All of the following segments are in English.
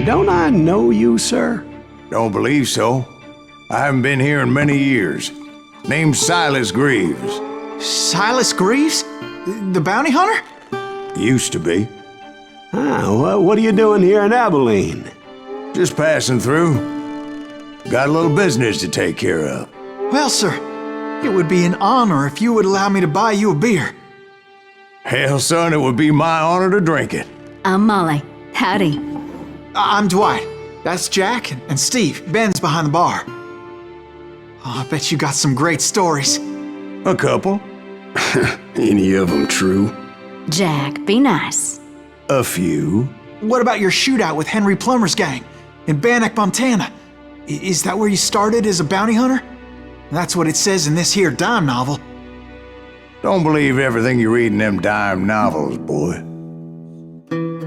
Don't I know you, sir? Don't believe so. I haven't been here in many years. Name's Silas Greaves. Silas Greaves? The bounty hunter? Used to be. What are you doing here in Abilene? Just passing through. Got a little business to take care of. Well, sir, it would be an honor if you would allow me to buy you a beer. Hell, son, it would be my honor to drink it. I'm Molly. Howdy. I'm Dwight. That's Jack and Steve. Ben's behind the bar. Oh, I bet you got some great stories. A couple. Any of them true? Jack, be nice. A few. What about your shootout with Henry Plummer's gang in Bannock, Montana? Is that where you started as a bounty hunter? That's what it says in this here dime novel. Don't believe everything you read in them dime novels, boy.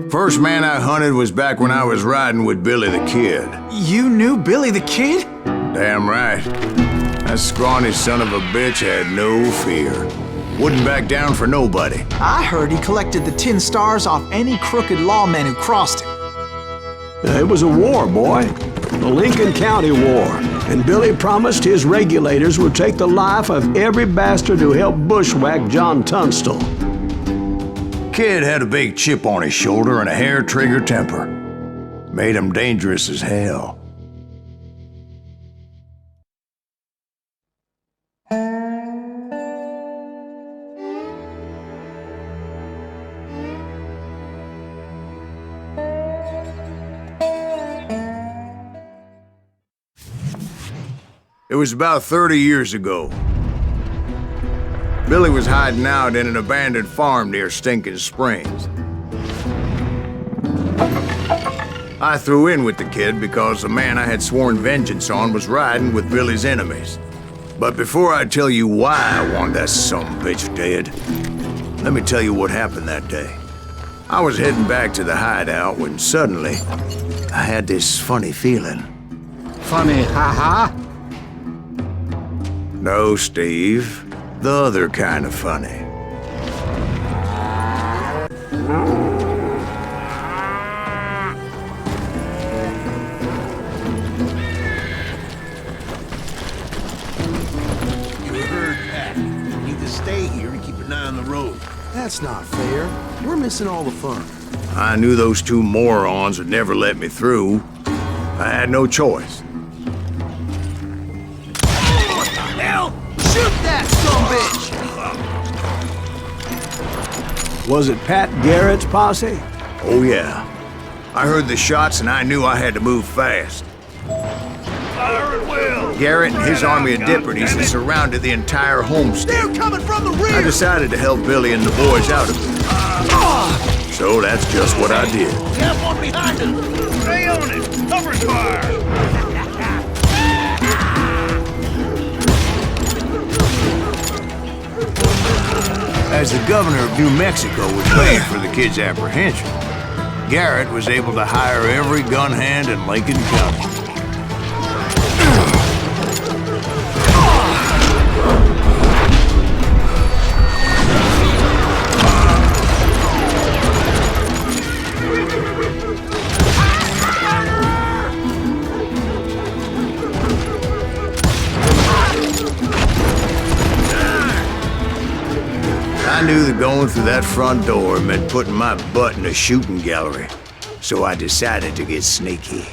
First man I hunted was back when I was riding with Billy the Kid. You knew Billy the Kid? Damn right. That scrawny son of a bitch had no fear. Wouldn't back down for nobody. I heard he collected the 10 stars off any crooked lawmen who crossed him. It was a war, boy. The Lincoln County War. And Billy promised his regulators would take the life of every bastard who helped bushwhack John Tunstall. Kid had a big chip on his shoulder and a hair-trigger temper. Made him dangerous as hell. It was about 30 years ago. Billy was hiding out in an abandoned farm near Stinking Springs. I threw in with the kid because the man I had sworn vengeance on was riding with Billy's enemies. But before I tell you why I wanted that sumbitch dead, let me tell you what happened that day. I was heading back to the hideout when suddenly I had this funny feeling. Funny, ha-ha? No, Steve. The other kind of funny. You heard that. You need to stay here and keep an eye on the road. That's not fair. We're missing all the fun. I knew those two morons would never let me through. I had no choice. Hell! Shoot that sumbitch! Was it Pat Garrett's posse? Oh yeah. I heard the shots and I knew I had to move fast. Fire at will! Garrett and his army of deputies had surrounded the entire homestead. They're coming from the rear! I decided to help Billy and the boys out of it. So that's just what I did. We have one behind us! Stay on it! Cover fire! As the governor of New Mexico was paying for the kid's apprehension, Garrett was able to hire every gun hand in Lincoln County. I knew that going through that front door meant putting my butt in a shooting gallery, so I decided to get sneaky.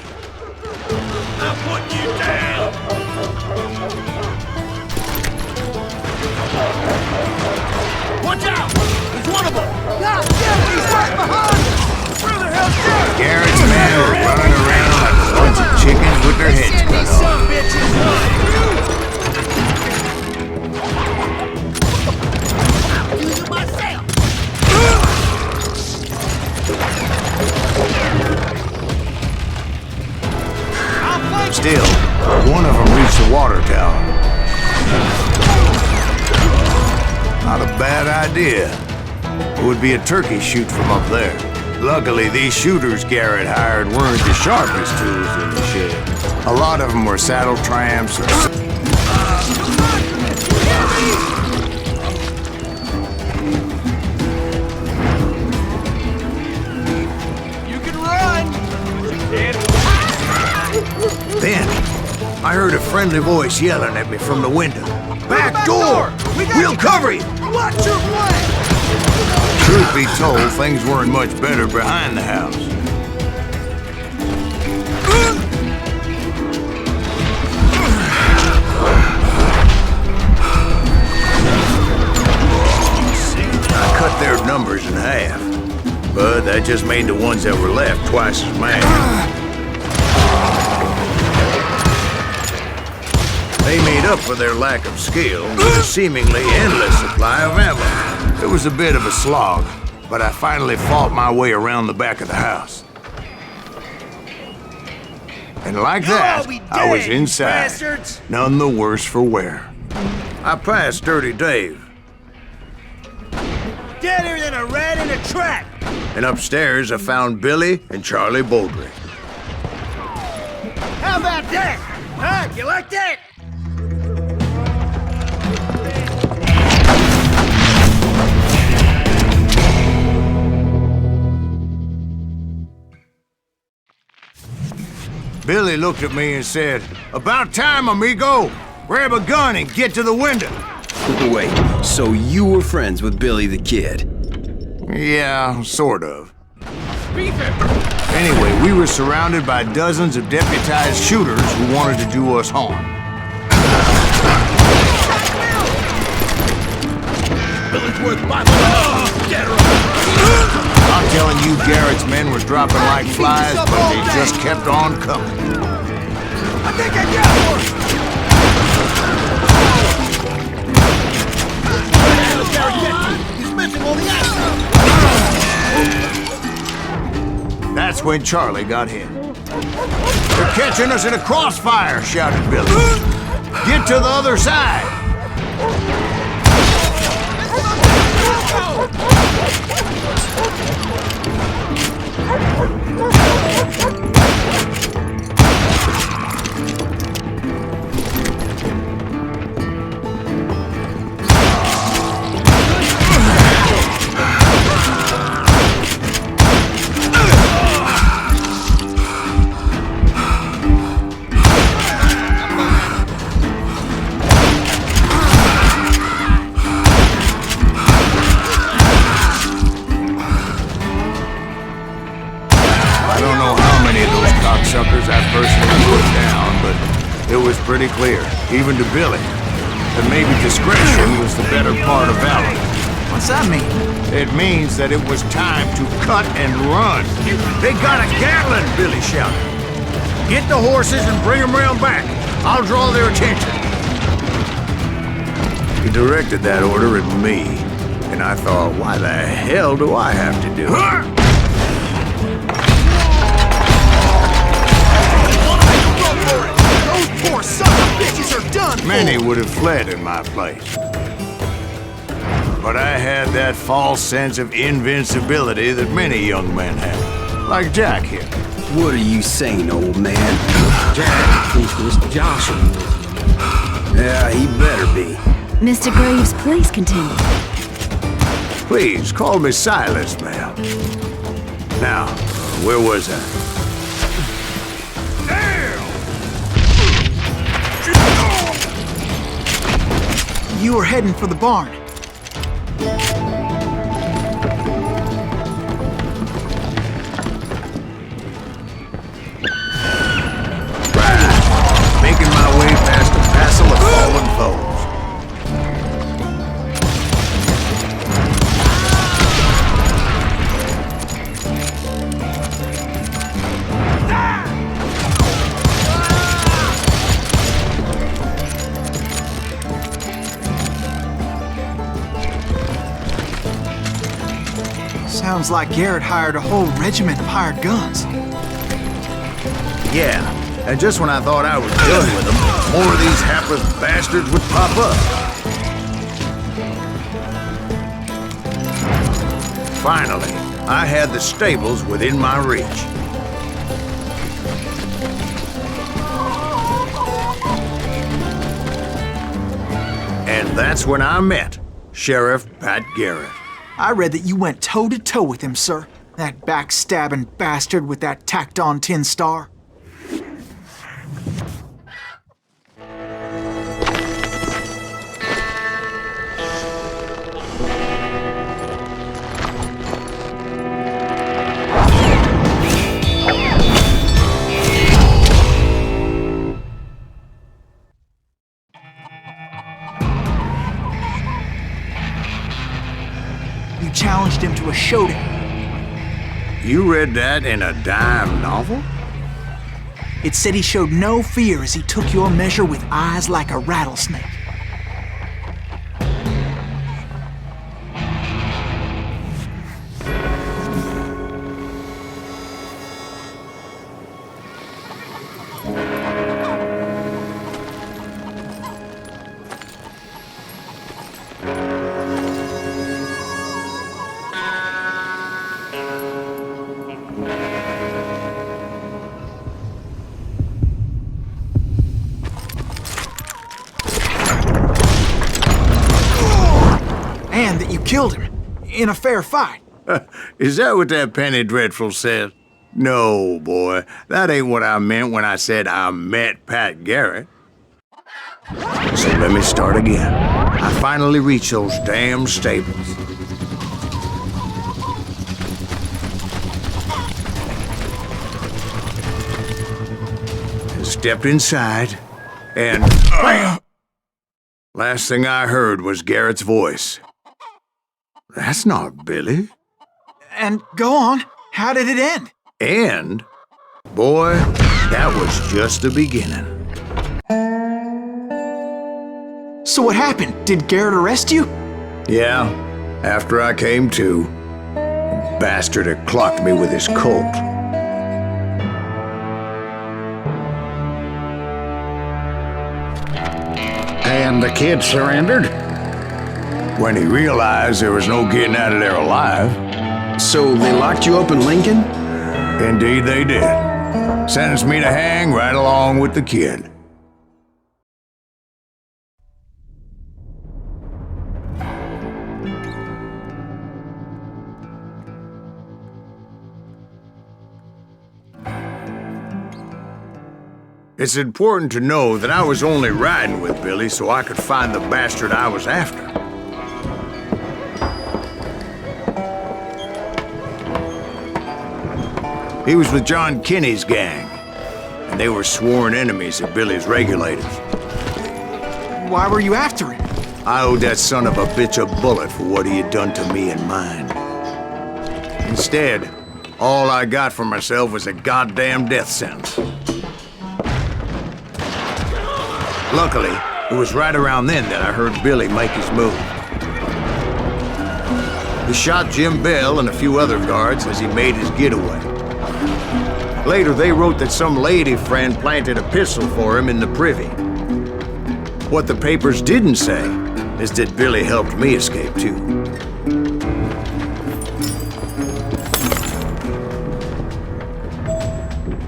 I'm putting you down! Watch out! There's one of them! God damn it, he's right behind us! Where the hell's Garrett? Garrett's men were running around like a bunch of chickens with their heads cut off. Still, one of them reached the water tower. Not a bad idea. It would be a turkey shoot from up there. Luckily, these shooters Garrett hired weren't the sharpest tools in the shed. A lot of them were saddle tramps or... You can run! You can't I heard a friendly voice yelling at me from the window. Back door! We'll cover you! Watch your flank! Truth be told, things weren't much better behind the house. I cut their numbers in half, but that just made the ones that were left twice as mad. They made up for their lack of skill with a seemingly endless supply of ammo. It was a bit of a slog, but I finally fought my way around the back of the house. And like that, I was inside, none the worse for wear. I passed Dirty Dave. Deader than a rat in a trap! And upstairs, I found Billy and Charlie Baldry. How about that? Huh? You like that? Billy looked at me and said, "About time, amigo! Grab a gun and get to the window!" Wait, so you were friends with Billy the Kid? Yeah, sort of. Anyway, we were surrounded by dozens of deputized shooters who wanted to do us harm. Billy's worth 500. Get her! I'm telling you, Garrett's men were dropping like flies, but they just kept on coming. I think I got one! He's missing all the action! That's when Charlie got hit. "They're catching us in a crossfire," shouted Billy. "Get to the other side!" Suckers I personally put down, but it was pretty clear, even to Billy, that maybe discretion was the better part of valor. What's that mean? It means that it was time to cut and run. "They got a Gatling!" Billy shouted. "Get the horses and bring them round back. I'll draw their attention." He directed that order at me, and I thought, why the hell do I have to do it? Those poor son of bitches are done for. Many would have fled in my place. But I had that false sense of invincibility that many young men have. Like Jack here. What are you saying, old man? Jack thinks this Joshua. Yeah, he better be. Mr. Greaves, please continue. Please, call me Silas, ma'am. Now, where was I? You were heading for the barn. Making my way past a passel of fallen foes. Sounds like Garrett hired a whole regiment of hired guns. Yeah, and just when I thought I was done with them, more of these hapless bastards would pop up. Finally, I had the stables within my reach. And that's when I met Sheriff Pat Garrett. I read that you went toe-to-toe with him, sir. That backstabbing bastard with that tacked-on tin star. challenged him to a showdown. You read that in a dime novel? It said he showed no fear as he took your measure with eyes like a rattlesnake. And that you killed him in a fair fight. Is that what that penny dreadful said? No, boy. That ain't what I meant when I said I met Pat Garrett. So let me start again. I finally reached those damn stables. Stepped inside, and last thing I heard was Garrett's voice. That's not Billy. And go on, how did it end? And, boy, that was just the beginning. So what happened? Did Garrett arrest you? Yeah, after I came to, the bastard had clocked me with his Colt. And the kid surrendered? When he realized there was no getting out of there alive. So they locked you up in Lincoln? Indeed they did. Sentenced me to hang right along with the kid. It's important to know that I was only riding with Billy so I could find the bastard I was after. He was with John Kinney's gang, and they were sworn enemies of Billy's regulators. Why were you after him? I owed that son of a bitch a bullet for what he had done to me and mine. Instead, all I got for myself was a goddamn death sentence. Luckily, it was right around then that I heard Billy make his move. He shot Jim Bell and a few other guards as he made his getaway. Later, they wrote that some lady friend planted a pistol for him in the privy. What the papers didn't say is that Billy helped me escape, too.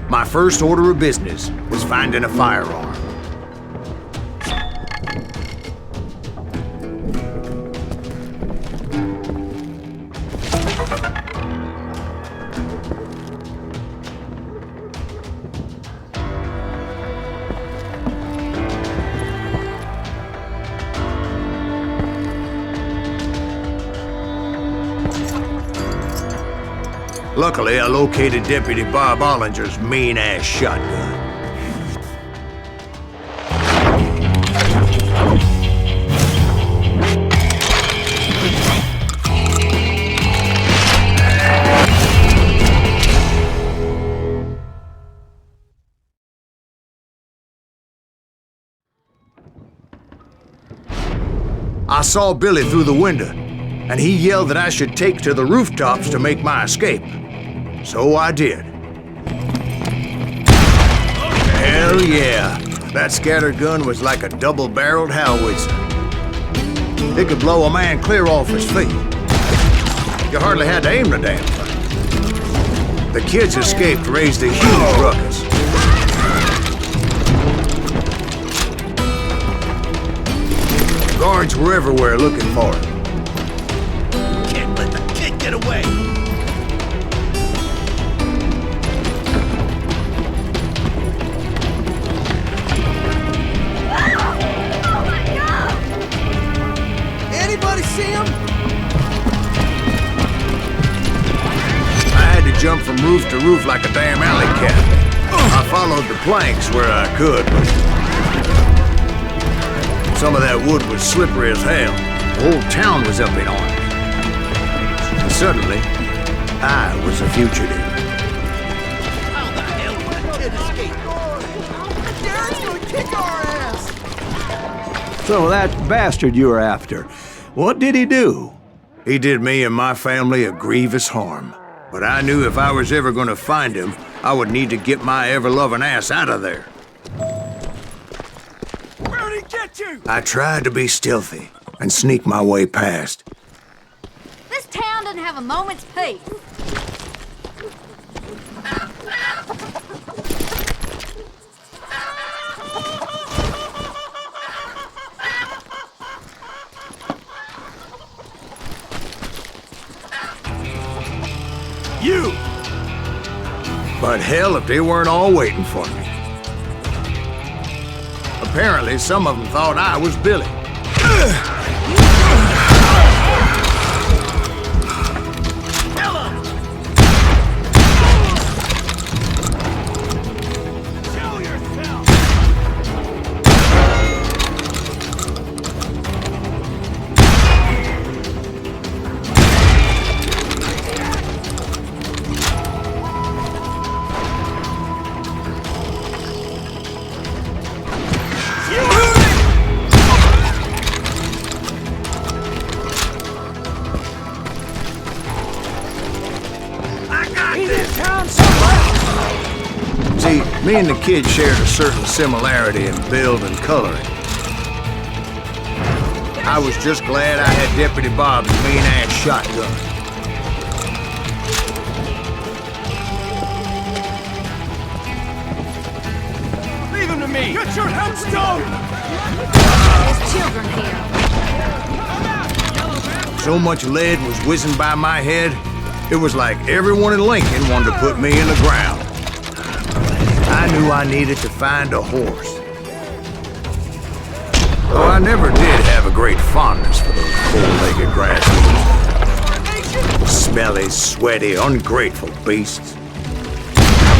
My first order of business was finding a firearm. Luckily, I located Deputy Bob Ollinger's mean-ass shotgun. I saw Billy through the window, and he yelled that I should take to the rooftops to make my escape. So I did. Hell yeah. That scatter gun was like a double-barreled howitzer. It could blow a man clear off his feet. You hardly had to aim the damn thing. The kids escaped raised a huge ruckus. Guards were everywhere looking for him. Can't let the kid get away! Anybody see him? I had to jump from roof to roof like a damn alley cat. I followed the planks where I could, but some of that wood was slippery as hell. The whole town was up in arms. suddenly, I was a fugitive. How the hell did that kid escape? Garrett's gonna kick our ass! So that bastard you were after, what did he do? He did me and my family a grievous harm. But I knew if I was ever gonna find him, I would need to get my ever-loving ass out of there. Where'd he get you? I tried to be stealthy and sneak my way past. This town doesn't have a moment's peace. You! But hell if they weren't all waiting for me. Apparently, some of them thought I was Billy. See, me and the kid shared a certain similarity in build and coloring. I was just glad I had Deputy Bob's mean-ass shotgun. Leave him to me! Get your headstone! There's children here. So much lead was whizzing by my head, it was like everyone in Lincoln wanted to put me in the ground. I knew I needed to find a horse. Though I never did have a great fondness for those four-legged grasshoppers. Smelly, sweaty, ungrateful beasts.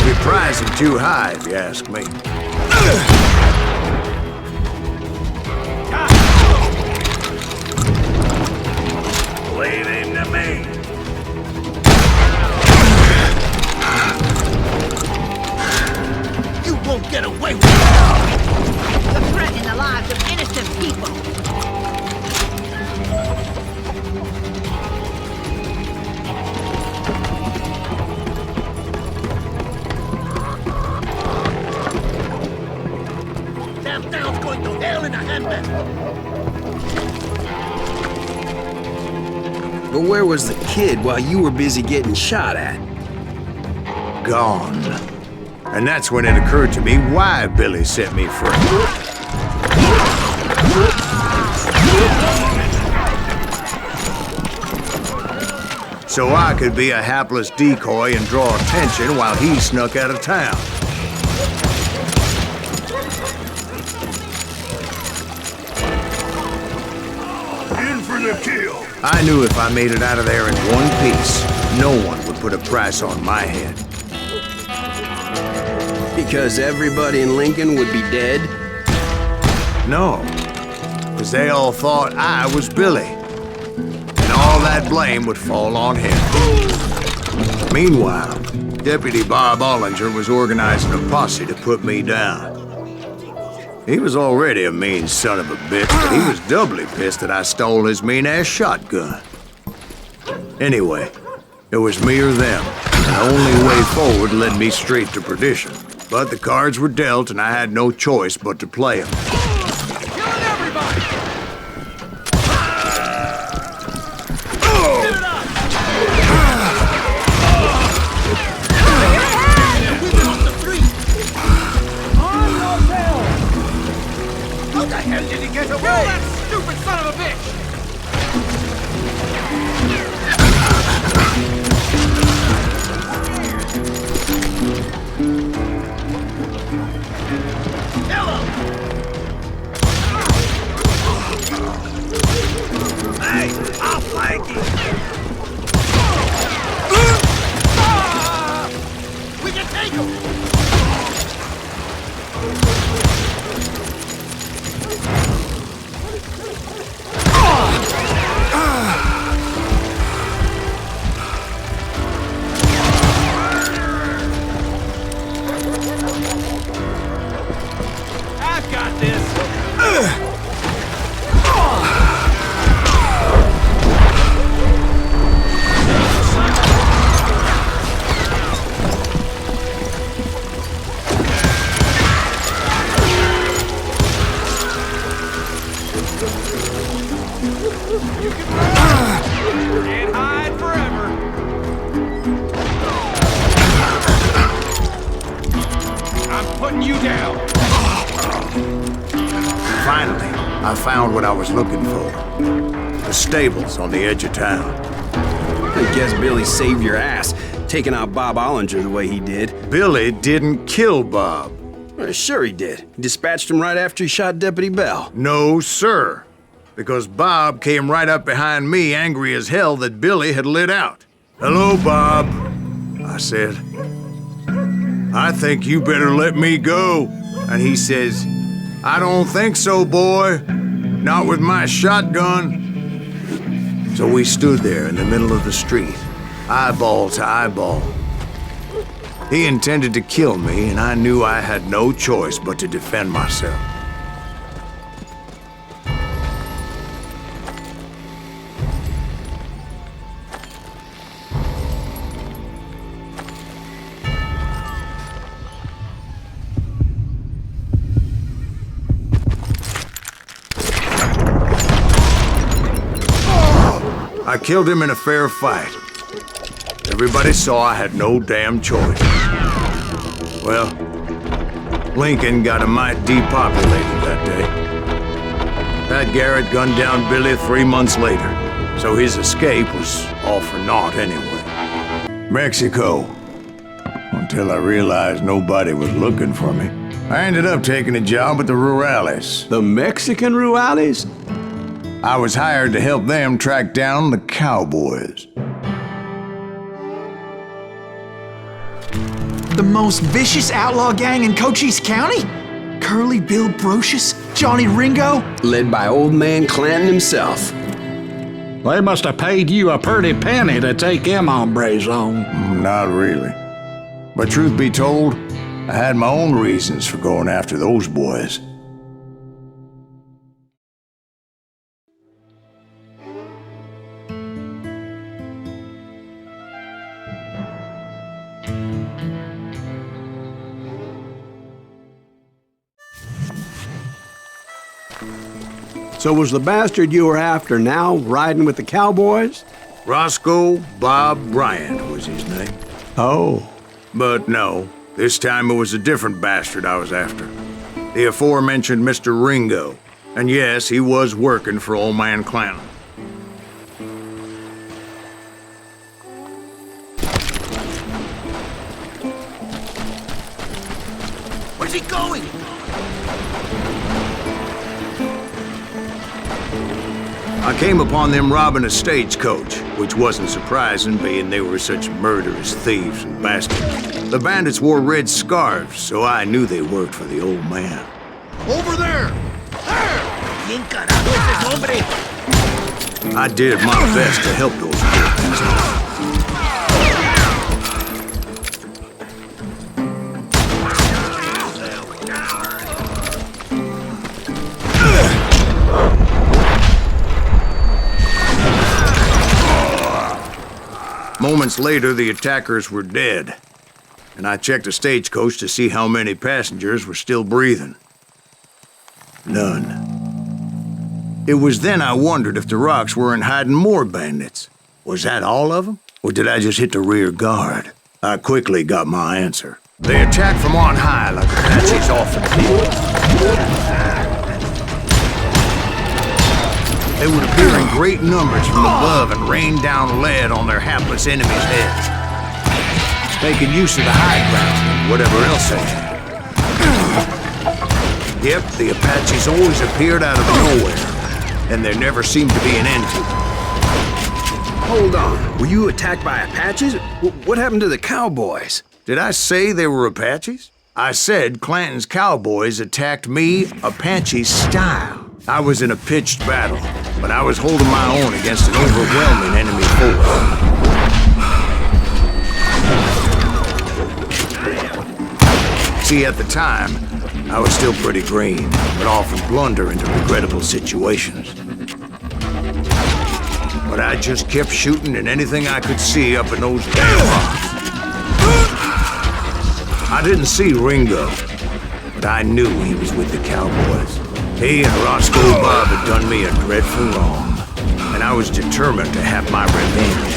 We prize them too high, if you ask me. Leave him to me. You won't get away with it! You're threatening the lives of innocent people. Damn town's going to hell in a handbasket! But where was the kid while you were busy getting shot at? Gone. And that's when it occurred to me why Billy set me free. So I could be a hapless decoy and draw attention while he snuck out of town. In for the kill! I knew if I made it out of there in one piece, no one would put a price on my head. Because everybody in Lincoln would be dead? No, because they all thought I was Billy. And all that blame would fall on him. Meanwhile, Deputy Bob Ollinger was organizing a posse to put me down. He was already a mean son of a bitch, but he was doubly pissed that I stole his mean-ass shotgun. Anyway, it was me or them. The only way forward led me straight to perdition. But the cards were dealt, and I had no choice but to play them. Killing everybody! How the hell did he get away? Kill that stupid son of a bitch! Hey, I'll flank you! We can take him! putting you down. Finally, I found what I was looking for. The stables on the edge of town. I guess Billy saved your ass, taking out Bob Ollinger the way he did. Billy didn't kill Bob. Well, sure he did. He dispatched him right after he shot Deputy Bell. No, sir. Because Bob came right up behind me, angry as hell that Billy had lit out. "Hello, Bob," I said. "I think you better let me go." And he says, "I don't think so, boy. Not with my shotgun." So we stood there in the middle of the street, eyeball to eyeball. He intended to kill me, and I knew I had no choice but to defend myself. I killed him in a fair fight. Everybody saw I had no damn choice. Well, Lincoln got a mite depopulated that day. That Garrett gunned down Billy 3 months later, so his escape was all for naught anyway. Mexico. Until I realized nobody was looking for me. I ended up taking a job at the Rurales. The Mexican Rurales? I was hired to help them track down the cowboys. The most vicious outlaw gang in Cochise County? Curly Bill Brocius? Johnny Ringo? Led by old man Clanton himself. They must have paid you a pretty penny to take them hombres on. Not really. But truth be told, I had my own reasons for going after those boys. So was the bastard you were after now riding with the cowboys? Roscoe Bob Bryant was his name. Oh. But no, this time it was a different bastard I was after. The aforementioned Mr. Ringo. And yes, he was working for old man Clanton. Where's he going? I came upon them robbing a stagecoach, which wasn't surprising, being they were such murderous thieves and bastards. The bandits wore red scarves, so I knew they worked for the old man. Over there! There! ¿Quién carajo es ese hombre? I did my best to help those bastards. Moments later, the attackers were dead, and I checked the stagecoach to see how many passengers were still breathing. None. It was then I wondered if the rocks weren't hiding more bandits. Was that all of them? Or did I just hit the rear guard? I quickly got my answer. They attacked from on high like Apaches often did. They would appear in great numbers from above and rain down lead on their hapless enemies' heads. Making use of the high ground and whatever else they had. Yep, the Apaches always appeared out of nowhere, and there never seemed to be an end to them. Hold on. Were you attacked by Apaches? What happened to the cowboys? Did I say they were Apaches? I said Clanton's cowboys attacked me Apache style. I was in a pitched battle, but I was holding my own against an overwhelming enemy force. See, at the time, I was still pretty green, but often blunder into regrettable situations. But I just kept shooting at anything I could see up in those damn rocks. I didn't see Ringo, but I knew he was with the cowboys. He and Roscoe Bob had done me a dreadful wrong, and I was determined to have my revenge.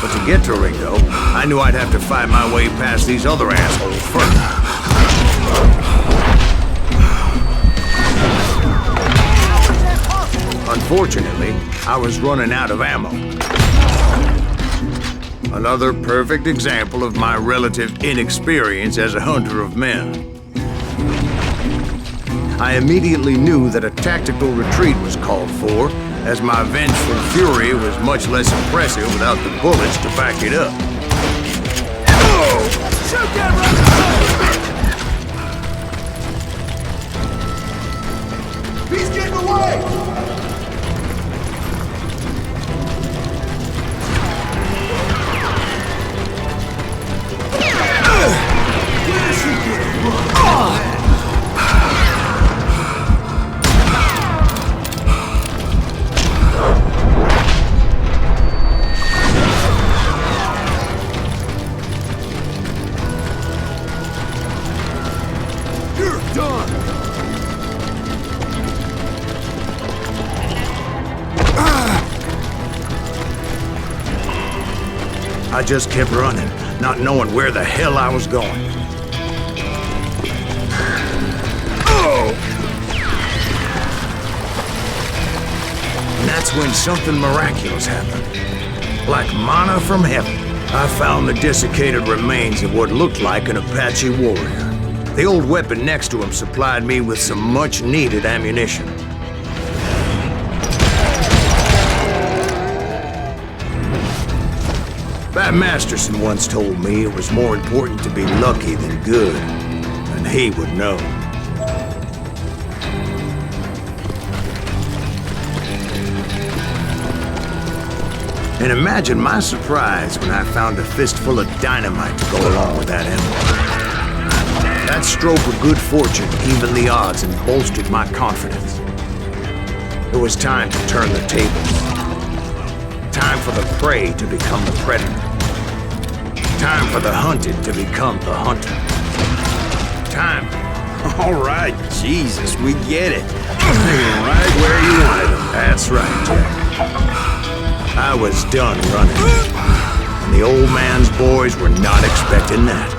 But to get to Ringo, I knew I'd have to fight my way past these other assholes first. Unfortunately, I was running out of ammo. Another perfect example of my relative inexperience as a hunter of men. I immediately knew that a tactical retreat was called for, as my vengeful fury was much less impressive without the bullets to back it up. Shoot that Roscoe! He's getting away! Where's he getting run? I just kept running, not knowing where the hell I was going. Oh! And that's when something miraculous happened. Like manna from heaven, I found the desiccated remains of what looked like an Apache warrior. The old weapon next to him supplied me with some much-needed ammunition. Pat Masterson once told me it was more important to be lucky than good, and he would know. And imagine my surprise when I found a fistful of dynamite to go along with that ammo. That stroke of good fortune evened the odds and bolstered my confidence. It was time to turn the tables. Time for the prey to become the predator. Time for the hunted to become the hunter. Time. All right, Jesus, we get it. Right where you wanted them. That's right, Jack. I was done running. And the old man's boys were not expecting that.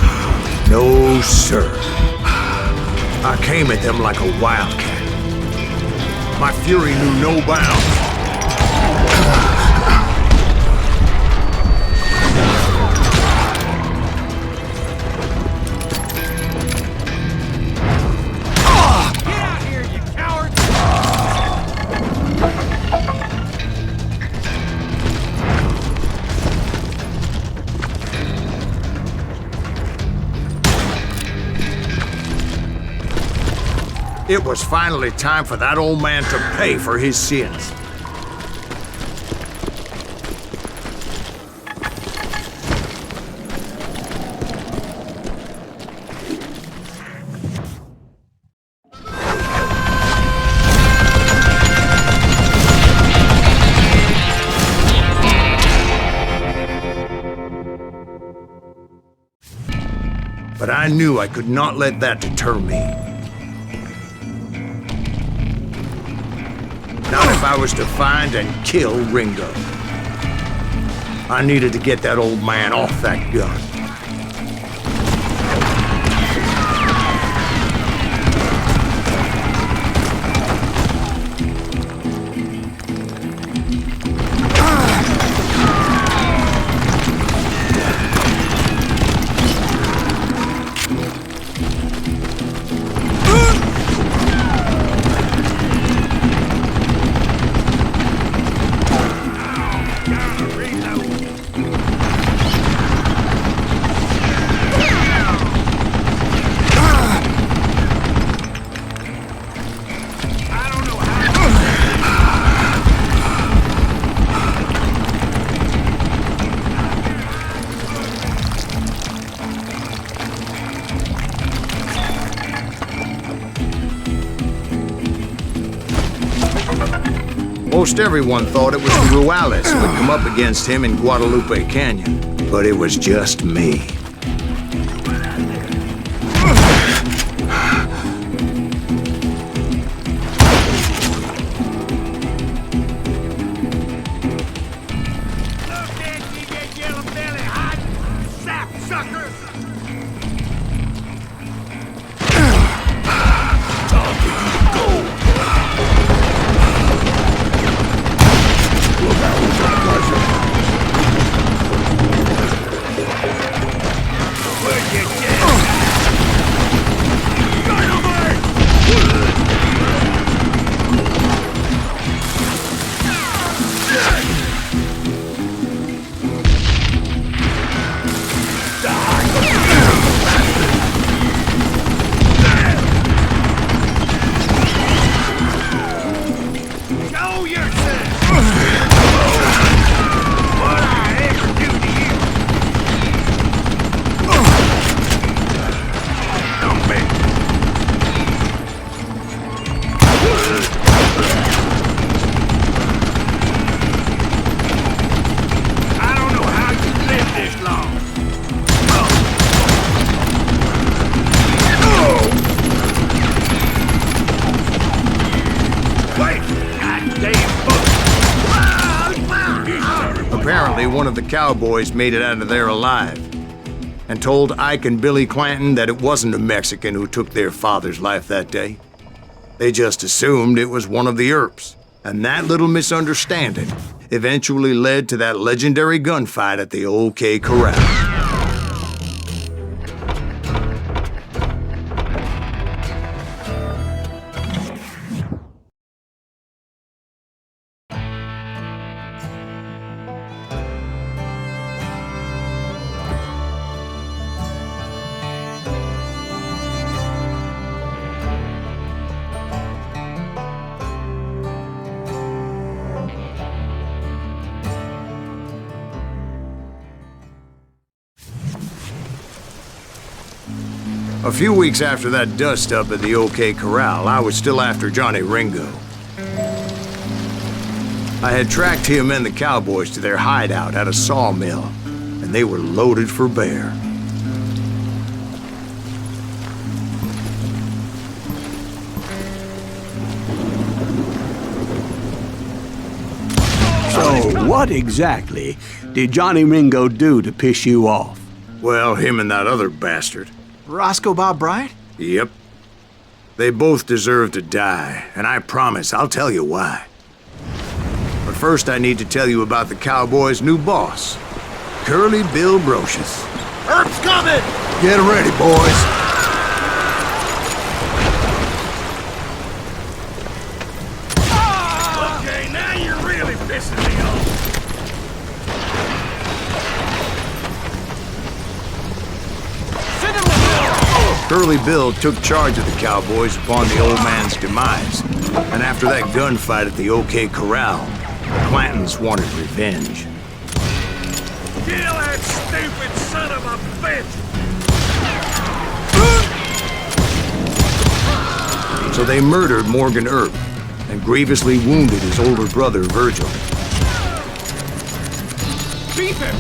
No, sir. I came at them like a wildcat. My fury knew no bounds. It was finally time for that old man to pay for his sins. But I knew I could not let that deter me. Not if I was to find and kill Ringo. I needed to get that old man off that gun. Most everyone thought it was the Ruales who had come up against him in Guadalupe Canyon, but it was just me. Look at you, you of the cowboys made it out of there alive, and told Ike and Billy Clanton that it wasn't a Mexican who took their father's life that day. They just assumed it was one of the Earps, and that little misunderstanding eventually led to that legendary gunfight at the OK Corral. A few weeks after that dust-up at the OK Corral, I was still after Johnny Ringo. I had tracked him and the cowboys to their hideout at a sawmill, and they were loaded for bear. So, what exactly did Johnny Ringo do to piss you off? Well, him and that other bastard. Roscoe Bob Bryant? Yep. They both deserve to die, and I promise I'll tell you why. But first I need to tell you about the Cowboys' new boss, Curly Bill Brocius. Earp's coming! Get ready, boys. Okay, now you're really pissing me off. Curly Bill took charge of the Cowboys upon the old man's demise, and after that gunfight at the OK Corral, the Clantons wanted revenge. Kill that stupid son of a bitch! So they murdered Morgan Earp and grievously wounded his older brother, Virgil. Beat him!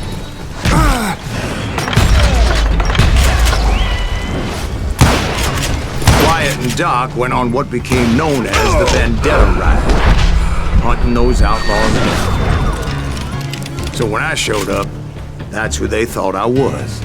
Wyatt and Doc went on what became known as the Vendetta Ride, hunting those outlaws down. So when I showed up, that's who they thought I was.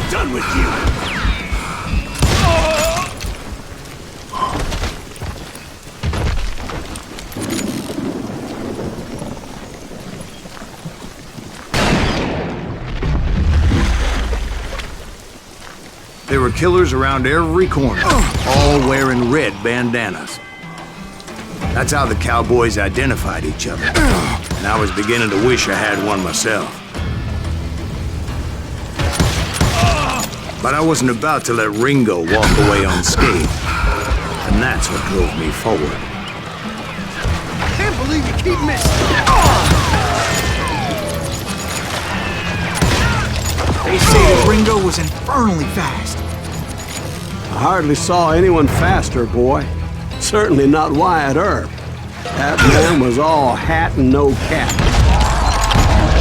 Done with you! There were killers around every corner, all wearing red bandanas. That's how the Cowboys identified each other, and I was beginning to wish I had one myself. But I wasn't about to let Ringo walk away unscathed, and that's what drove me forward. Can't believe you keep missing! They say that Ringo was infernally fast. I hardly saw anyone faster, boy. Certainly not Wyatt Earp. That man was all hat and no cap.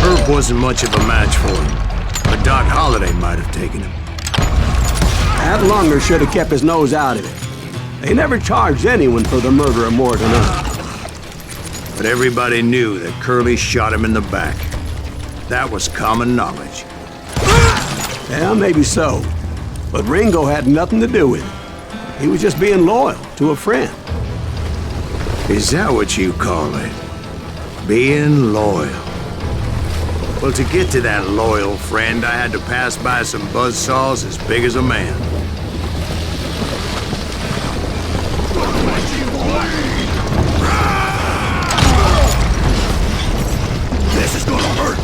Earp wasn't much of a match for him, but Doc Holliday might have taken him. That Lunger should have kept his nose out of it. They never charged anyone for the murder of Morgan Earp. But everybody knew that Curly shot him in the back. That was common knowledge. Yeah, maybe so. But Ringo had nothing to do with it. He was just being loyal to a friend. Is that what you call it? Being loyal? Well, to get to that loyal friend, I had to pass by some buzzsaws as big as a man. This is gonna hurt!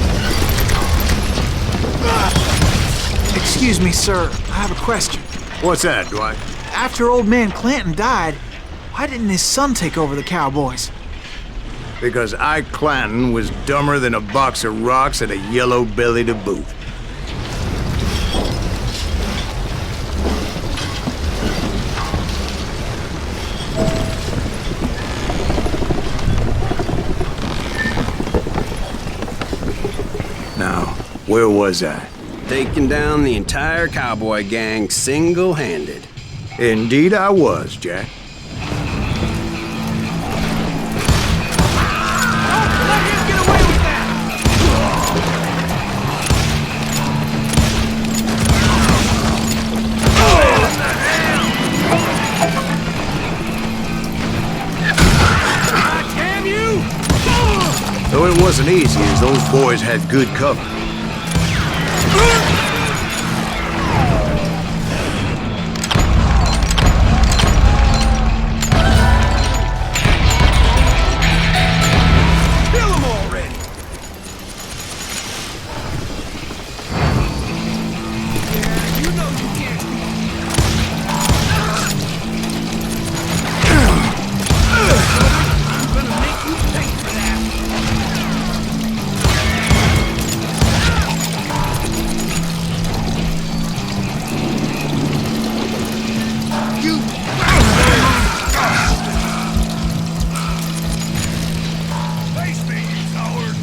Excuse me, sir. I have a question. What's that, Dwight? After old man Clanton died, why didn't his son take over the Cowboys? Because Ike Clanton was dumber than a box of rocks and a yellow belly to boot. Now, where was I? Taking down the entire cowboy gang single-handed. Indeed I was, Jack. Let him get away with that! Damn you! Though it wasn't easy, as those boys had good cover. Kill him already! Yeah, you know you can't. I'm gonna make you pay for that. You face me, you coward!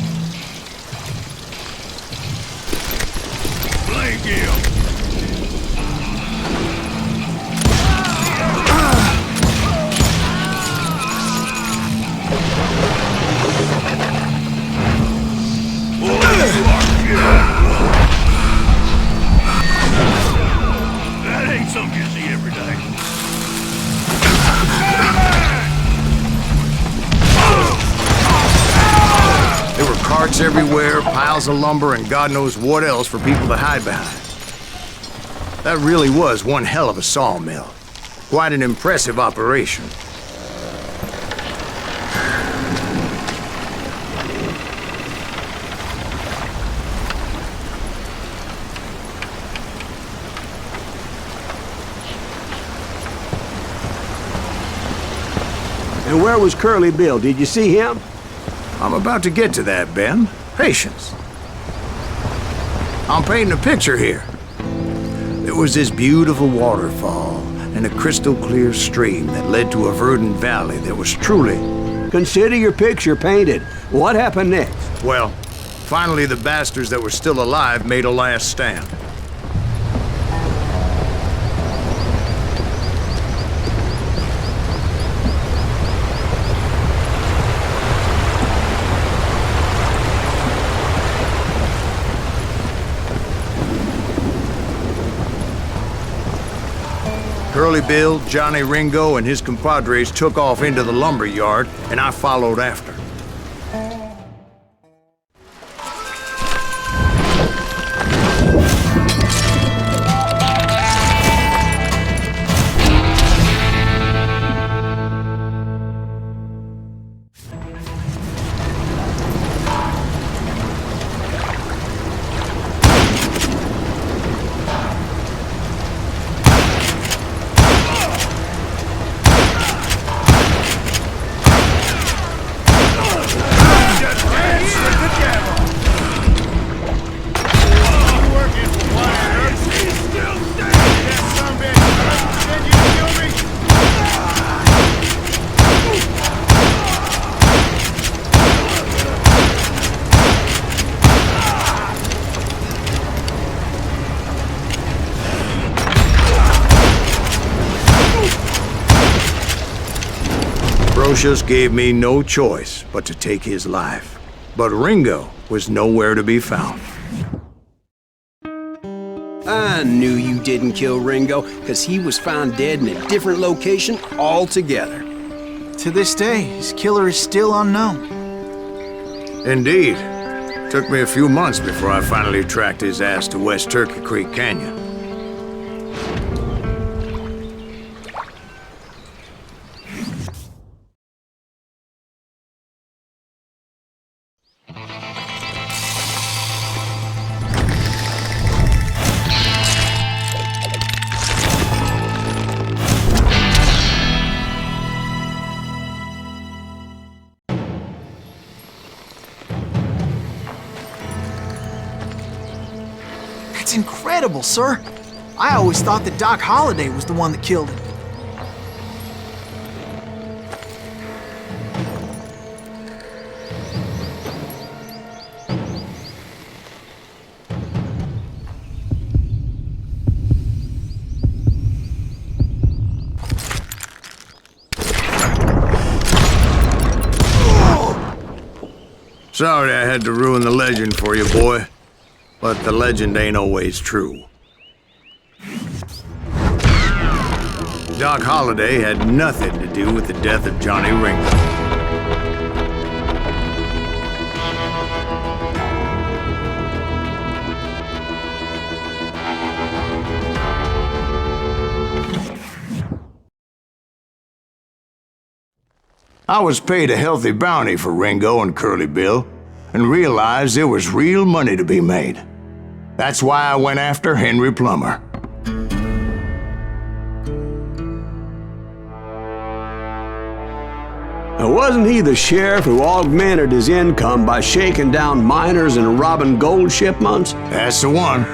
Blame him! That ain't something you see every day. There were carts everywhere, piles of lumber, and God knows what else for people to hide behind. That really was one hell of a sawmill. Quite an impressive operation. And where was Curly Bill? Did you see him? I'm about to get to that, Ben. Patience. I'm painting a picture here. There was this beautiful waterfall and a crystal clear stream that led to a verdant valley that was truly... Consider your picture painted. What happened next? Well, finally the bastards that were still alive made a last stand. Curly Bill, Johnny Ringo, and his compadres took off into the lumber yard, and I followed after. Brocius gave me no choice but to take his life. But Ringo was nowhere to be found. I knew you didn't kill Ringo, because he was found dead in a different location altogether. To this day, his killer is still unknown. Indeed. Took me a few months before I finally tracked his ass to West Turkey Creek Canyon. incredible, sir. I always thought that Doc Holliday was the one that killed him. Sorry I had to ruin the legend for you, boy. But the legend ain't always true. Doc Holliday had nothing to do with the death of Johnny Ringo. I was paid a healthy bounty for Ringo and Curly Bill, and realized there was real money to be made. That's why I went after Henry Plummer. Wasn't he the sheriff who augmented his income by shaking down miners and robbing gold shipments? That's the one.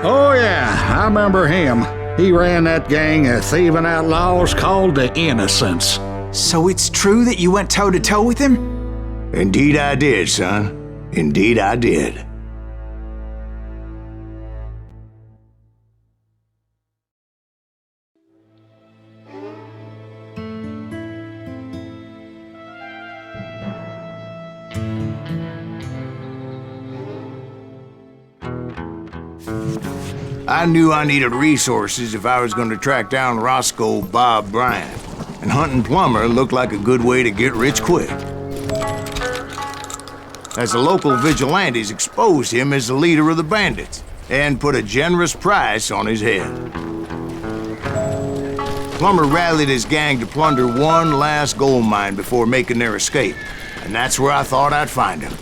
Oh, yeah, I remember him. He ran that gang of thieving outlaws called the Innocents. So it's true that you went toe-to-toe with him? Indeed I did, son. Indeed I did. I knew I needed resources if I was going to track down Roscoe Bob Bryant, and hunting Plummer looked like a good way to get rich quick. As the local vigilantes exposed him as the leader of the bandits, and put a generous price on his head. Plummer rallied his gang to plunder one last gold mine before making their escape, and that's where I thought I'd find him.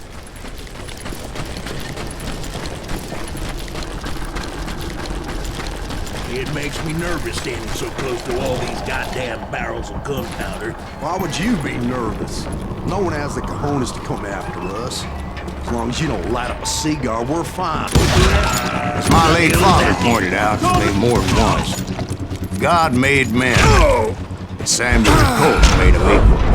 It makes me nervous standing so close to all these goddamn barrels of gunpowder. Why would you be nervous? No one has the cojones to come after us. As long as you don't light up a cigar, we're fine. As my late father pointed out to me more than once, God made men, and Samuel the Colt made them equal.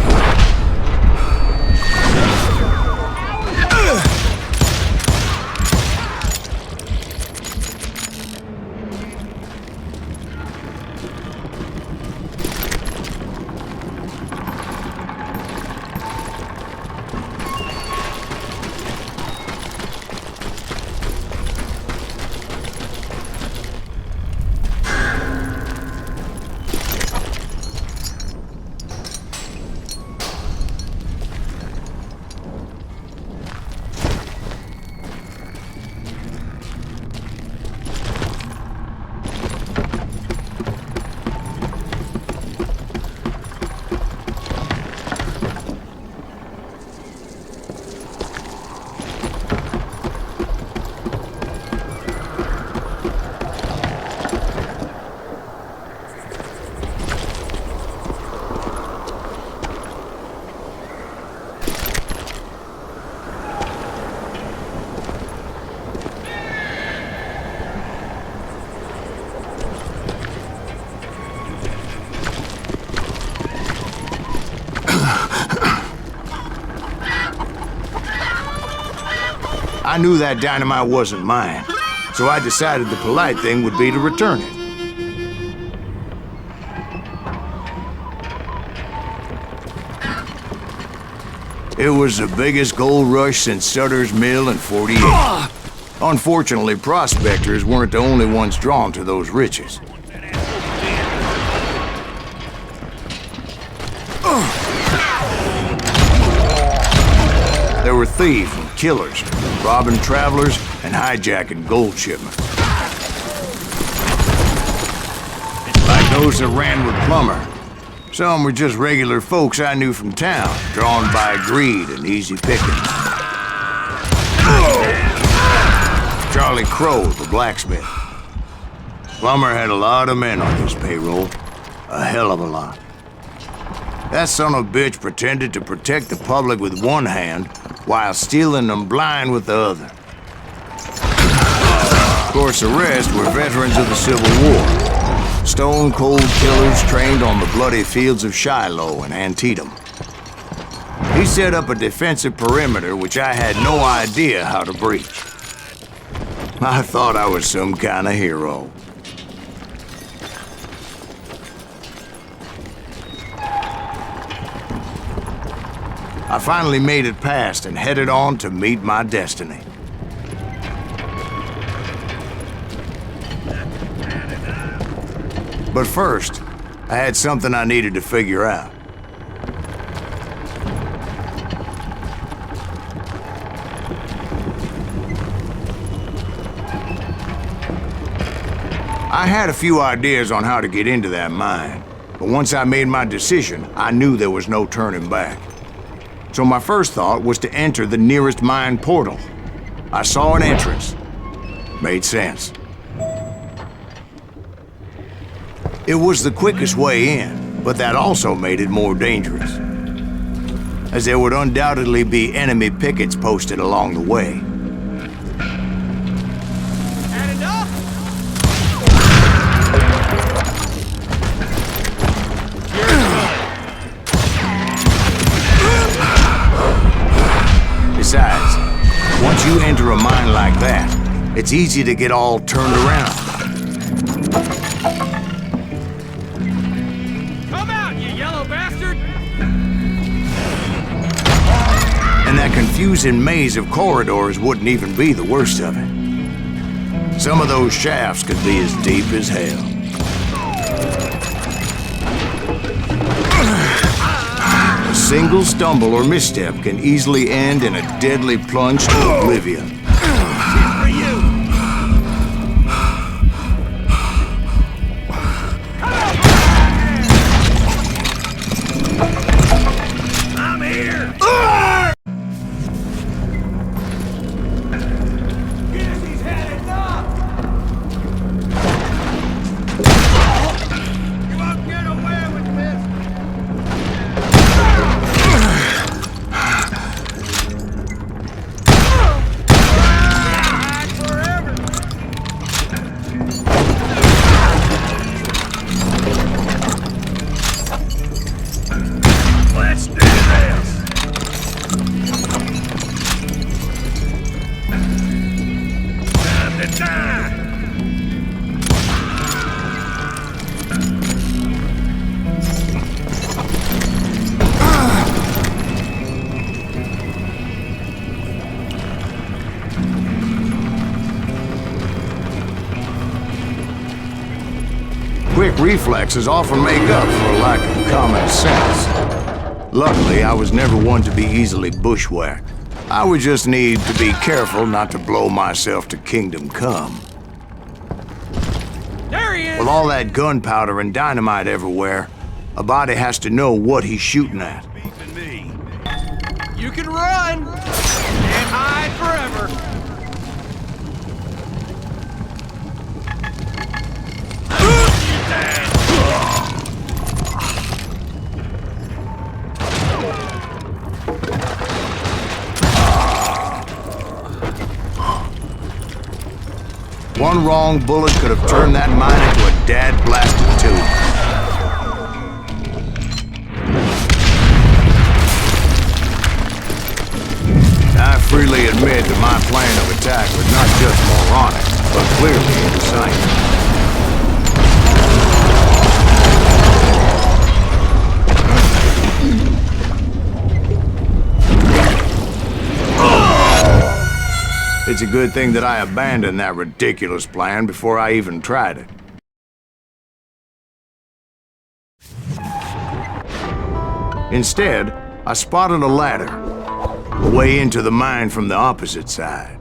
I knew that dynamite wasn't mine, so I decided the polite thing would be to return it. It was the biggest gold rush since Sutter's Mill in '48. Unfortunately, prospectors weren't the only ones drawn to those riches. There were thieves and killers, robbing travelers and hijacking gold shipments. Like those that ran with Plummer. Some were just regular folks I knew from town, drawn by greed and easy pickings. Charlie Crow, the blacksmith. Plummer had a lot of men on his payroll. A hell of a lot. That son of a bitch pretended to protect the public with one hand while stealing them blind with the other. course, the rest were veterans of the Civil War. Stone-cold killers trained on the bloody fields of Shiloh and Antietam. He set up a defensive perimeter which I had no idea how to breach. I thought I was some kind of hero. I finally made it past and headed on to meet my destiny. But first, I had something I needed to figure out. I had a few ideas on how to get into that mine, but once I made my decision, I knew there was no turning back. So my first thought was to enter the nearest mine portal. I saw an entrance. Made sense. It was the quickest way in, but that also made it more dangerous, as there would undoubtedly be enemy pickets posted along the way. Besides, once you enter a mine like that, it's easy to get all turned around. Come out, you yellow bastard! And that confusing maze of corridors wouldn't even be the worst of it. Some of those shafts could be as deep as hell. A single stumble or misstep can easily end in a deadly plunge to oblivion. I'm here! Guess he's had enough! You won't get away with this! Let's do this! Time to die! Quick reflexes often make up for a lack of common sense. Luckily, I was never one to be easily bushwhacked. I would just need to be careful not to blow myself to kingdom come. There he is! With all that gunpowder and dynamite everywhere, a body has to know what he's shooting at. You can run! Can't hide forever! One wrong bullet could have turned that mine into a dad-blasted tomb. I freely admit that my plan of attack was not just moronic, but clearly insane. It's a good thing that I abandoned that ridiculous plan before I even tried it. Instead, I spotted a ladder, a way into the mine from the opposite side.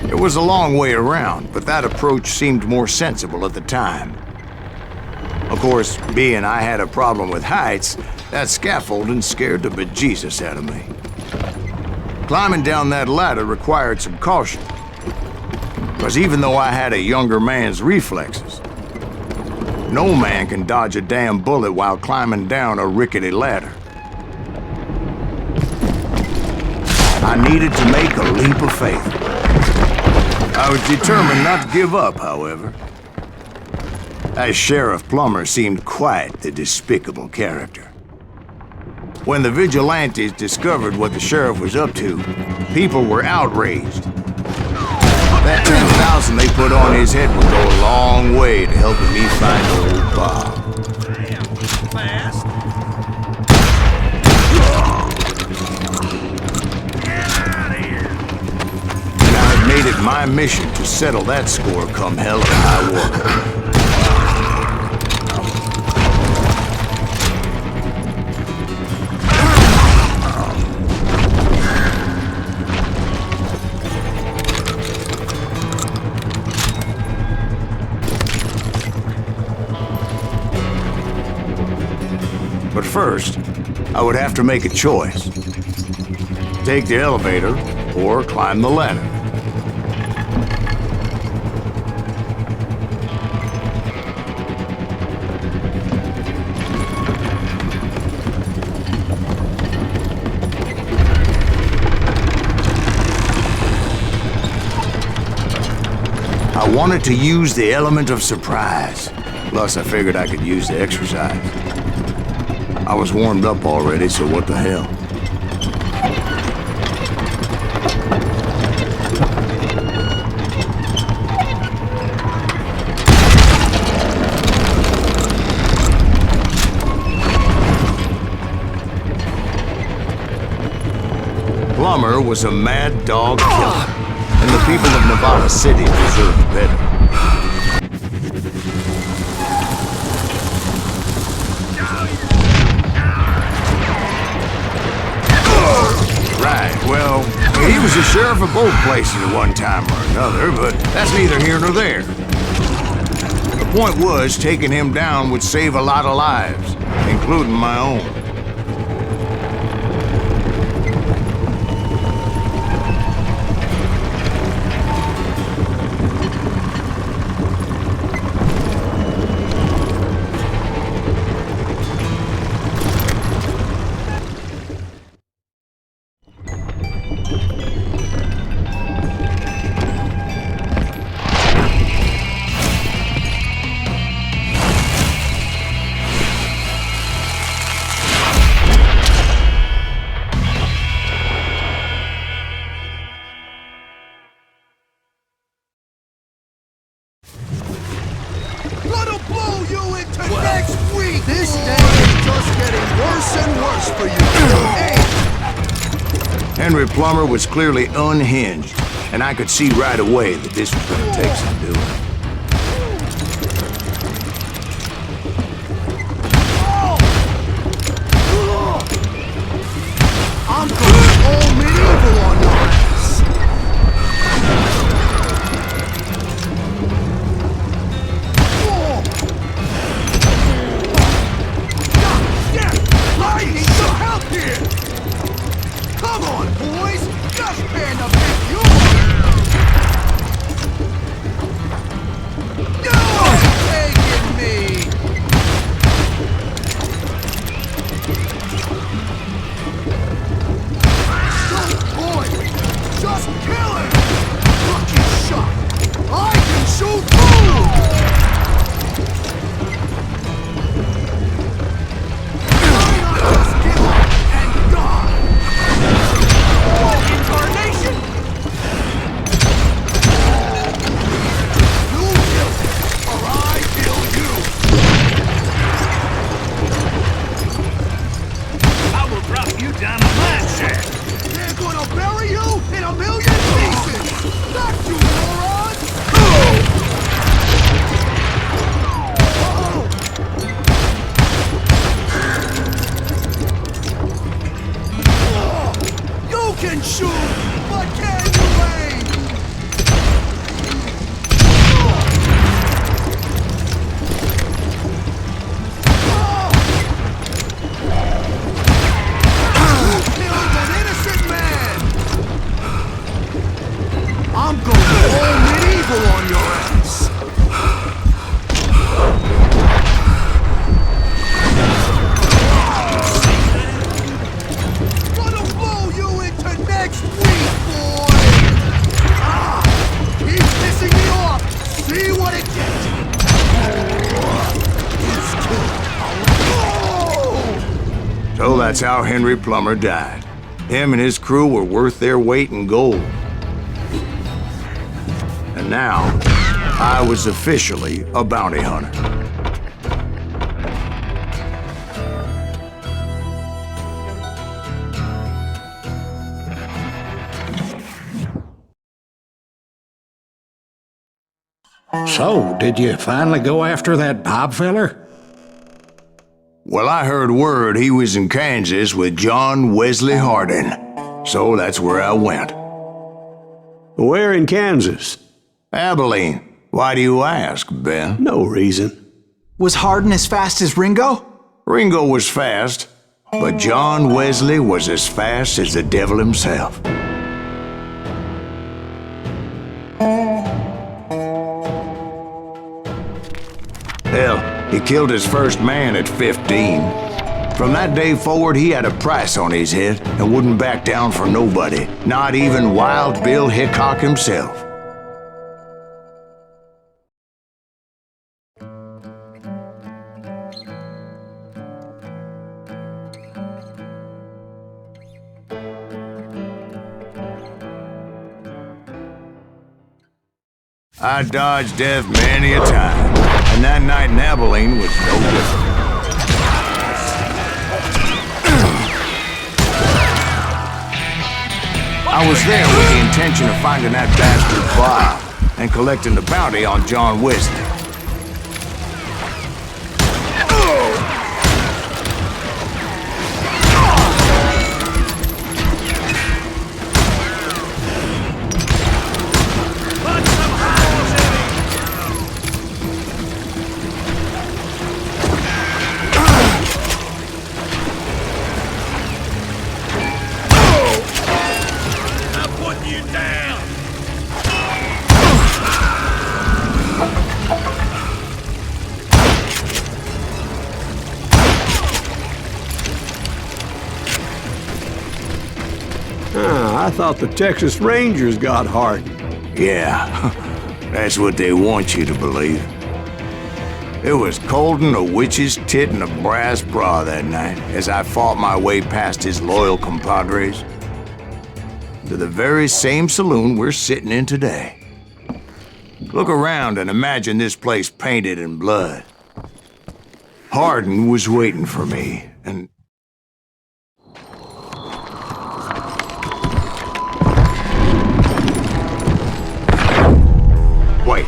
It was a long way around, but that approach seemed more sensible at the time. Of course, being I had a problem with heights, that scaffolding scared the bejesus out of me. Climbing down that ladder required some caution, because even though I had a younger man's reflexes, no man can dodge a damn bullet while climbing down a rickety ladder. I needed to make a leap of faith. I was determined not to give up, however. As Sheriff Plummer seemed quite the despicable character. When the vigilantes discovered what the sheriff was up to, people were outraged. That 10,000 they put on his head would go a long way to helping me find old Bob. Fast. And I had made it my mission to settle that score come hell or high water. But first, I would have to make a choice. Take the elevator or climb the ladder. I wanted to use the element of surprise. Plus, I figured I could use the exercise. I was warmed up already, so what the hell? Plummer was a mad dog killer, and the people of Nevada City deserved better. Right, well, he was the sheriff of both places at one time or another, but that's neither here nor there. The point was, taking him down would save a lot of lives, including my own. Gonna blow you into next week! This day is just getting worse and worse for you. Hey. Henry Plummer was clearly unhinged, and I could see right away that this was going to take some doing. I'm going all medieval on your ass! I need some help here! Come on, boys! Just band up if you want! So that's how Henry Plummer died. Him and his crew were worth their weight in gold. And now, I was officially a bounty hunter. So, did you finally go after that Bob feller? Well, I heard word he was in Kansas with John Wesley Hardin. So that's where I went. Where in Kansas? Abilene. Why do you ask, Ben? No reason. Was Hardin as fast as Ringo? Ringo was fast, but John Wesley was as fast as the devil himself. Hell, he killed his first man at 15. From that day forward, he had a price on his head and wouldn't back down for nobody, not even Wild Bill Hickok himself. I dodged death many a time, and that night in Abilene was no different. I was there with the intention of finding that bastard Bob and collecting the bounty on John Wesley. I thought the Texas Rangers got Hardin. Yeah, that's what they want you to believe. It was cold and a witch's tit and a brass bra that night as I fought my way past his loyal compadres to the very same saloon we're sitting in today. Look around and imagine this place painted in blood. Hardin was waiting for me, and wait,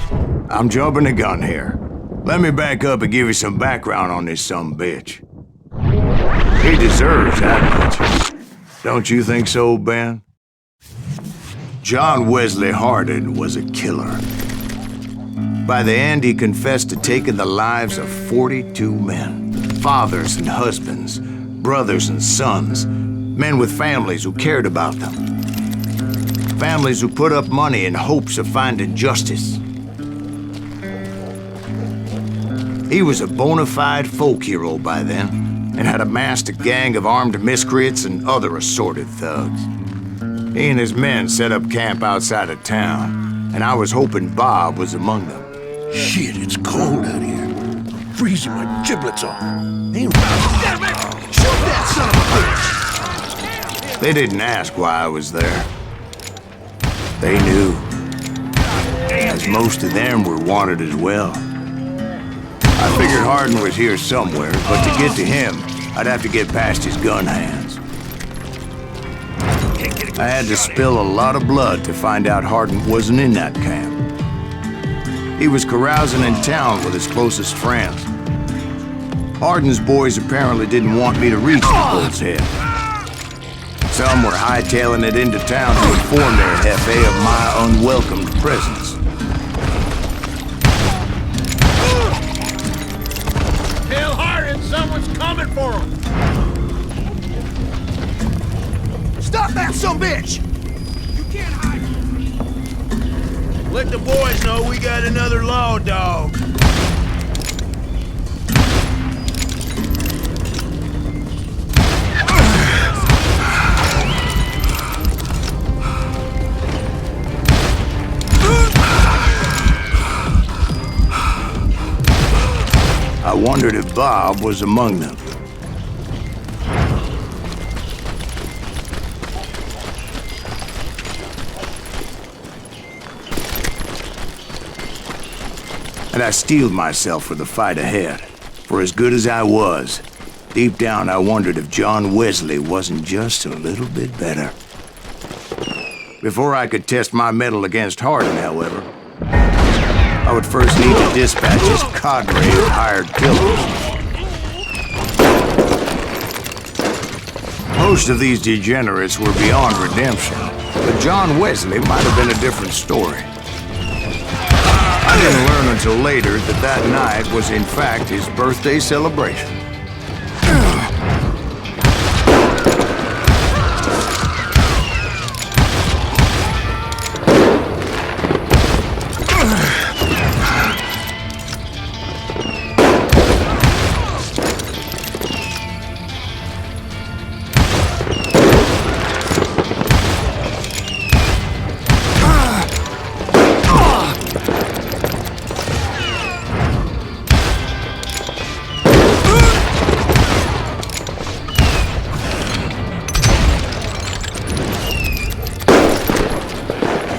I'm jumping the gun here. Let me back up and give you some background on this sumbitch. He deserves that much. Don't you think so, Ben? John Wesley Hardin was a killer. By the end, he confessed to taking the lives of 42 men. Fathers and husbands, brothers and sons, men with families who cared about them. Families who put up money in hopes of finding justice. He was a bona fide folk hero by then, and had amassed a gang of armed miscreants and other assorted thugs. He and his men set up camp outside of town, and I was hoping Bob was among them. Shit, it's cold out here. Freezing my giblets off. Shoot that son of a bitch! They didn't ask why I was there. They knew, as most of them were wanted as well. I figured Hardin was here somewhere, but to get to him, I'd have to get past his gun hands. I had to spill a lot of blood to find out Hardin wasn't in that camp. He was carousing in town with his closest friends. Hardin's boys apparently didn't want me to reach the bull's head. Some were hightailing it into town to inform their Hefe of my unwelcomed presence. Tell Hardin someone's coming for him! Stop that sumbitch! You can't hide! Let the boys know we got another law dog. I wondered if Bob was among them. and I steeled myself for the fight ahead. For as good as I was, deep down I wondered if John Wesley wasn't just a little bit better. Before I could test my mettle against Hardin, however, I would first need to dispatch his cadre of hired killers. Most of these degenerates were beyond redemption, but John Wesley might have been a different story. I didn't learn until later that that night was in fact his birthday celebration.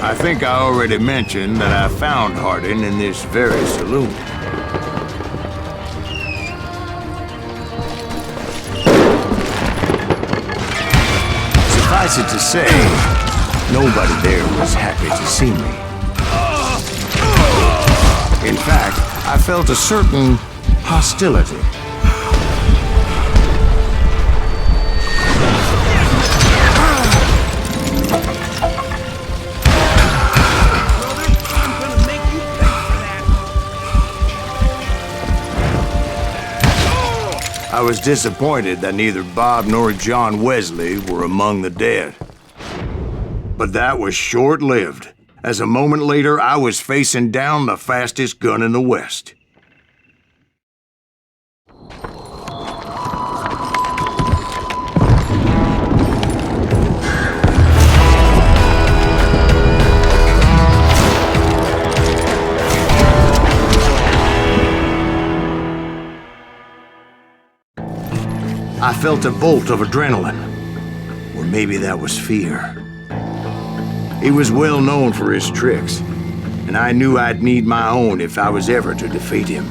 I think I already mentioned that I found Hardin in this very saloon. Suffice it to say, nobody there was happy to see me. In fact, I felt a certain hostility. I was disappointed that neither Bob nor John Wesley were among the dead. But that was short-lived, as a moment later I was facing down the fastest gun in the West. I felt a bolt of adrenaline, or maybe that was fear. He was well known for his tricks, and I knew I'd need my own if I was ever to defeat him.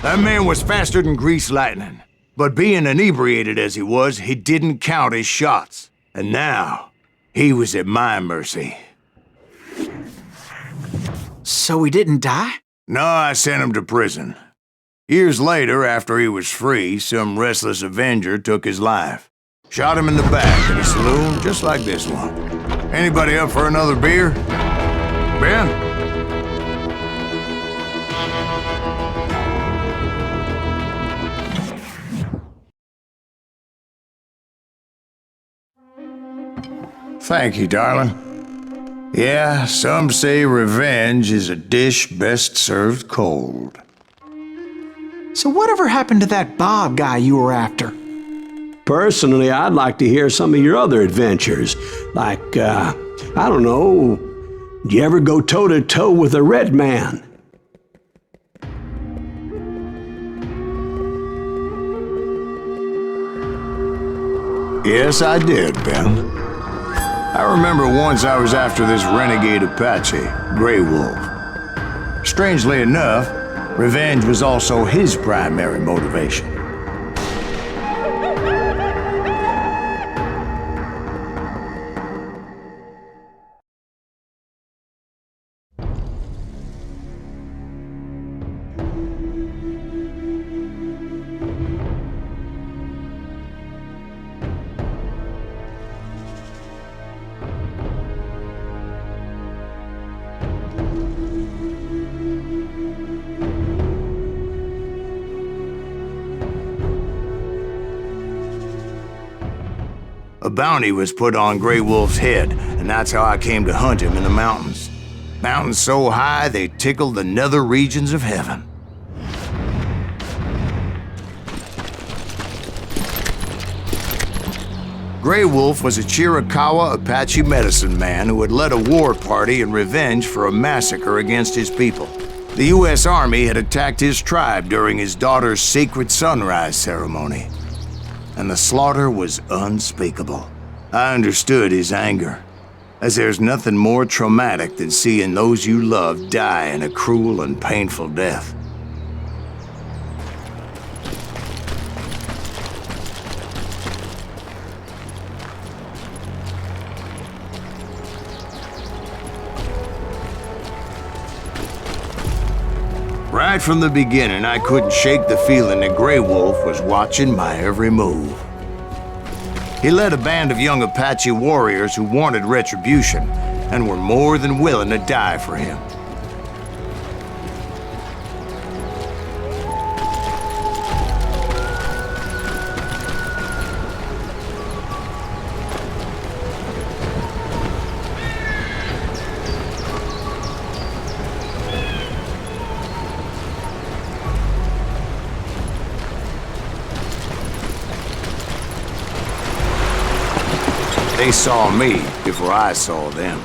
That man was faster than greased lightning, but being inebriated as he was, he didn't count his shots. And now, he was at my mercy. So he didn't die? No, I sent him to prison. Years later, after he was free, some restless avenger took his life. Shot him in the back in a saloon just like this one. Anybody up for another beer? Ben? Thank you, darling. Yeah, some say revenge is a dish best served cold. So whatever happened to that Bob guy you were after? Personally, I'd like to hear some of your other adventures. Like, I don't know, did you ever go toe-to-toe with a red man? Yes, I did, Ben. I remember once I was after this renegade Apache, Grey Wolf. Strangely enough, revenge was also his primary motivation. A bounty was put on Grey Wolf's head, and that's how I came to hunt him in the mountains. Mountains so high they tickled the nether regions of heaven. Grey Wolf was a Chiricahua Apache medicine man who had led a war party in revenge for a massacre against his people. The U.S. Army had attacked his tribe during his daughter's secret sunrise ceremony, and the slaughter was unspeakable. I understood his anger, as there's nothing more traumatic than seeing those you love die in a cruel and painful death. Right from the beginning, I couldn't shake the feeling that Grey Wolf was watching my every move. He led a band of young Apache warriors who wanted retribution and were more than willing to die for him. They saw me before I saw them.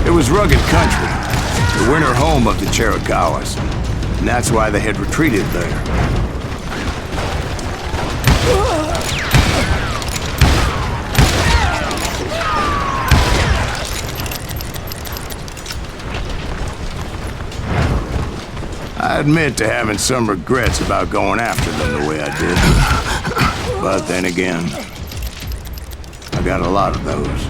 It was rugged country, the winter home of the Chiricahuas, and that's why they had retreated there. I admit to having some regrets about going after them the way I did. But then again, I got a lot of those.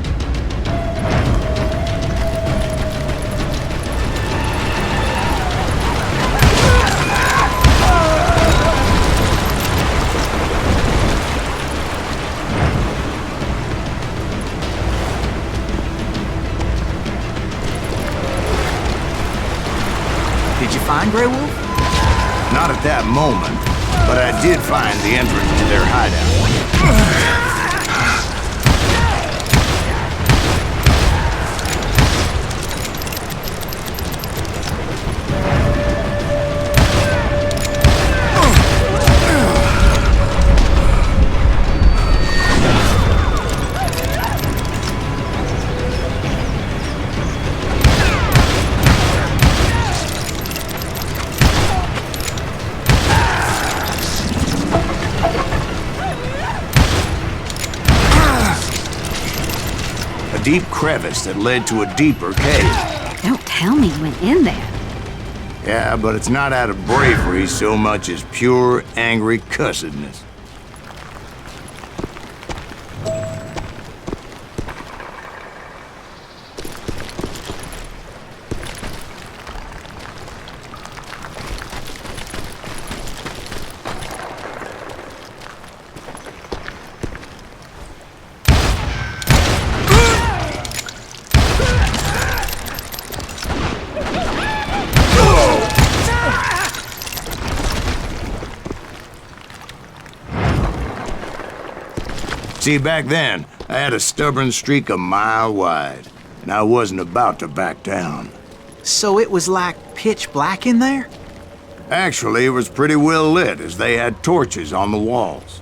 Did you find Grey Wolf? Not at that moment, but I did find the entrance to their hideout. Deep crevice that led to a deeper cave. Don't tell me you went in there. Yeah, but it's not out of bravery so much as pure, angry cussedness. See, back then, I had a stubborn streak a mile wide, and I wasn't about to back down. So it was like pitch black in there? Actually, it was pretty well lit, as they had torches on the walls.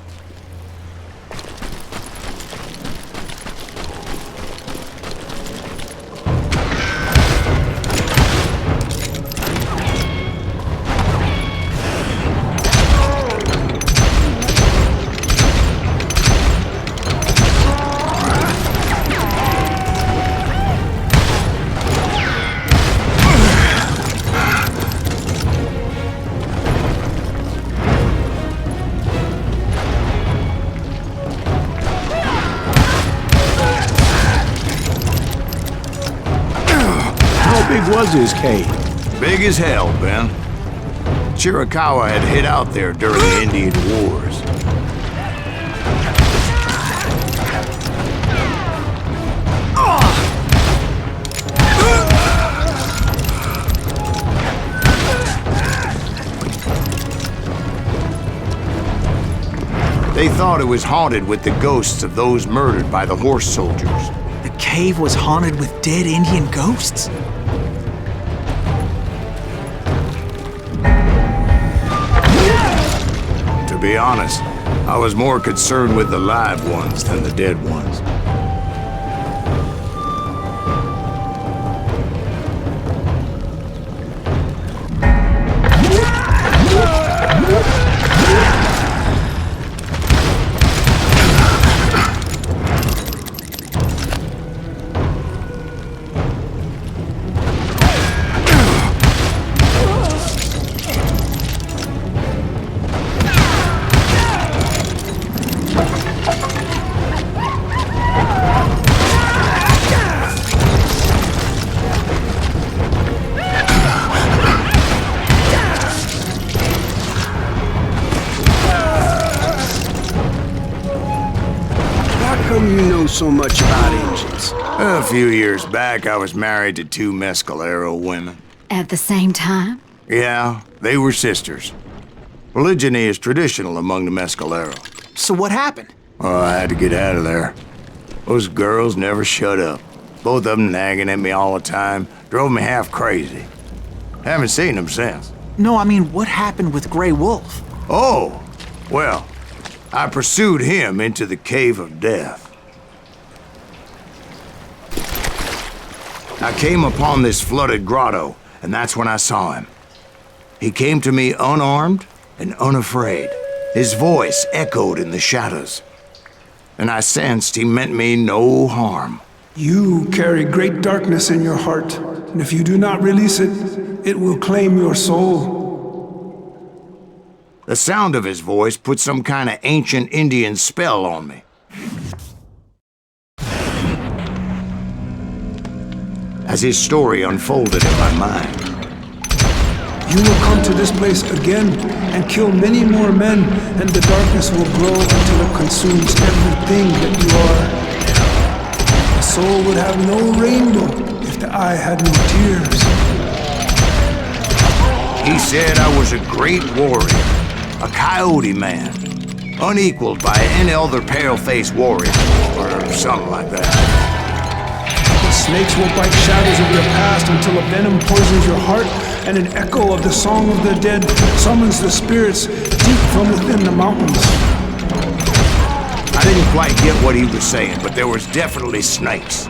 Was his cave? Big as hell, Ben. Chiricahua had hid out there during the Indian Wars. They thought it was haunted with the ghosts of those murdered by the horse soldiers. The cave was haunted with dead Indian ghosts? To be honest, I was more concerned with the live ones than the dead ones. So much about engines. A few years back, I was married to 2 Mescalero women. At the same time? Yeah, they were sisters. Polygyny is traditional among the Mescalero. So what happened? Oh, I had to get out of there. Those girls never shut up. Both of them nagging at me all the time. Drove me half crazy. Haven't seen them since. No, I mean, what happened with Grey Wolf? Oh, well, I pursued him into the Cave of Death. I came upon this flooded grotto, and that's when I saw him. He came to me unarmed and unafraid. His voice echoed in the shadows, and I sensed he meant me no harm. You carry great darkness in your heart, and if you do not release it, it will claim your soul. The sound of his voice put some kind of ancient Indian spell on me. As his story unfolded in my mind. You will come to this place again and kill many more men, and the darkness will grow until it consumes everything that you are. The soul would have no rainbow if the eye had no tears. He said I was a great warrior, a coyote man, unequaled by any other pale-faced warrior, or something like that. Snakes will bite shadows of your past until a venom poisons your heart, and an echo of the song of the dead summons the spirits deep from within the mountains. I didn't quite get what he was saying, but there was definitely snakes.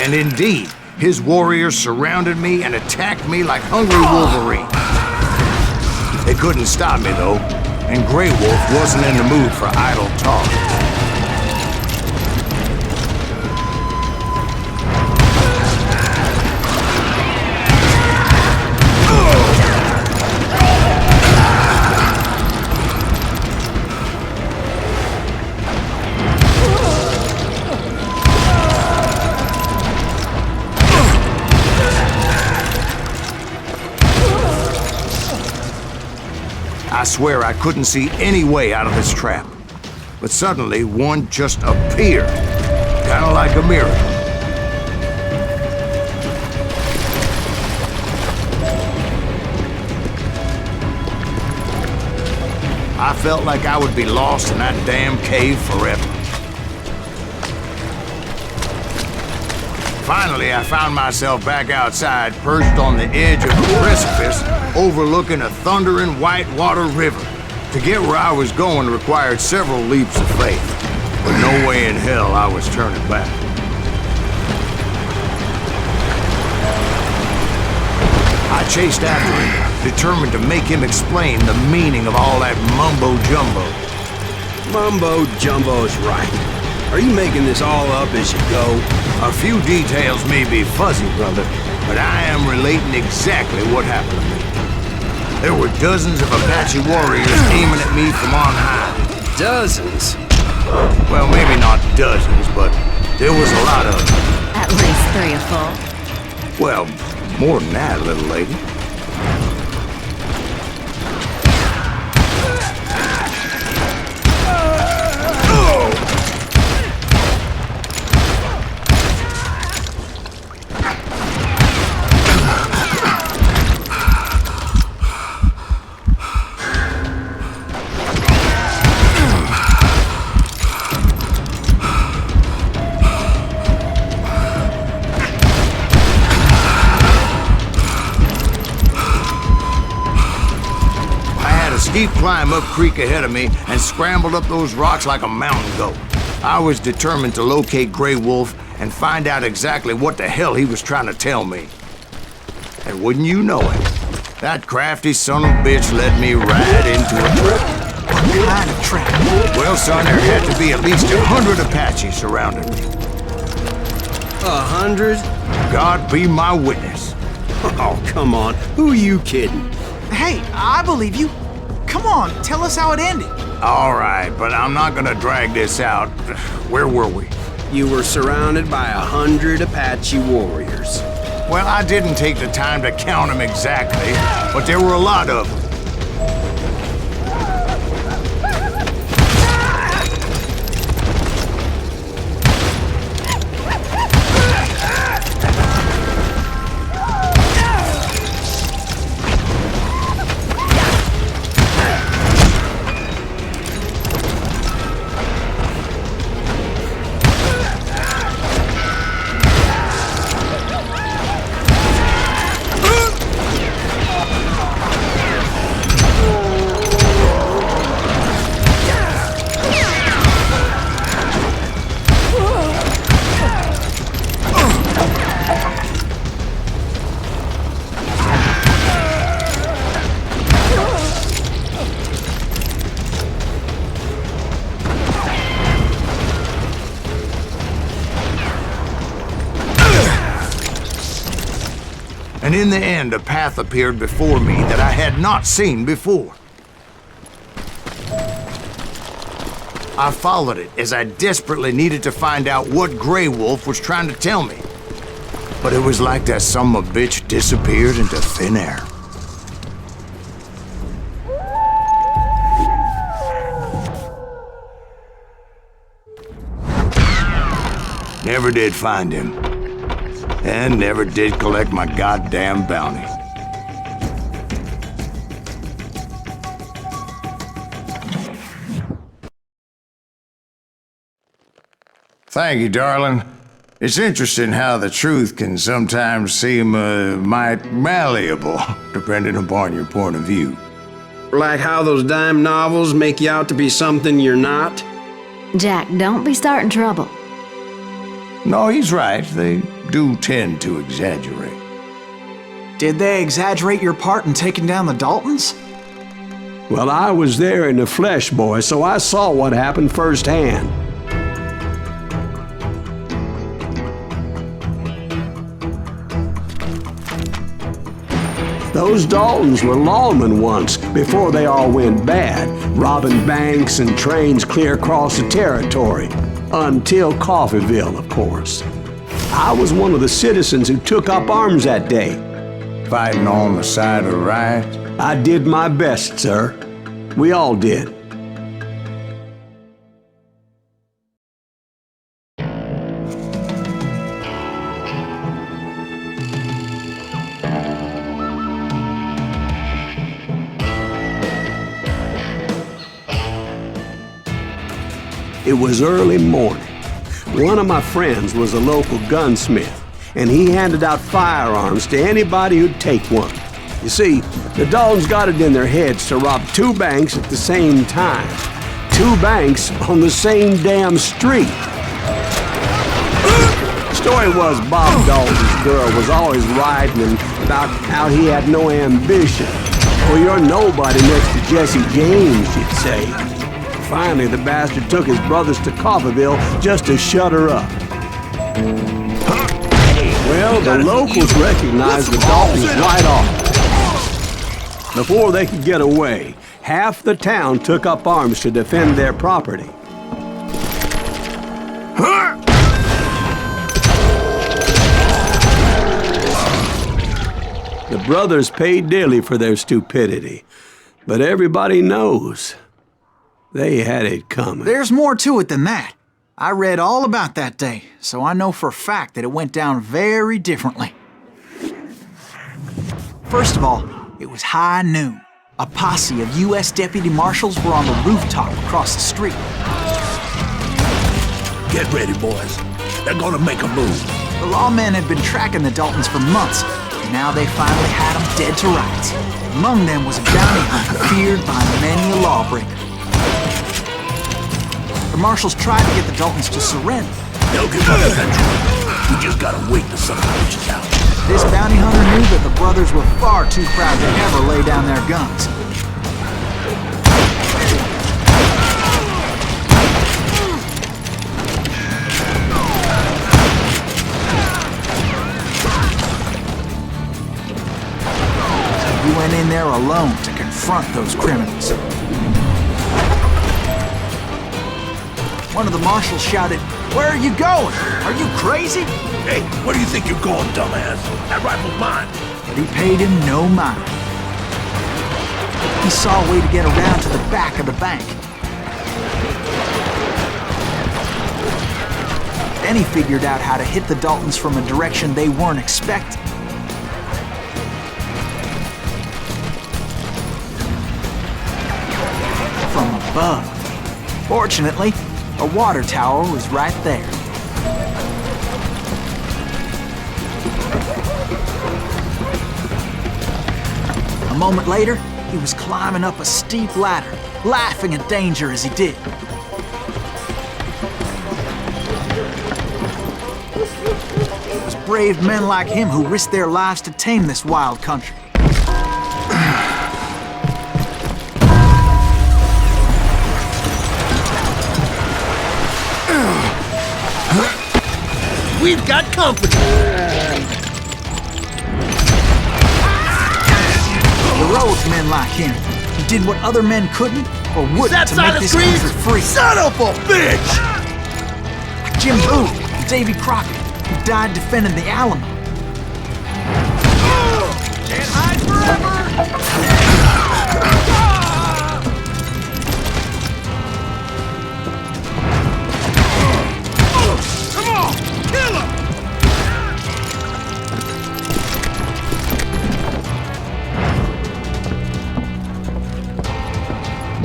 And indeed, his warriors surrounded me and attacked me like hungry wolverines. They couldn't stop me, though, and Grey Wolf wasn't in the mood for idle talk. I swear I couldn't see any way out of this trap. But suddenly, one just appeared. Kind of like a miracle. I felt like I would be lost in that damn cave forever. Finally, I found myself back outside, perched on the edge of a precipice, overlooking a thundering whitewater river. To get where I was going required several leaps of faith, but no way in hell I was turning back. I chased after him, determined to make him explain the meaning of all that mumbo-jumbo. Mumbo-jumbo's right. Are you making this all up as you go? A few details may be fuzzy, brother, but I am relating exactly what happened to me. There were dozens of Apache warriors aiming at me from on high. Dozens? Well, maybe not dozens, but there was a lot of them. At least 3 or 4. Well, more than that, little lady. Steep climb up creek ahead of me and scrambled up those rocks like a mountain goat. I was determined to locate Grey Wolf and find out exactly what the hell he was trying to tell me. And wouldn't you know it, that crafty son of a bitch led me right into a trap. What kind of trap? Well, son, there had to be at least 100 Apaches surrounding me. 100? God be my witness. Oh, come on. Who are you kidding? Hey, I believe you. Come on, tell us how it ended. All right, but I'm not gonna drag this out. Where were we? You were surrounded by 100 Apache warriors. Well, I didn't take the time to count them exactly, but there were a lot of them. And in the end, a path appeared before me that I had not seen before. I followed it as I desperately needed to find out what Grey Wolf was trying to tell me. But it was like that son of a bitch disappeared into thin air. Never did find him. And never did collect my goddamn bounty. Thank you, darling. It's interesting how the truth can sometimes seem, might malleable, depending upon your point of view. Like how those dime novels make you out to be something you're not? Jack, don't be starting trouble. No, he's right. They do tend to exaggerate. Did they exaggerate your part in taking down the Daltons? Well, I was there in the flesh, boy, so I saw what happened firsthand. Those Daltons were lawmen once, before they all went bad, robbing banks and trains clear across the territory. Until Coffeeville, of course. I was one of the citizens who took up arms that day. Fighting on the side of the riot? I did my best, sir. We all did. It was early morning. One of my friends was a local gunsmith. and he handed out firearms to anybody who'd take one. You see, the Daltons got it in their heads to rob 2 banks at the same time. 2 banks on the same damn street. Story was Bob Dalton's girl was always writing about how he had no ambition. Well, you're nobody next to Jesse James, she'd say. Finally, the bastard took his brothers to Coffeyville just to shut her up. Well, the locals recognized the Daltons right off. Before they could get away, half the town took up arms to defend their property. The brothers paid dearly for their stupidity, but everybody knows they had it coming. There's more to it than that. I read all about that day, so I know for a fact that it went down very differently. First of all, it was high noon. A posse of U.S. deputy marshals were on the rooftop across the street. Get ready, boys. They're gonna make a move. The lawmen had been tracking the Daltons for months, and now they finally had them dead to rights. Among them was a bounty hunter feared by many a lawbreaker. The marshals tried to get the Daltons to surrender. They'll give up eventually. We just gotta wait till something reaches out. This bounty hunter knew that the brothers were far too proud to ever lay down their guns. He went in there alone to confront those criminals. One of the marshals shouted, "Where are you going? Are you crazy?" Hey, where do you think you're going, dumbass? That rifle's mine. But he paid him no mind. He saw a way to get around to the back of the bank. Then he figured out how to hit the Daltons from a direction they weren't expecting. From above. Fortunately, a water tower was right there. A moment later, he was climbing up a steep ladder, laughing at danger as he did. It was brave men like him who risked their lives to tame this wild country. We've got company! Heroic men like him, who did what other men couldn't or wouldn't to make this country free. Son of a bitch! Like Jim Booth and Davy Crockett, who died defending the Alamo. Can't hide forever!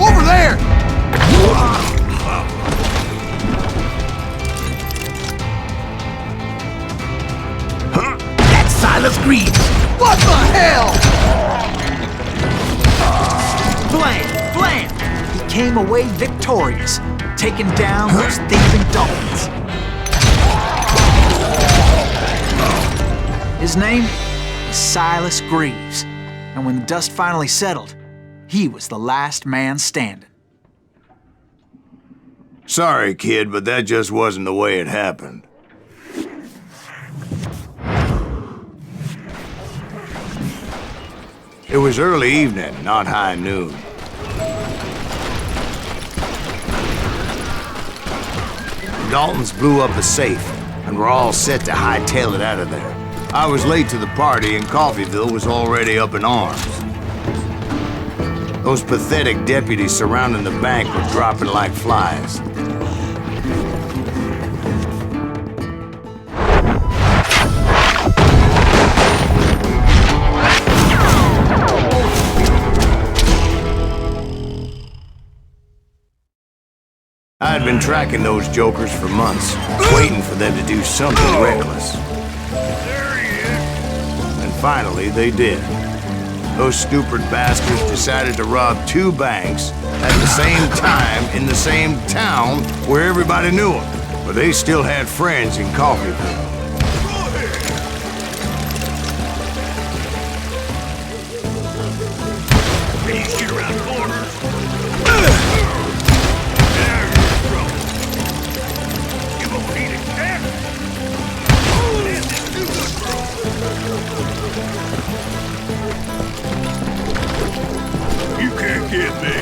Over there! That's Silas Greaves! What the hell? Blam! Blam! He came away victorious, taking down those thieving Daltons. His name was Silas Greaves, and when the dust finally settled, he was the last man standing. Sorry, kid, but that just wasn't the way it happened. It was early evening, not high noon. The Daltons blew up the safe, and were all set to hightail it out of there. I was late to the party, and Coffeyville was already up in arms. Those pathetic deputies surrounding the bank were dropping like flies. I had been tracking those jokers for months, waiting for them to do something reckless. finally they did. Those stupid bastards decided to rob 2 banks at the same time in the same town where everybody knew them. But they still had friends in Coffeeville. Shit around corners. You won't need it, Jack. This is too good for us. You can't get me.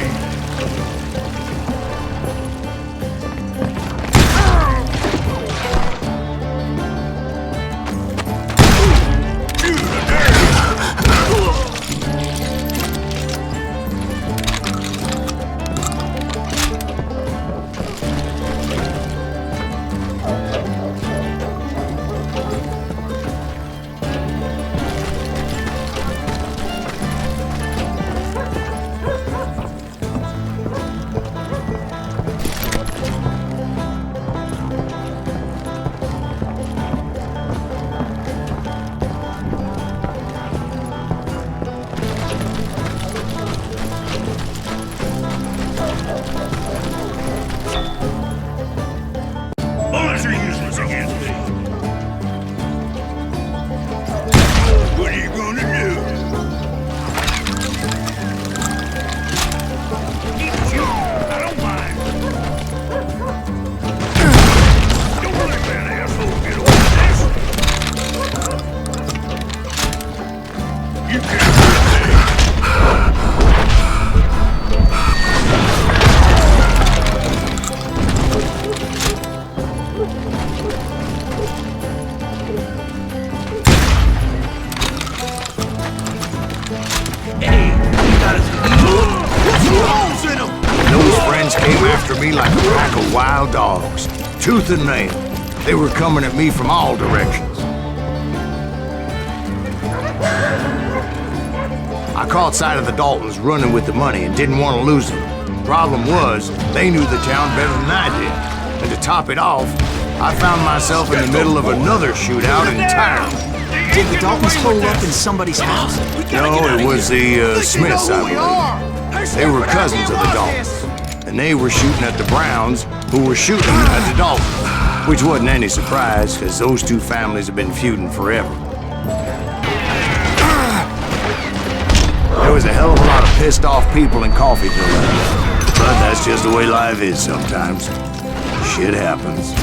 Wild dogs, tooth and nail. They were coming at me from all directions. I caught sight of the Daltons running with the money and didn't want to lose them. Problem was, they knew the town better than I did. And to top it off, I found myself in the middle of another shootout entirely. Did the Daltons hole up in somebody's house? No, it was the Smiths, I believe. They were cousins of the Daltons. And they were shooting at the Browns, who were shooting at the Daltons. Which wasn't any surprise, because those 2 families have been feuding forever. There was a hell of a lot of pissed off people in Coffeeville. But that's just the way life is sometimes. Shit happens.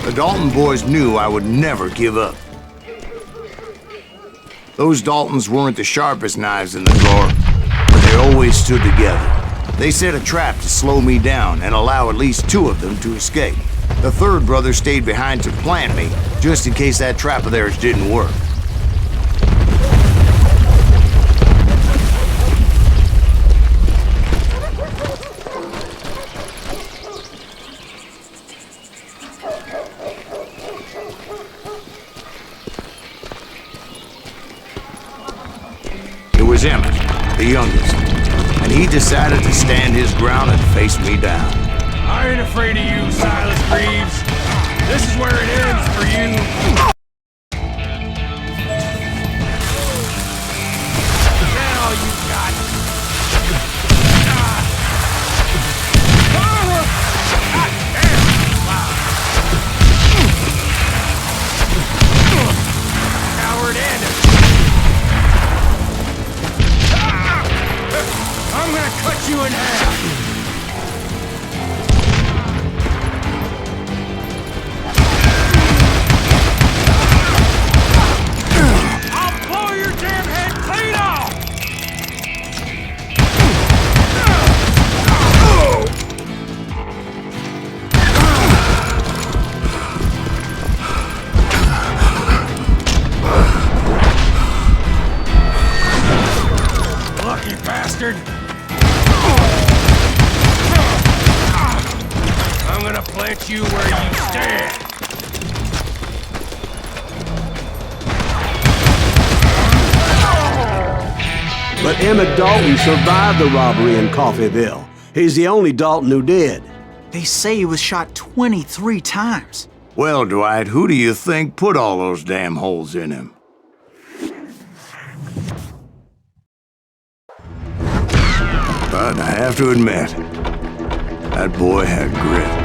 The Dalton boys knew I would never give up. Those Daltons weren't the sharpest knives in the drawer, but they always stood together. They set a trap to slow me down and allow at least 2 of them to escape. The 3rd brother stayed behind to plant me, just in case that trap of theirs didn't work. It was Emmett, the youngest, and he decided to stand his ground and face me down. I ain't afraid of you, Silas Greaves. This is where it ends for you. Now you got it. Coward and I'm gonna cut you in half! I'll blow your damn head clean off! Lucky bastard! Get you where you stand! But Emmett Dalton survived the robbery in Coffeyville. He's the only Dalton who did. They say he was shot 23 times. Well, Dwight, who do you think put all those damn holes in him? But I have to admit, that boy had grit.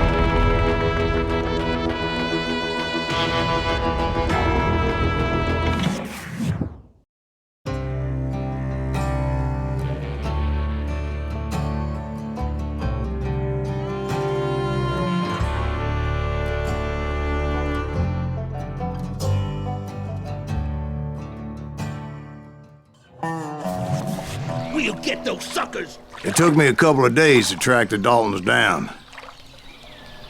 We'll get those suckers! It took me a couple of days to track the Daltons down.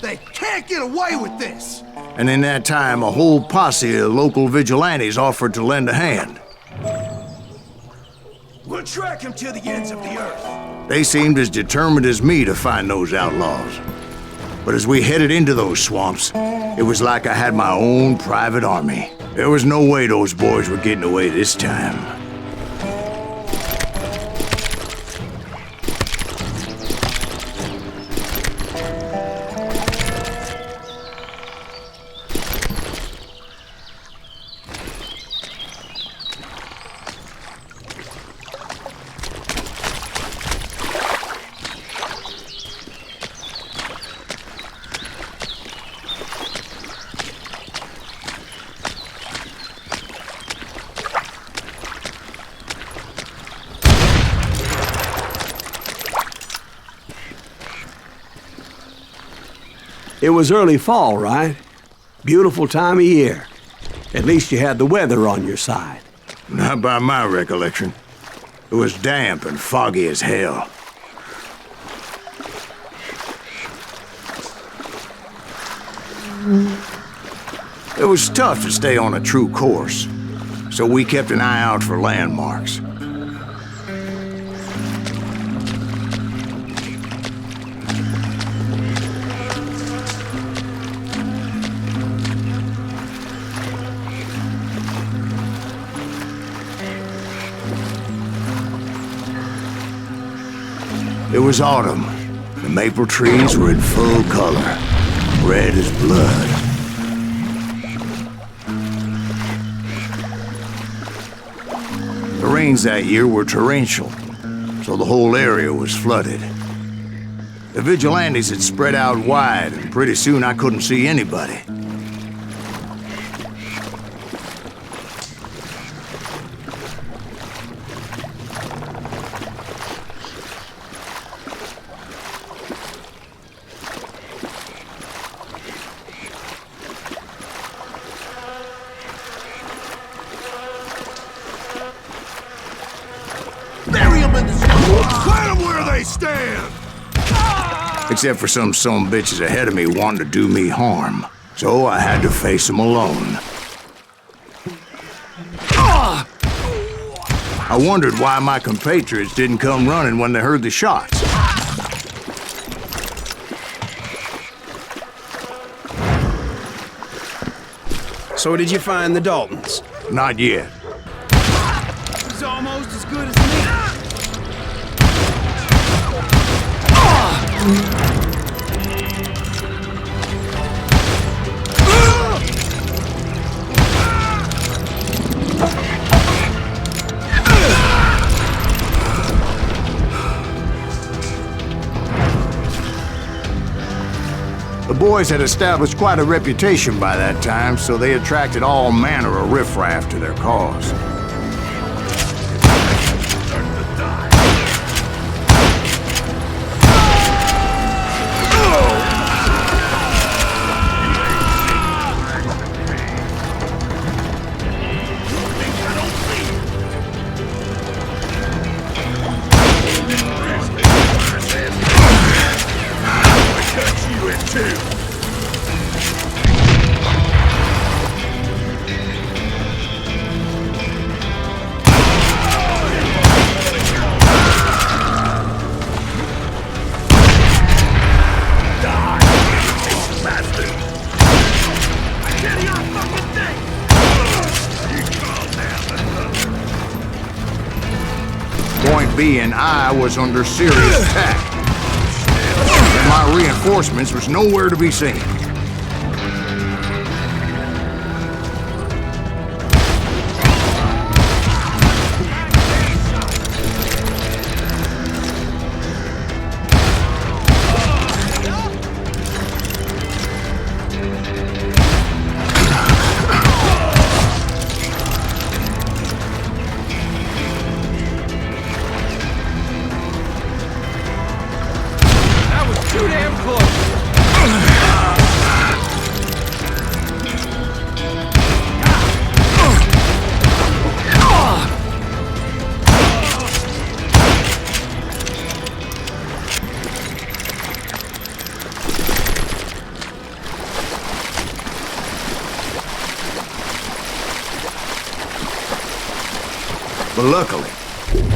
They can't get away with this! And in that time, a whole posse of local vigilantes offered to lend a hand. We'll track him to the ends of the earth. They seemed as determined as me to find those outlaws. But as we headed into those swamps, it was like I had my own private army. There was no way those boys were getting away this time. It was early fall, right? Beautiful time of year. At least you had the weather on your side. Not by my recollection. It was damp and foggy as hell. It was tough to stay on a true course, so we kept an eye out for landmarks. It was autumn. The maple trees were in full color, red as blood. The rains that year were torrential, so the whole area was flooded. The vigilantes had spread out wide, and pretty soon I couldn't see anybody. Plant them where they stand! Except for some bitches ahead of me wanting to do me harm. So I had to face them alone. I wondered why my compatriots didn't come running when they heard the shots. So did you find the Daltons? Not yet. He's almost as good as me. The boys had established quite a reputation by that time, so they attracted all manner of riffraff to their cause. being I was under serious attack. And my reinforcements was nowhere to be seen. But luckily,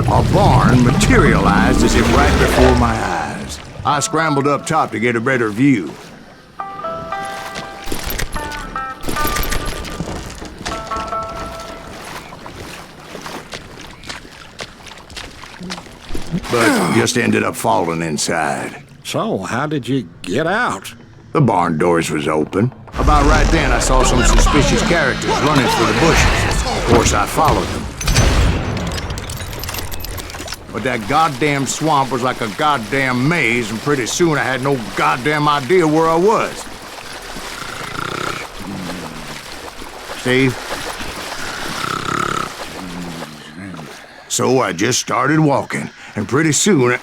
a barn materialized as if right before my eyes. I scrambled up top to get a better view. But just ended up falling inside. So, how did you get out? The barn doors was open. About right then, I saw some suspicious characters running for the bushes. Of course, I followed them. But that goddamn swamp was like a goddamn maze, and pretty soon I had no goddamn idea where I was. Steve? So I just started walking, and pretty soon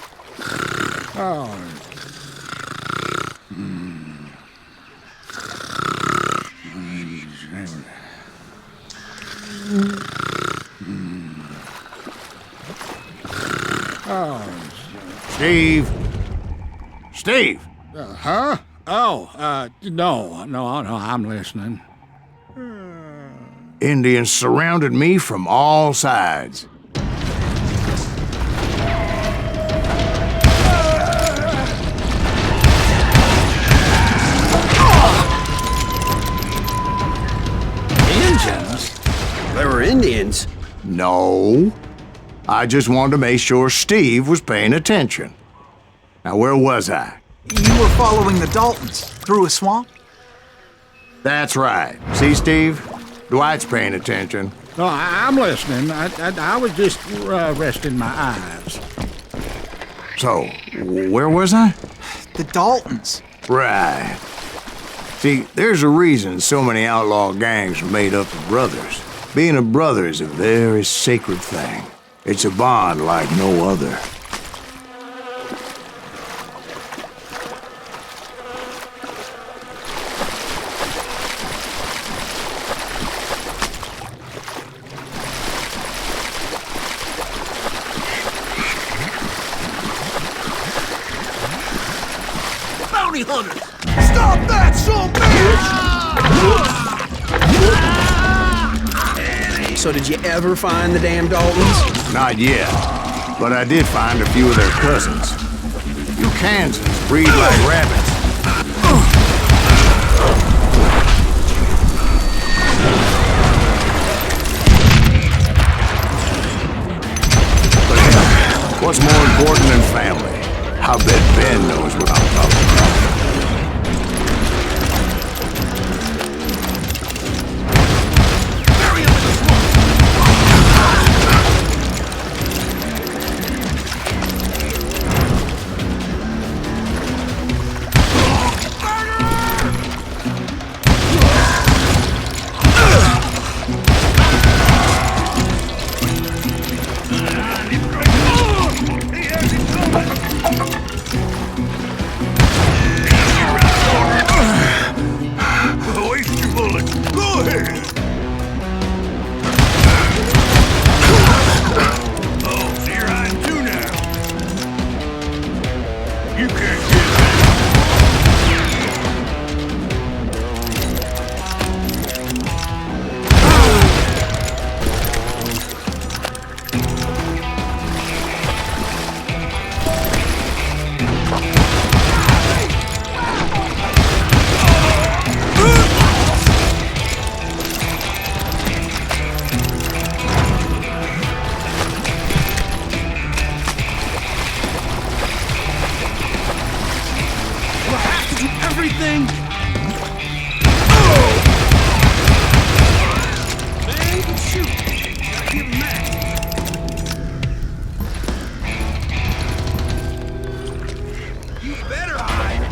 Steve? Steve? Huh? Oh, no, I'm listening. Indians surrounded me from all sides. Indians? There were Indians? No. I just wanted to make sure Steve was paying attention. Now, where was I? You were following the Daltons through a swamp? That's right. See, Steve? Dwight's paying attention. No, I'm listening. I was just resting my eyes. So, where was I? The Daltons. Right. See, there's a reason so many outlaw gangs are made up of brothers. Being a brother is a very sacred thing. It's a bond like no other. Bounty hunters! Stop that, son bitch! So did you ever find the damn Daltons? Not yet, but I did find a few of their cousins. You Kansans breed like rabbits. But hey, what's more important than family? I bet Ben knows what I'm talking about. everything? Man, you can shoot. Gotta give him that. You better hide.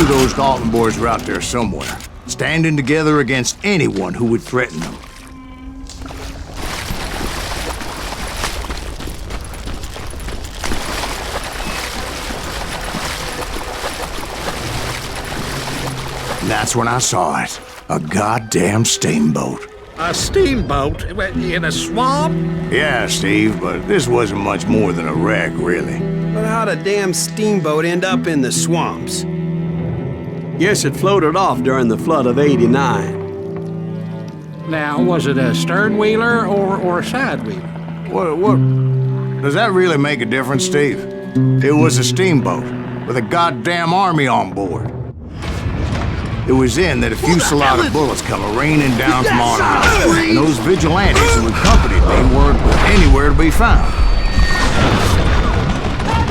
Those Dalton boys were out there somewhere, standing together against anyone who would threaten them. And that's when I saw it. A goddamn steamboat. A steamboat? In a swamp? Yeah, Steve, but this wasn't much more than a wreck, really. But how'd a damn steamboat end up in the swamps? Guess it floated off during the flood of '89. Now, was it a stern-wheeler or a side-wheeler? What? Does that really make a difference, Steve? It was a steamboat with a goddamn army on board. It was then that a fusillade of bullets come raining down from on high, and those vigilantes who accompanied me weren't anywhere to be found.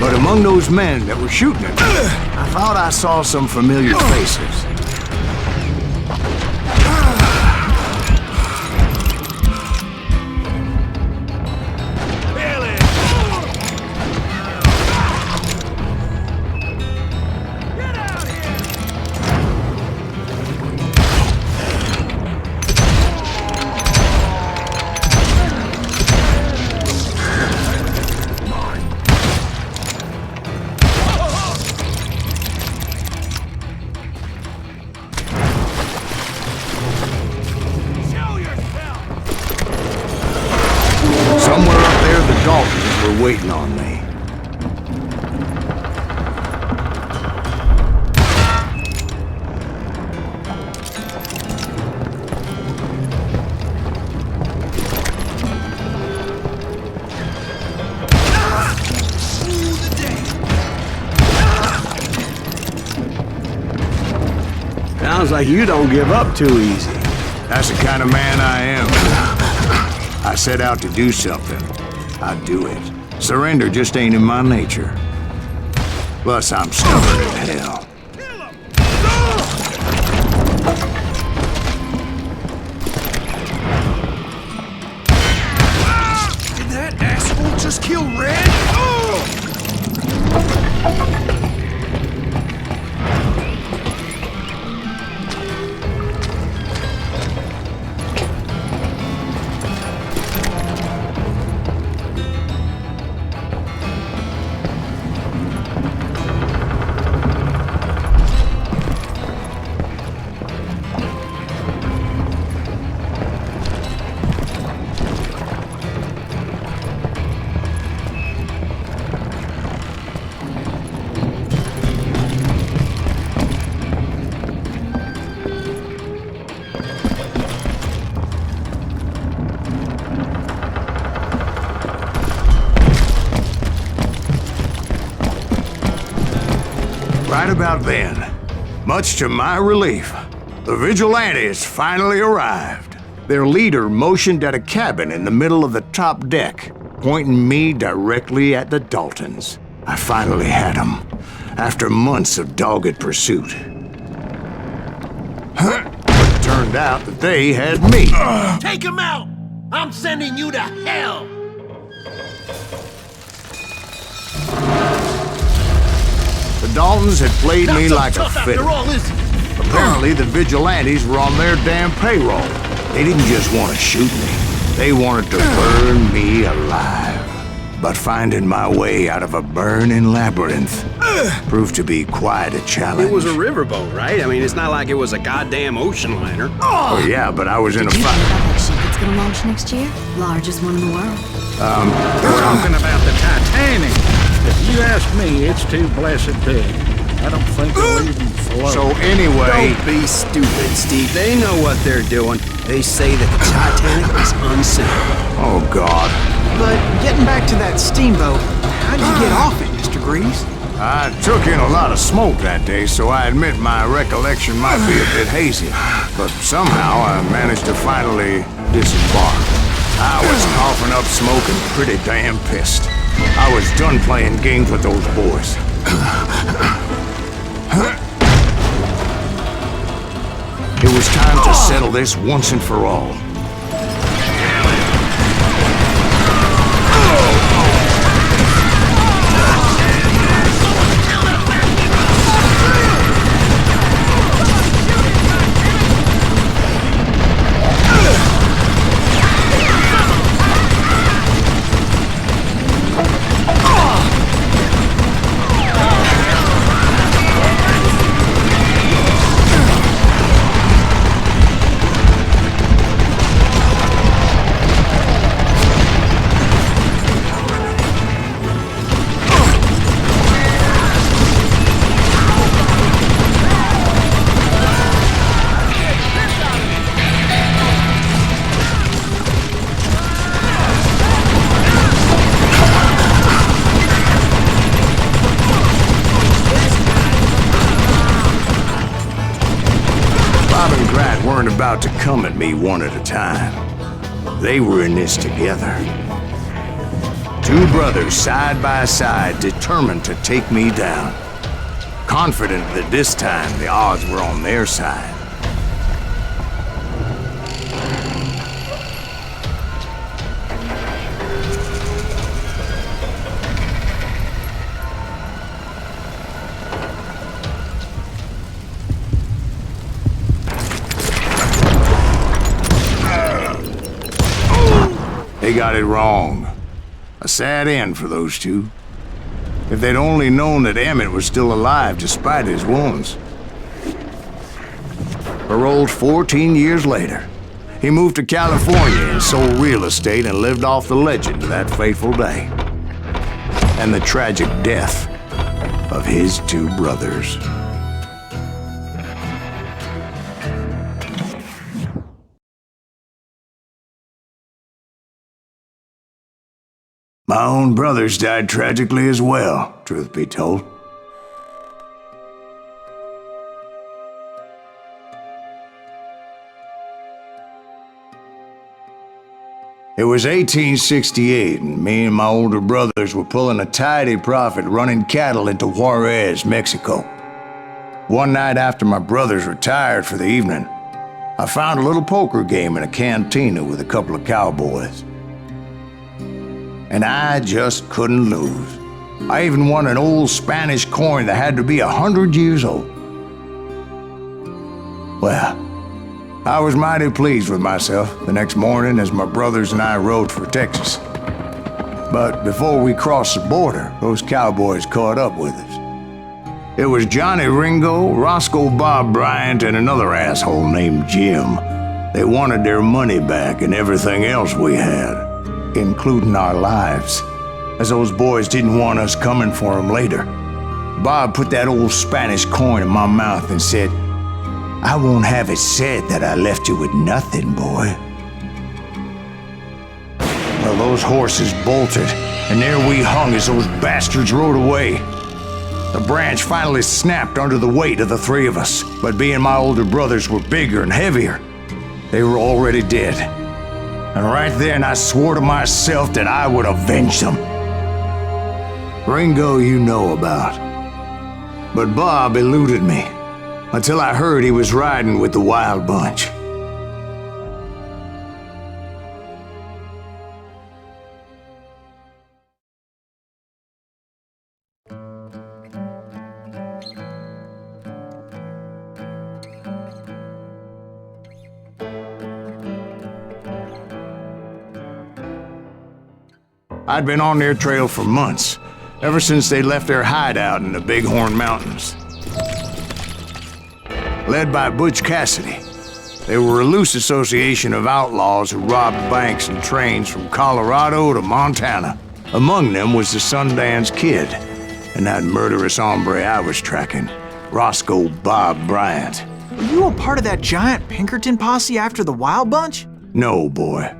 But among those men that were shooting at me, I thought I saw some familiar faces. Waiting on me. Sounds like you don't give up too easy. That's the kind of man I am. I set out to do something. I do it. Surrender just ain't in my nature. Plus, I'm stubborn as hell. Did that asshole just kill Red? Right about then, much to my relief, the vigilantes finally arrived. Their leader motioned at a cabin in the middle of the top deck, pointing me directly at the Daltons. I finally had them, after months of dogged pursuit. But it turned out that they had me. Take him out! I'm sending you to hell! The Daltons had played me like a fiddle. Apparently, the vigilantes were on their damn payroll. They didn't just want to shoot me. They wanted to burn me alive. But finding my way out of a burning labyrinth proved to be quite a challenge. It was a riverboat, right? I mean, it's not like it was a goddamn ocean liner. Oh, yeah, but I was in a fight. gonna launch next year. Largest one in the world. Talking about the Titanic. If you ask me, it's too blessed big. I don't think it'll even float. So anyway... Don't be stupid, Steve. They know what they're doing. They say that the Titanic is unsinkable. Oh, God. But getting back to that steamboat, how'd you get off it, Mr. Greaves? I took in a lot of smoke that day, so I admit my recollection might be a bit hazy. But somehow I managed to finally disembark. I was coughing up smoke and pretty damn pissed. I was done playing games with those boys. It was time to settle this once and for all. About to come at me one at a time. They were in this together. Two brothers side by side, determined to take me down. Confident that this time the odds were on their side. They got it wrong. A sad end for those two. If they'd only known that Emmett was still alive despite his wounds. Paroled 14 years later, he moved to California and sold real estate and lived off the legend of that fateful day. And the tragic death of his two brothers. My own brothers died tragically as well, truth be told. It was 1868, and me and my older brothers were pulling a tidy profit running cattle into Juarez, Mexico. One night after my brothers retired for the evening, I found a little poker game in a cantina with a couple of cowboys. And I just couldn't lose. I even won an old Spanish coin that had to be 100 years old. Well, I was mighty pleased with myself the next morning as my brothers and I rode for Texas. But before we crossed the border, those cowboys caught up with us. It was Johnny Ringo, Roscoe Bob Bryant, and another asshole named Jim. They wanted their money back and everything else we had, including our lives, as those boys didn't want us coming for them later. Bob put that old Spanish coin in my mouth and said, "I won't have it said that I left you with nothing, boy." Well, those horses bolted, and there we hung as those bastards rode away. The branch finally snapped under the weight of the three of us, but being my older brothers were bigger and heavier, they were already dead. And right then I swore to myself that I would avenge them. Ringo you know about. But Bob eluded me, until I heard he was riding with the Wild Bunch. I'd been on their trail for months, ever since they left their hideout in the Bighorn Mountains. Led by Butch Cassidy, They were a loose association of outlaws who robbed banks and trains from Colorado to Montana. Among them was the Sundance Kid, and that murderous hombre I was tracking, Roscoe Bob Bryant. Were you a part of that giant Pinkerton posse after the Wild Bunch? No, boy.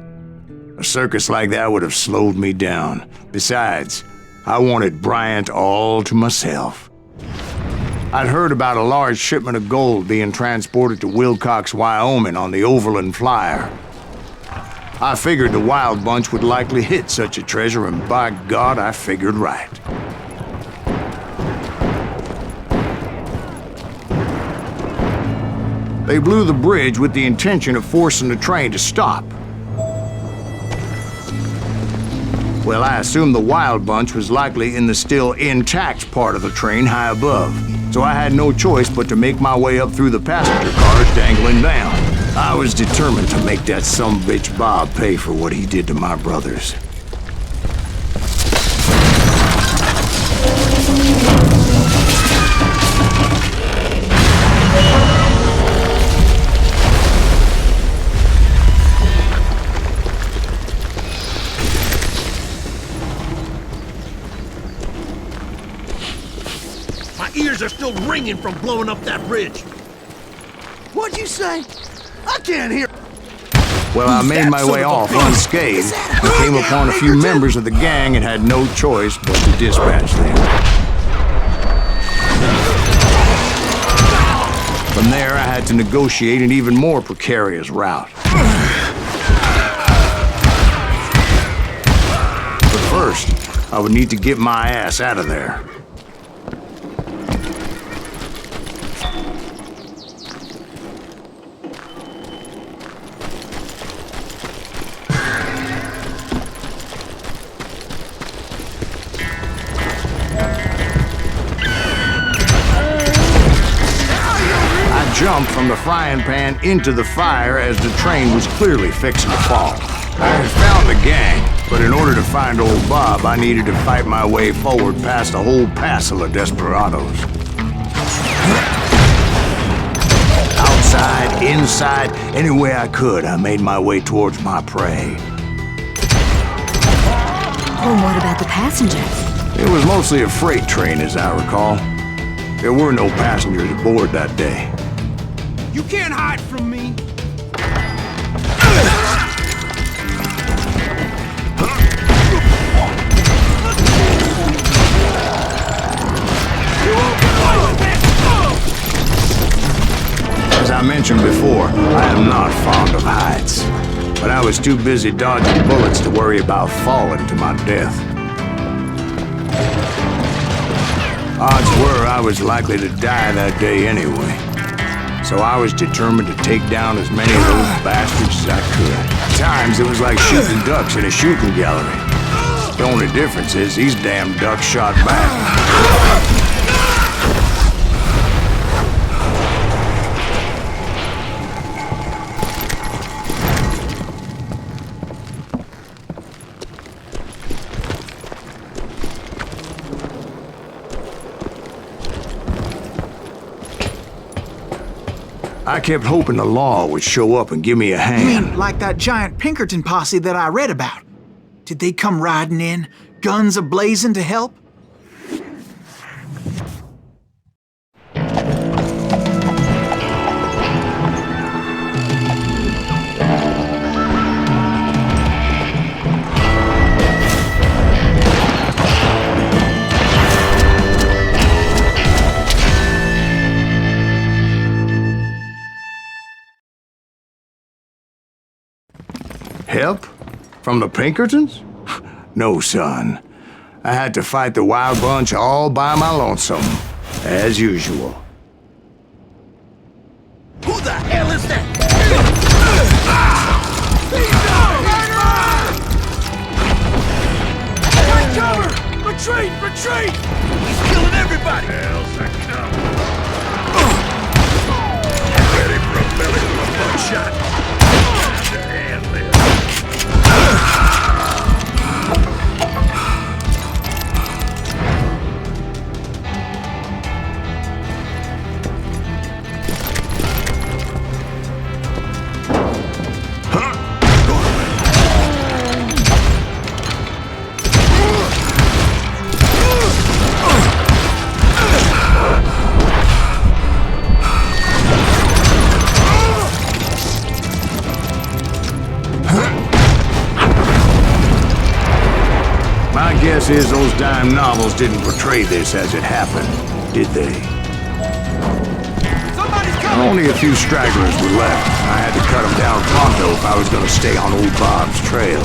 A circus like that would have slowed me down. Besides, I wanted Bryant all to myself. I'd heard about a large shipment of gold being transported to Wilcox, Wyoming on the Overland Flyer. I figured the Wild Bunch would likely hit such a treasure, and by God, I figured right. They blew the bridge with the intention of forcing the train to stop. Well, I assumed the Wild Bunch was likely in the still intact part of the train high above, so I had no choice but to make my way up through the passenger cars dangling down. I was determined to make that sumbitch Bob pay for what he did to my brothers. Ears are still ringing from blowing up that bridge. What'd you say? I can't hear. Well, I made my way off unscathed and came upon a few members of the gang and had no choice but to dispatch them. From there, I had to negotiate an even more precarious route. But first, I would need to get my ass out of there. Jumped from the frying pan into the fire as the train was clearly fixing to fall. I had found the gang, but in order to find old Bob, I needed to fight my way forward past a whole passel of desperados. Outside, inside, any way I could, I made my way towards my prey. Well, what about the passengers? It was mostly a freight train, as I recall. There were no passengers aboard that day. You can't hide from me! As I mentioned before, I am not fond of heights. But I was too busy dodging bullets to worry about falling to my death. Odds were I was likely to die that day anyway. So I was determined to take down as many of those bastards as I could. At times, it was like shooting ducks in a shooting gallery. The only difference is these damn ducks shot back. I kept hoping the law would show up and give me a hand. You mean like that giant Pinkerton posse that I read about? Did they come riding in, guns a-blazing to help? Help? From the Pinkertons? No, son. I had to fight the Wild Bunch all by my lonesome, as usual. Who the hell is that? Take cover! Retreat! Retreat! He's killing everybody! Hell's a come. Ready for a belly full of buckshot. guess is those dime novels didn't portray this as it happened, did they? Only a few stragglers were left. I had to cut them down pronto if I was going to stay on old Bob's trail.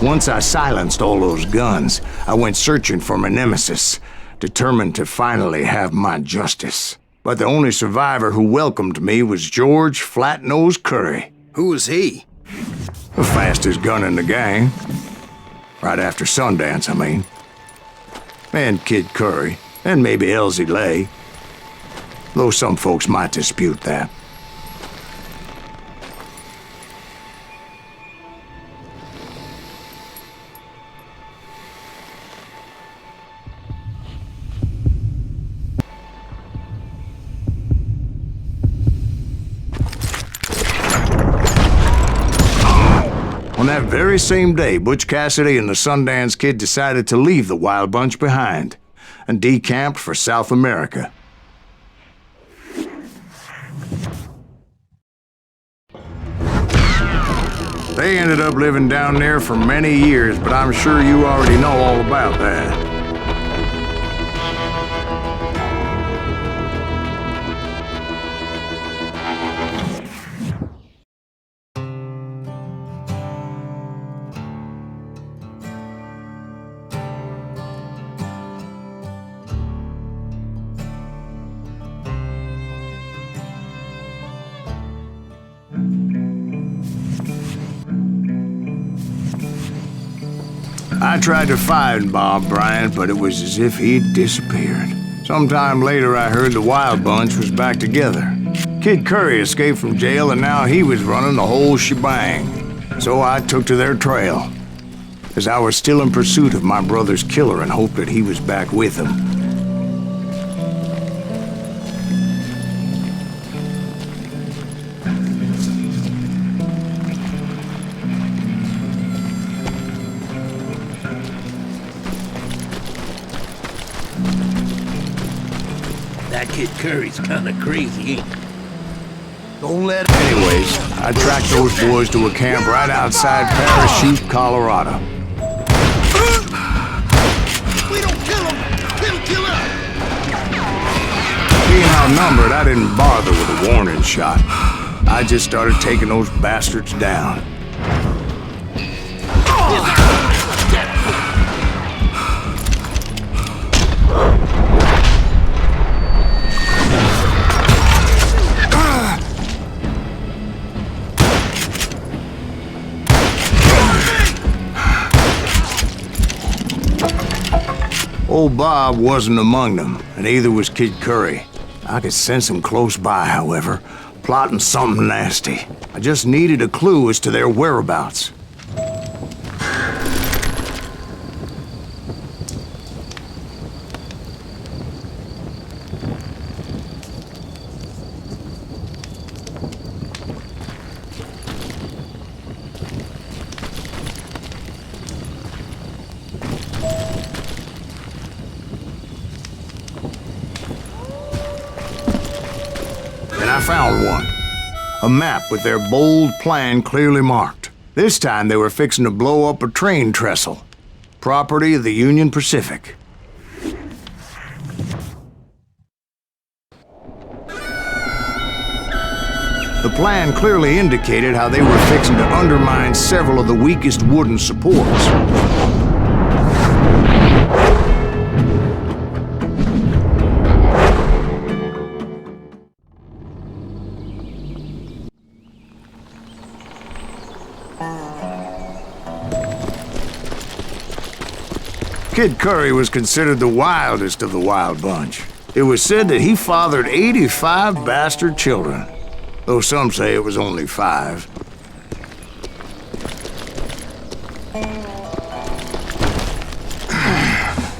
Once I silenced all those guns, I went searching for my nemesis, determined to finally have my justice. But the only survivor who welcomed me was George Flat-Nosed Curry. Who was he? The fastest gun in the gang. Right after Sundance, I mean. And Kid Curry, and maybe Elsie Lay. Though some folks might dispute that. On that very same day, Butch Cassidy and the Sundance Kid decided to leave the Wild Bunch behind and decamped for South America. They ended up living down there for many years, but I'm sure you already know all about that. I tried to find Bob Bryant, but it was as if he'd disappeared. Sometime later, I heard the Wild Bunch was back together. Kid Curry escaped from jail, and now he was running the whole shebang. So I took to their trail, as I was still in pursuit of my brother's killer and hoped that he was back with him. That Kid Curry's kinda crazy, ain't he? Don't let him. Anyways, I tracked those boys to a camp right outside Parachute, Colorado. We don't kill him! He'll kill us! Being outnumbered, I didn't bother with a warning shot. I just started taking those bastards down. Old Bob wasn't among them, and neither was Kid Curry. I could sense him close by, however, plotting something nasty. I just needed a clue as to their whereabouts. I found one. A map with their bold plan clearly marked. This time they were fixing to blow up a train trestle. Property of the Union Pacific. The plan clearly indicated how they were fixing to undermine several of the weakest wooden supports. Kid Curry was considered the wildest of the Wild Bunch. It was said that he fathered 85 bastard children, though some say it was only 5.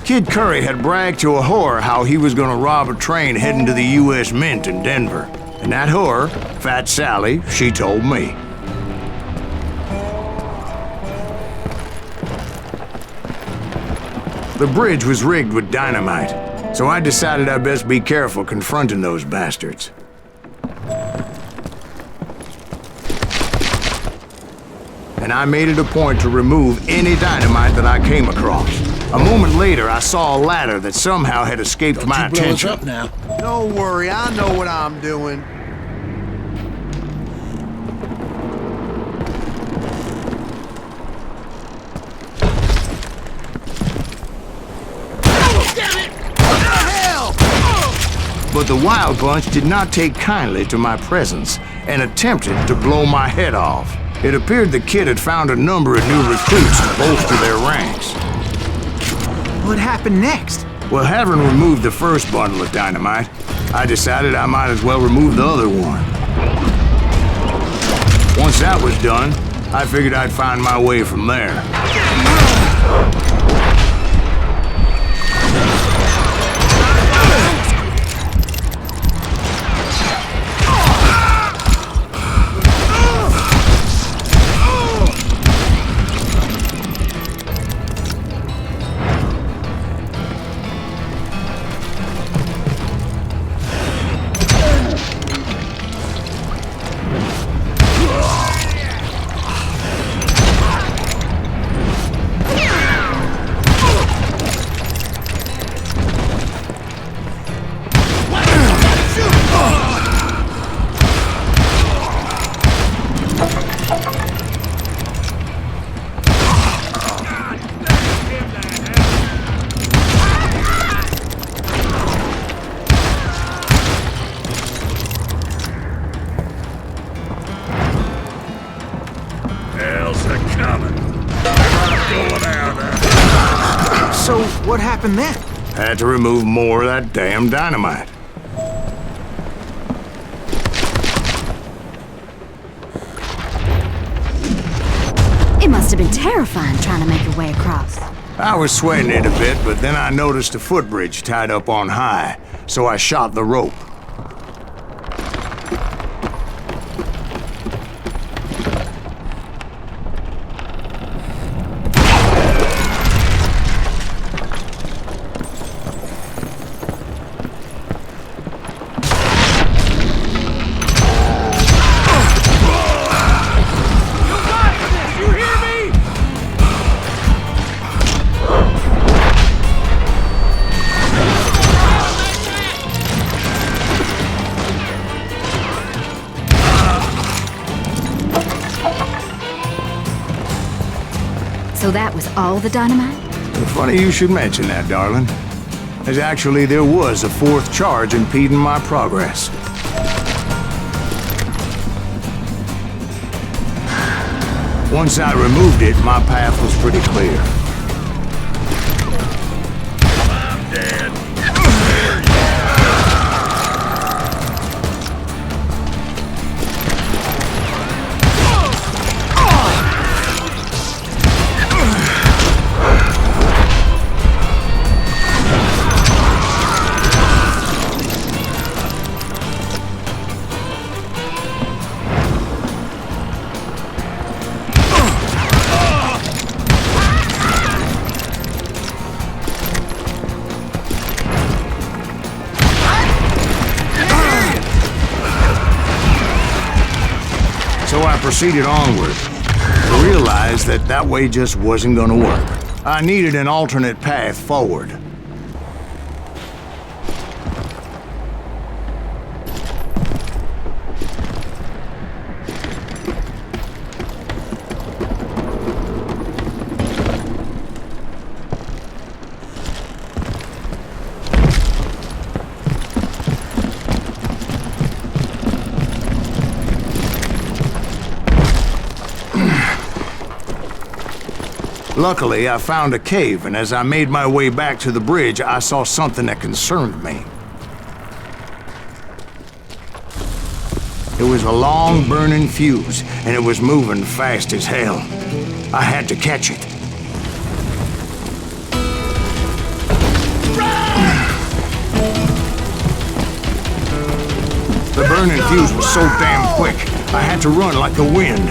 Kid Curry had bragged to a whore how he was gonna rob a train heading to the U.S. Mint in Denver. And that whore, Fat Sally, she told me. The bridge was rigged with dynamite, so I decided I'd best be careful confronting those bastards. And I made it a point to remove any dynamite that I came across. A moment later, I saw a ladder that somehow had escaped my attention. Up now. Don't worry, I know what I'm doing. But the Wild Bunch did not take kindly to my presence and attempted to blow my head off. It appeared the kid had found a number of new recruits to bolster their ranks. What happened next? Well, having removed the first bundle of dynamite, I decided I might as well remove the other one. Once that was done, I figured I'd find my way from there. So, what happened then? Had to remove more of that damn dynamite. It must have been terrifying trying to make your way across. I was sweating it a bit, but then I noticed a footbridge tied up on high, so I shot the rope. So that was all the dynamite? Funny you should mention that, darling. As actually, there was a 4th charge impeding my progress. Once I removed it, my path was pretty clear. I'm dead. So I proceeded onward, to realize that that way just wasn't gonna work. I needed an alternate path forward. Luckily, I found a cave, and as I made my way back to the bridge, I saw something that concerned me. It was a long burning fuse, and it was moving fast as hell. I had to catch it. The burning fuse was so damn quick, I had to run like the wind.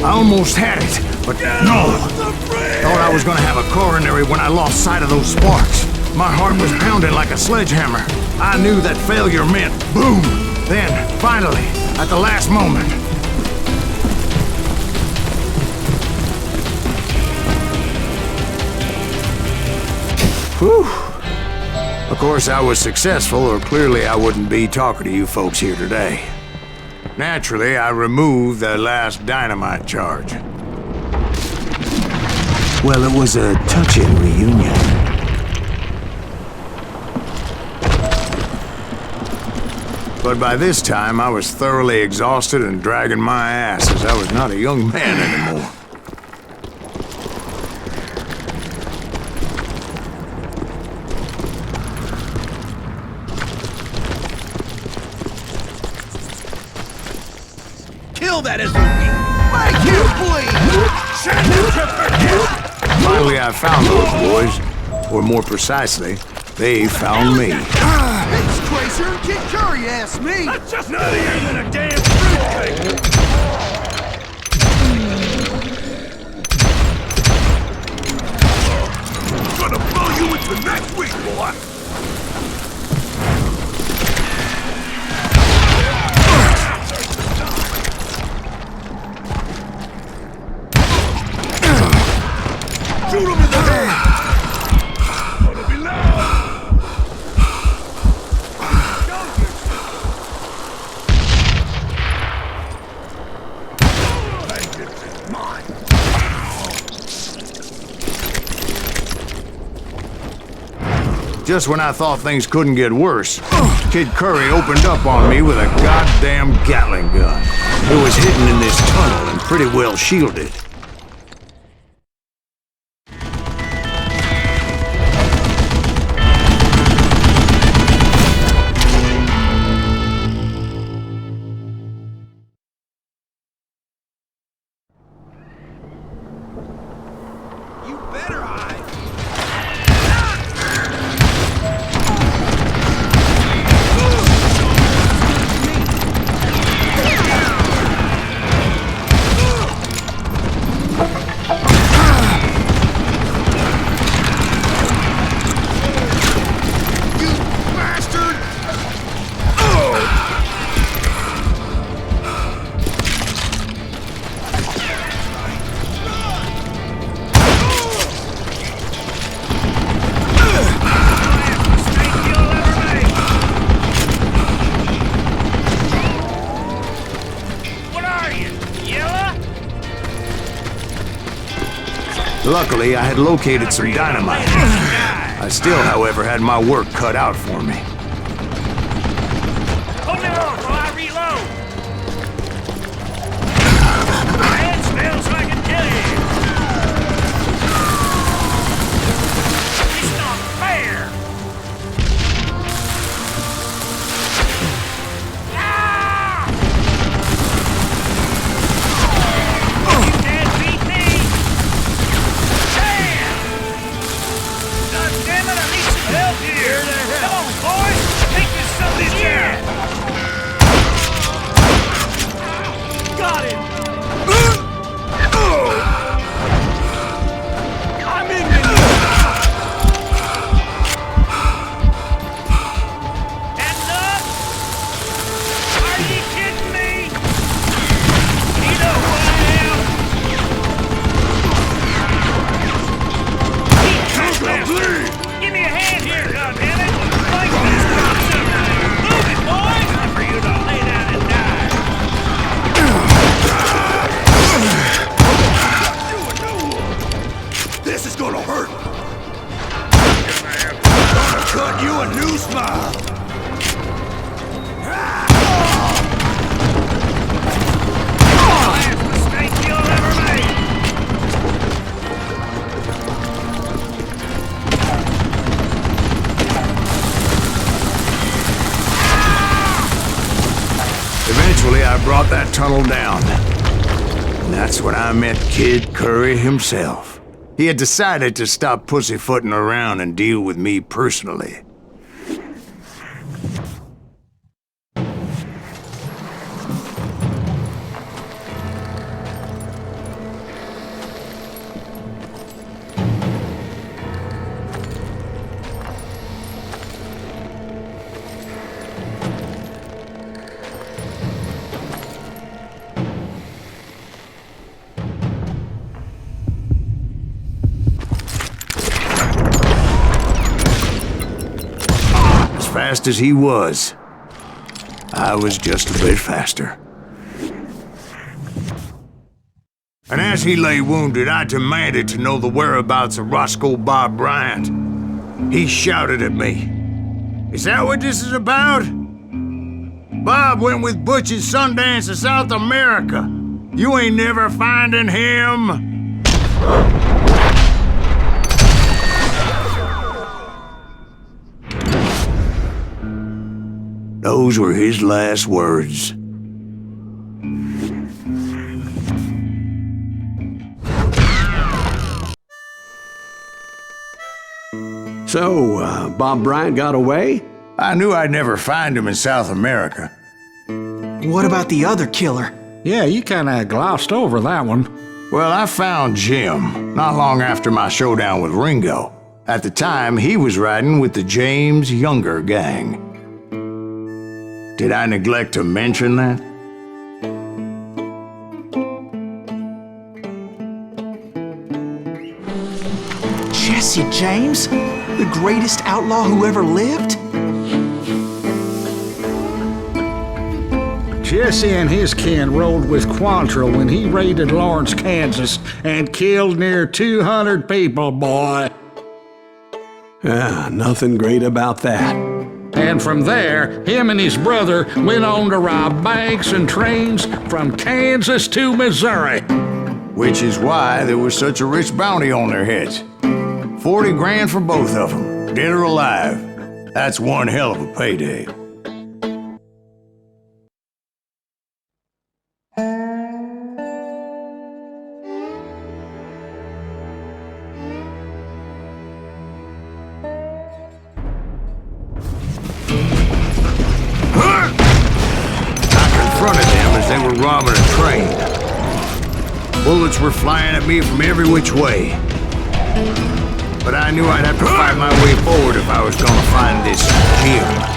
I almost had it, but no. Thought I was gonna have a coronary when I lost sight of those sparks. My heart was pounding like a sledgehammer. I knew that failure meant boom. Then, finally, at the last moment. Whew. Of course, I was successful, or clearly I wouldn't be talking to you folks here today. Naturally, I removed the last dynamite charge. Well, it was a touching reunion. But by this time, I was thoroughly exhausted and dragging my ass as I was not a young man anymore. Kill that SOB! Make you bleed! Send it to forget! Finally, I found those boys. Or more precisely, they found me. It's Tracer and Kid Curry asked me! That's just nuttier than a damn fruitcake! I'm gonna blow you into next week, boy! Shoot him in the head! Gonna be loud! Vengeance is mine! Just when I thought things couldn't get worse, Kid Curry opened up on me with a goddamn Gatling gun. It was hidden in this tunnel and pretty well shielded. Luckily, I had located some dynamite. I still, however, had my work cut out for me. Hold it on while I reload! My head smells like a killie! It's not fair! Ah! You can't beat me! Damn! God damn it, I need some help here! Come on, boys! Take this some of this shit! Got him! I brought that tunnel down. And that's when I met Kid Curry himself. He had decided to stop pussyfooting around and deal with me personally. Fast as he was, I was just a bit faster. And as he lay wounded, I demanded to know the whereabouts of Roscoe Bob Bryant. He shouted at me, "Is that what this is about? Bob went with Butch in Sundance to South America. You ain't never finding him." Those were his last words. So, Bob Bryant got away? I knew I'd never find him in South America. What about the other killer? Yeah, you kinda glossed over that one. Well, I found Jim not long after my showdown with Ringo. At the time, he was riding with the James Younger Gang. Did I neglect to mention that? Jesse James? The greatest outlaw who ever lived? Jesse and his kin rode with Quantrill when he raided Lawrence, Kansas, and killed near 200 people, boy. Nothing great about that. And from there, him and his brother went on to rob banks and trains from Kansas to Missouri. Which is why there was such a rich bounty on their heads. 40 grand for both of them, dead or alive. That's one hell of a payday. They were robbing a train. Bullets were flying at me from every which way. But I knew I'd have to fight my way forward if I was gonna find this Jim.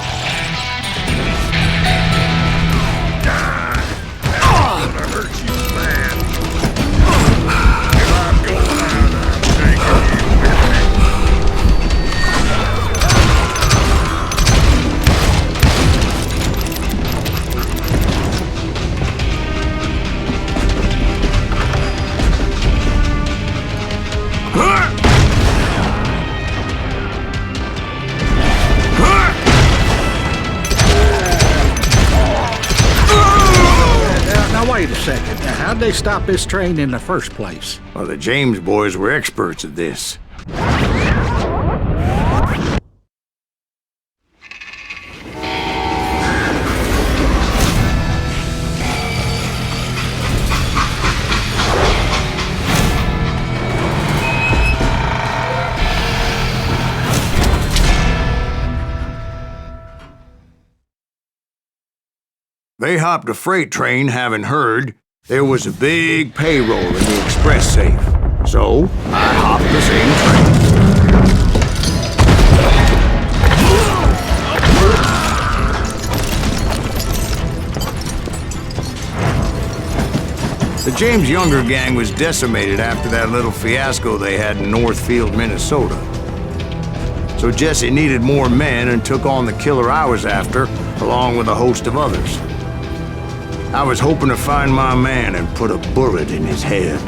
Wait a second. Now, how'd they stop this train in the first place? Well, the James boys were experts at this. They hopped a freight train, having heard there was a big payroll in the express safe. So, I hopped the same train. The James Younger gang was decimated after that little fiasco they had in Northfield, Minnesota. So Jesse needed more men and took on the killer I was after, along with a host of others. I was hoping to find my man and put a bullet in his head.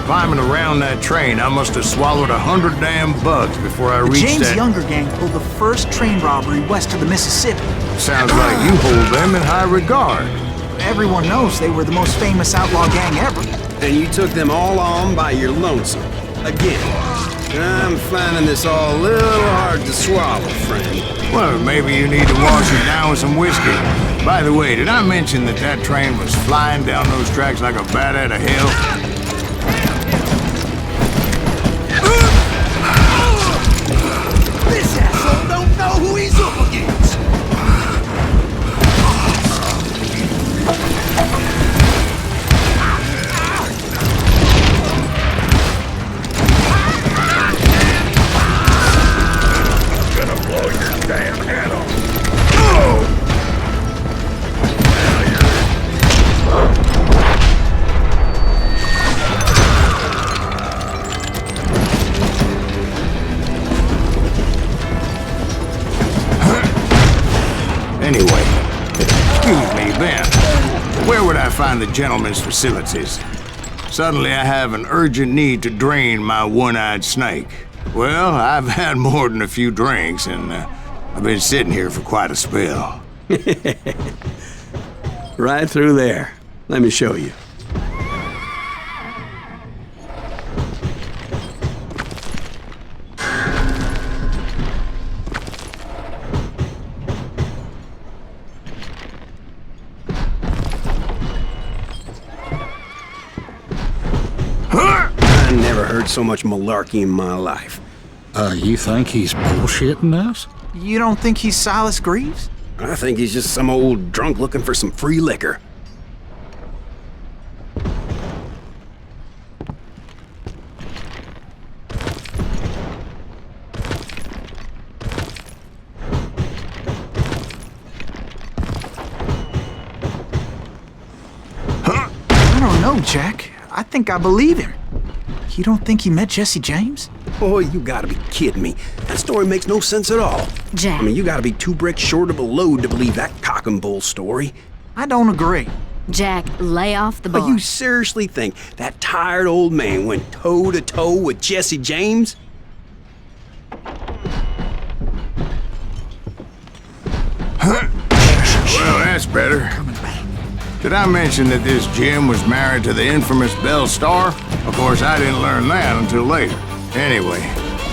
Climbing around that train, I must have swallowed 100 damn bugs before I reached James that... Younger gang pulled the first train robbery west of the Mississippi. Sounds like you hold them in high regard. Everyone knows they were the most famous outlaw gang ever. And you took them all on by your lonesome. Again, I'm finding this all a little hard to swallow, friend. Well, maybe you need to wash it down with some whiskey. By the way, did I mention that that train was flying down those tracks like a bat out of hell? This asshole don't know who he's up against. Anyway, excuse me, Ben. Where would I find the gentleman's facilities? Suddenly I have an urgent need to drain my one-eyed snake. Well, I've had more than a few drinks, and I've been sitting here for quite a spell. Right through there. Let me show you. I never heard so much malarkey in my life. You think he's bullshitting us? You don't think he's Silas Greaves? I think he's just some old drunk looking for some free liquor. I don't know, Jack. I think I believe him. You don't think he met Jesse James? Oh, you gotta be kidding me. That story makes no sense at all. Jack. I mean, you gotta be 2 bricks short of a load to believe that cock and bull story. I don't agree. Jack, lay off the bar. But you seriously think that tired old man went toe-to-toe with Jesse James? Well, that's better. Did I mention that this Jim was married to the infamous Belle Starr? Of course, I didn't learn that until later. Anyway,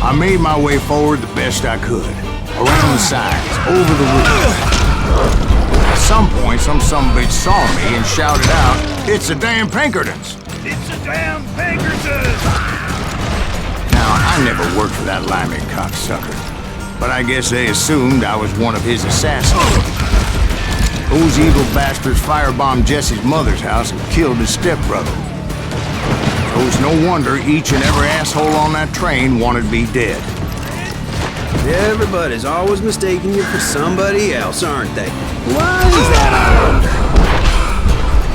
I made my way forward the best I could. Around the sides, over the roof. At some point, some sumbitch saw me and shouted out, "It's the damn Pinkertons!" It's a damn Pinkertons! Now, I never worked for that limey cocksucker, but I guess they assumed I was one of his assassins. Those evil bastards firebombed Jesse's mother's house and killed his stepbrother. So it's no wonder each and every asshole on that train wanted me dead. Everybody's always mistaking you for somebody else, aren't they? Why is that, I wonder?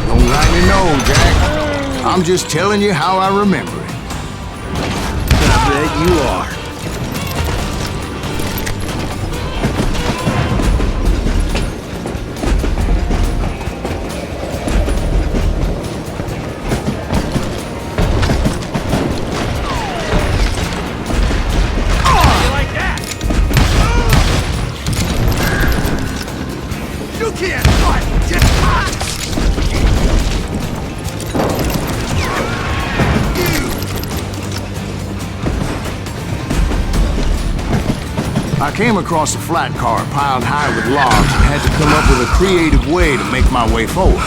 Don't rightly know, Jack. I'm just telling you how I remember it. I bet you are. I came across a flat car piled high with logs and had to come up with a creative way to make my way forward.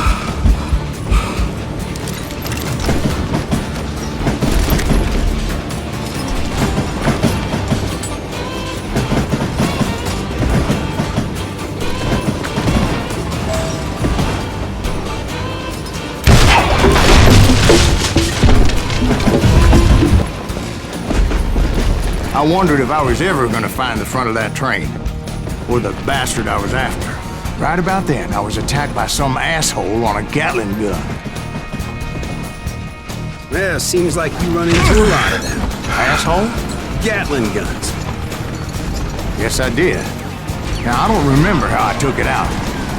I wondered if I was ever going to find the front of that train, or the bastard I was after. Right about then, I was attacked by some asshole on a Gatling gun. Yeah, seems like you run into a lot of them. Asshole? Gatling guns. Yes, I did. Now, I don't remember how I took it out.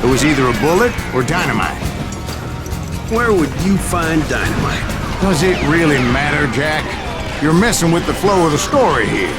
It was either a bullet or dynamite. Where would you find dynamite? Does it really matter, Jack? You're messing with the flow of the story here.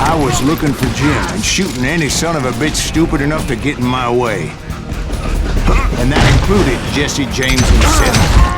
I was looking for Jim and shooting any son of a bitch stupid enough to get in my way. And that included Jesse James himself.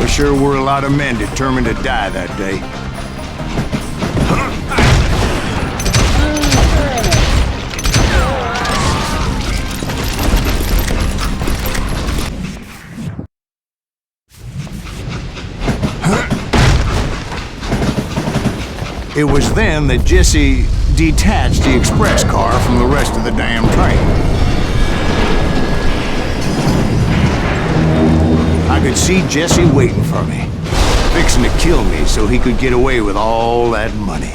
Sure were a lot of men determined to die that day. It was then that Jesse detached the express car from the rest of the damn train. I could see Jesse waiting for me, fixing to kill me so he could get away with all that money.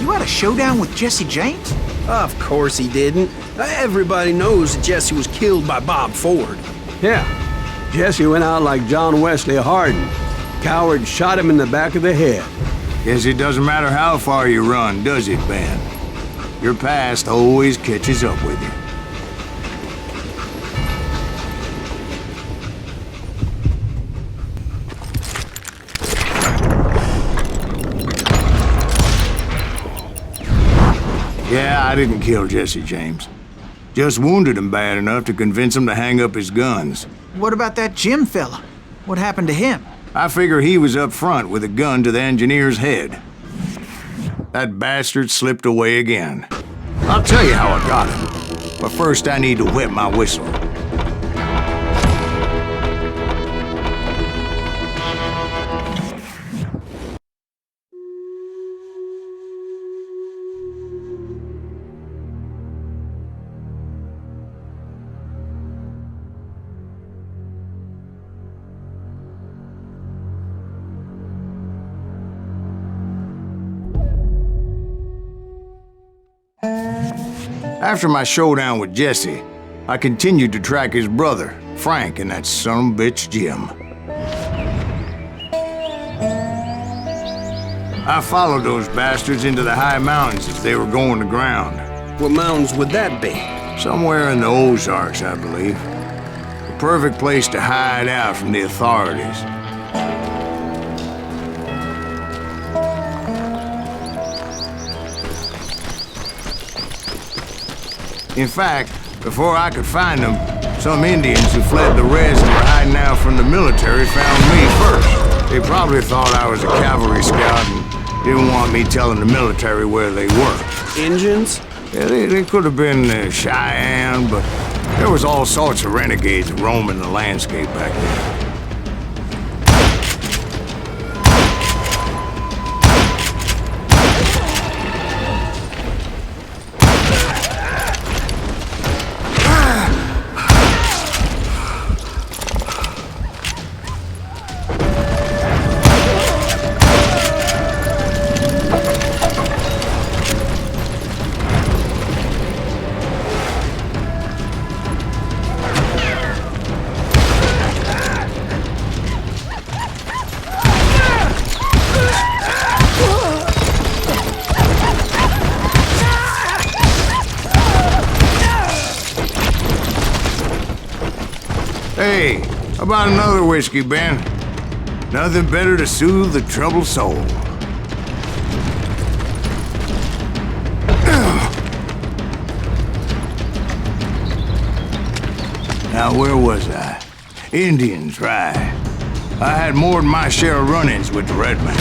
You had a showdown with Jesse James? Of course he didn't. Everybody knows that Jesse was killed by Bob Ford. Yeah, Jesse went out like John Wesley Hardin. Coward shot him in the back of the head. Guess it doesn't matter how far you run, does it, Ben? Your past always catches up with you. Yeah, I didn't kill Jesse James. Just wounded him bad enough to convince him to hang up his guns. What about that Jim fella? What happened to him? I figure he was up front with a gun to the engineer's head. That bastard slipped away again. I'll tell you how I got him. But first I need to wet my whistle. After my showdown with Jesse, I continued to track his brother, Frank, and that son of a bitch, Jim. I followed those bastards into the high mountains as they were going to ground. What mountains would that be? Somewhere in the Ozarks, I believe. The perfect place to hide out from the authorities. In fact, before I could find them, some Indians who fled the res and were hiding out from the military found me first. They probably thought I was a cavalry scout and didn't want me telling the military where they were. Indians? Yeah, they could have been Cheyenne, but there was all sorts of renegades roaming the landscape back then. Hey, how about another whiskey, Ben? Nothing better to soothe the troubled soul. Now, where was I? Indians, right. I had more than my share of run-ins with the Red Man.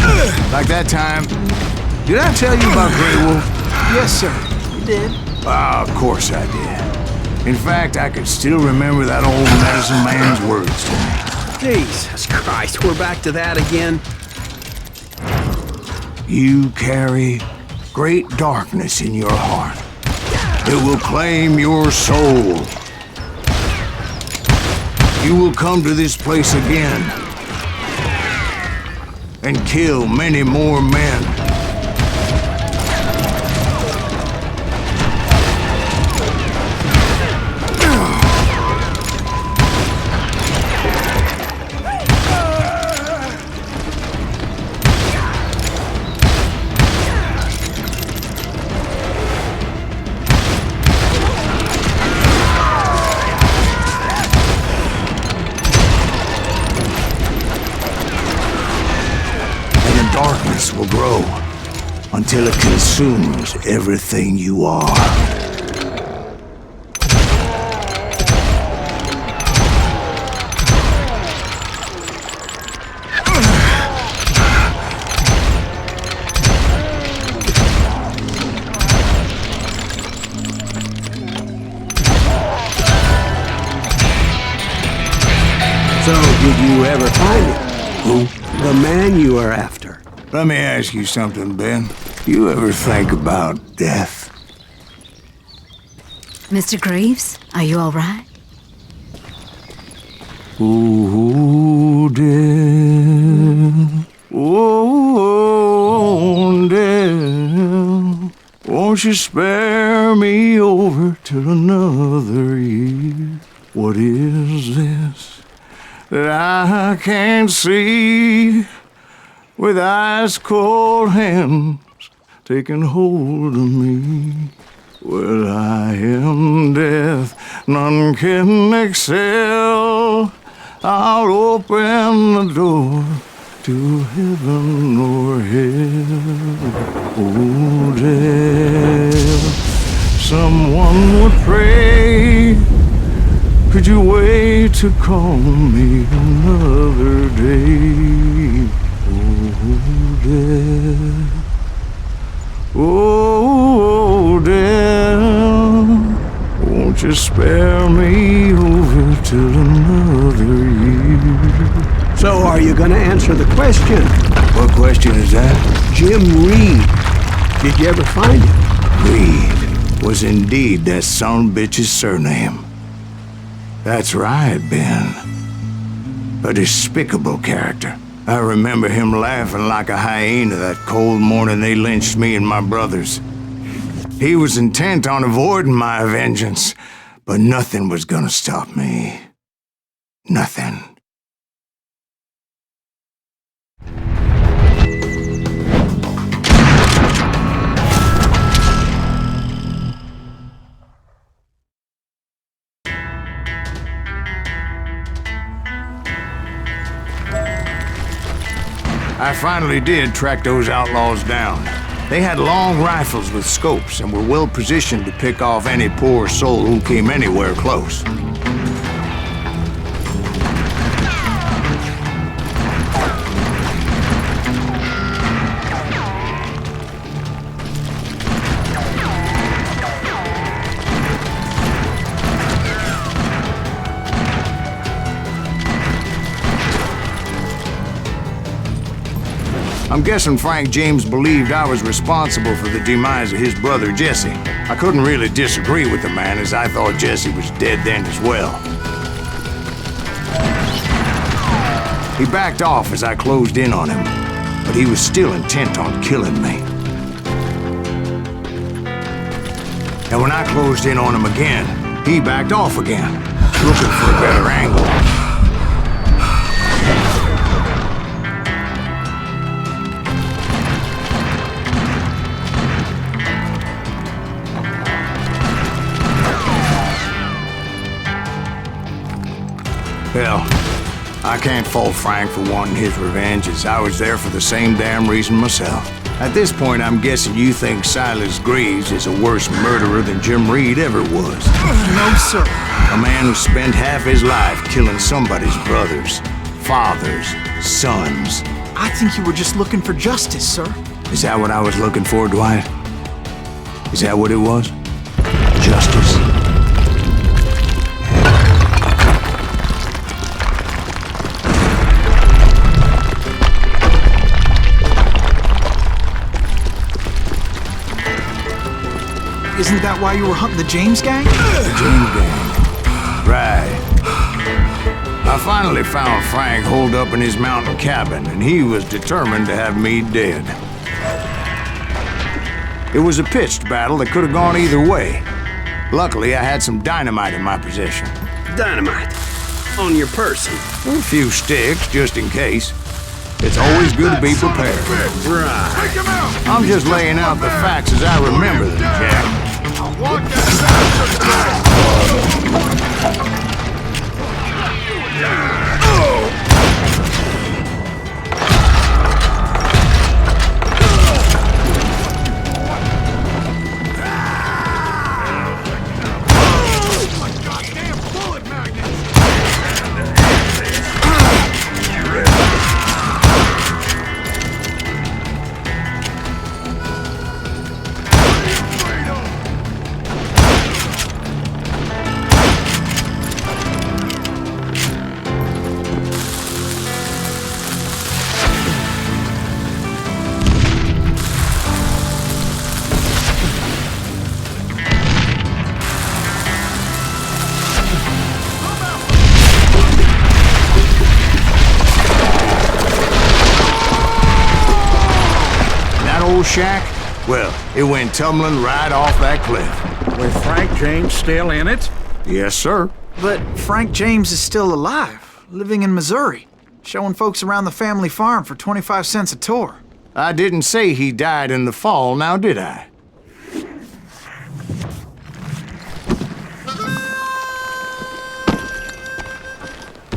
Like that time... Did I tell you about Grey Wolf? Yes, sir. You did. Ah, of course I did. In fact, I could still remember that old medicine man's words to me. Jesus Christ, we're back to that again. You carry great darkness in your heart. It will claim your soul. you will come to this place again and kill many more men. Will grow until it consumes everything you are. So, did you ever find it? Who? The man you are after. Let me ask you something, Ben. You ever think about death? Mr. Greaves, are you all right? Oh, death. Oh, death. Won't you spare me over till another year? What is this that I can't see? With ice cold hands taking hold of me. Well, I am death, none can excel. I'll open the door to heaven or hell. Oh, death, someone would pray. Could you wait to call me another day? Oh, death, won't you spare me over till another year? So are you gonna answer the question? What question is that? Jim Reed. Did you ever find him? Reed was indeed that son bitch's surname. That's right, Ben. A despicable character. I remember him laughing like a hyena that cold morning they lynched me and my brothers. He was intent on avoiding my vengeance, but nothing was gonna stop me. Nothing. I finally did track those outlaws down. They had long rifles with scopes and were well positioned to pick off any poor soul who came anywhere close. I'm guessing Frank James believed I was responsible for the demise of his brother Jesse. I couldn't really disagree with the man, as I thought Jesse was dead then as well. He backed off as I closed in on him, but he was still intent on killing me. And when I closed in on him again, he backed off again, looking for a better angle. Hell, I can't fault Frank for wanting his revenge, as I was there for the same damn reason myself. At this point, I'm guessing you think Silas Greaves is a worse murderer than Jim Reed ever was. No, sir. A man who spent half his life killing somebody's brothers, fathers, sons. I think you were just looking for justice, sir. Is that what I was looking for, Dwight? Is that what it was? Justice. Isn't that why you were hunting the James Gang? The James Gang. Right. finally found Frank holed up in his mountain cabin, and he was determined to have me dead. It was a pitched battle that could have gone either way. Luckily, I had some dynamite in my possession. Dynamite? On your person? A few sticks, just in case. It's always good to be prepared. Right. I'm just laying out the facts as I remember them, Jack. Shack? Well, it went tumbling right off that cliff. With Frank James still in it? Yes, sir. But Frank James is still alive, living in Missouri, showing folks around the family farm for 25 cents a tour. I didn't say he died in the fall, now did I?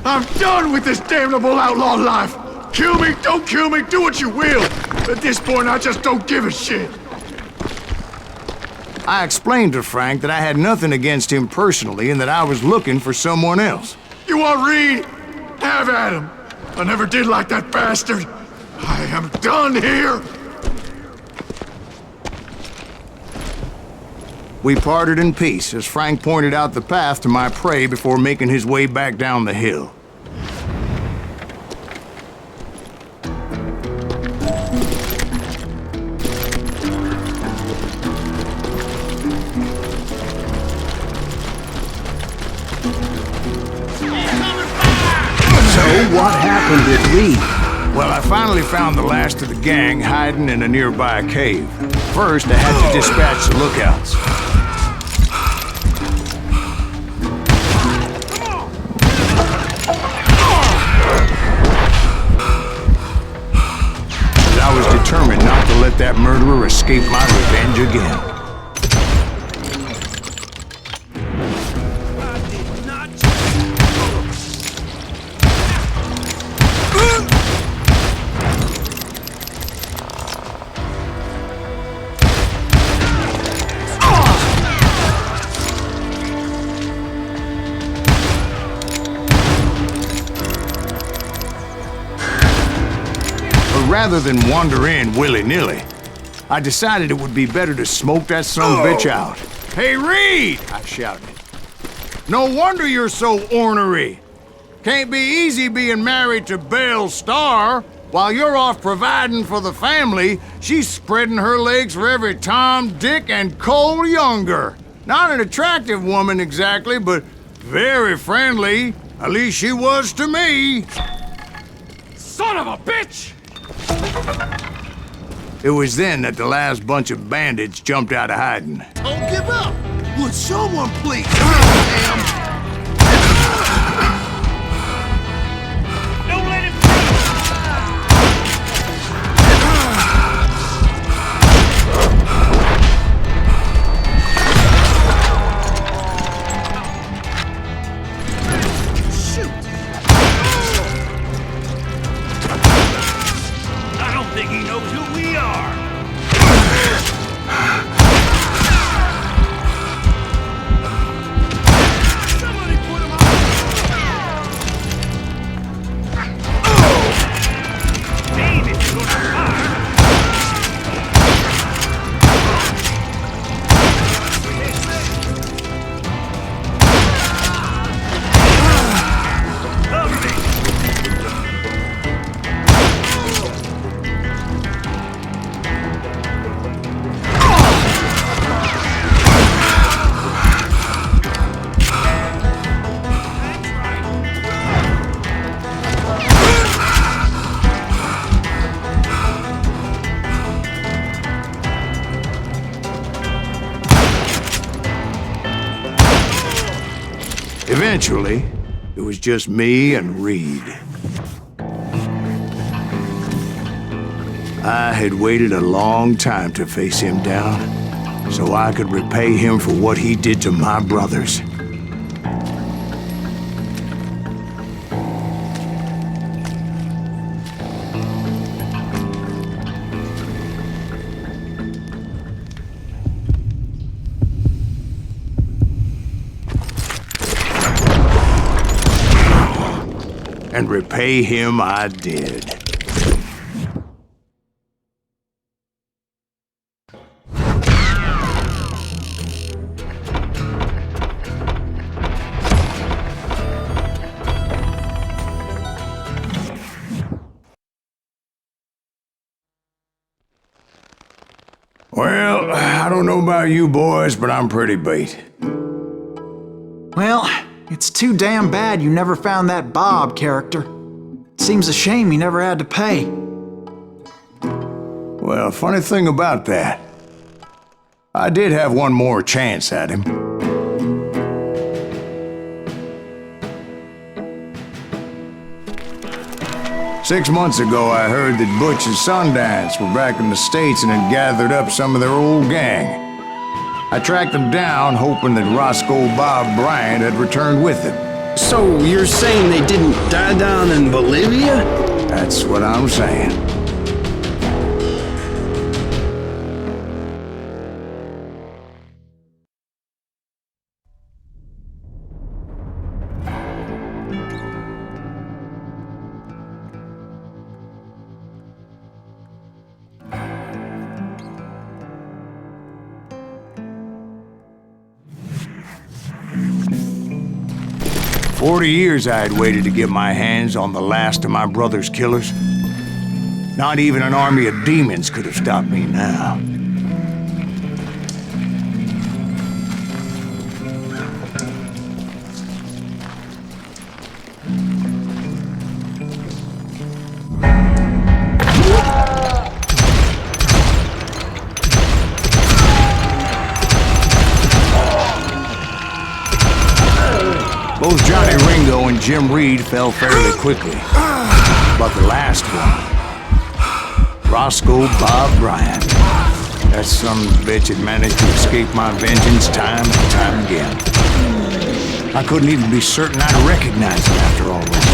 I'm done with this damnable outlaw life! Kill me, don't kill me, do what you will! At this point, I just don't give a shit. I explained to Frank that I had nothing against him personally and that I was looking for someone else. You want Reed? Have at him. I never did like that bastard. I am done here. We parted in peace as Frank pointed out the path to my prey before making his way back down the hill. What happened at Reed? Well, I finally found the last of the gang hiding in a nearby cave. First, I had to dispatch the lookouts. But I was determined not to let that murderer escape my revenge again. Rather than wander in willy-nilly, I decided it would be better to smoke that son-of-a-bitch out. Hey, Reed! I shouted. No wonder you're so ornery. Can't be easy being married to Belle Starr. While you're off providing for the family, she's spreading her legs for every Tom, Dick, and Cole younger. Not an attractive woman exactly, but very friendly. At least she was to me. Son of a bitch! It was then that the last bunch of bandits jumped out of hiding. Don't give up! Would someone please help him? Don't let him think he knows who we are. Eventually, it was just me and Reed. I had waited a long time to face him down, so I could repay him for what he did to my brothers. And repay him I did. Well, I don't know about you boys, but I'm pretty beat. Well, it's too damn bad you never found that Bob character. Seems a shame he never had to pay. Well, funny thing about that, I did have one more chance at him. Six months ago, I heard that Butch and Sundance were back in the States and had gathered up some of their old gang. I tracked them down, hoping that Roscoe Bob Bryant had returned with them. So you're saying they didn't die down in Bolivia? That's what I'm saying. For 40 years I had waited to get my hands on the last of my brother's killers. Not even an army of demons could have stopped me now. Both Johnny Ringo and Jim Reed fell fairly quickly. But the last one, Roscoe Bob Bryant, that son of a bitch had managed to escape my vengeance time and time again. I couldn't even be certain I'd recognize him after all those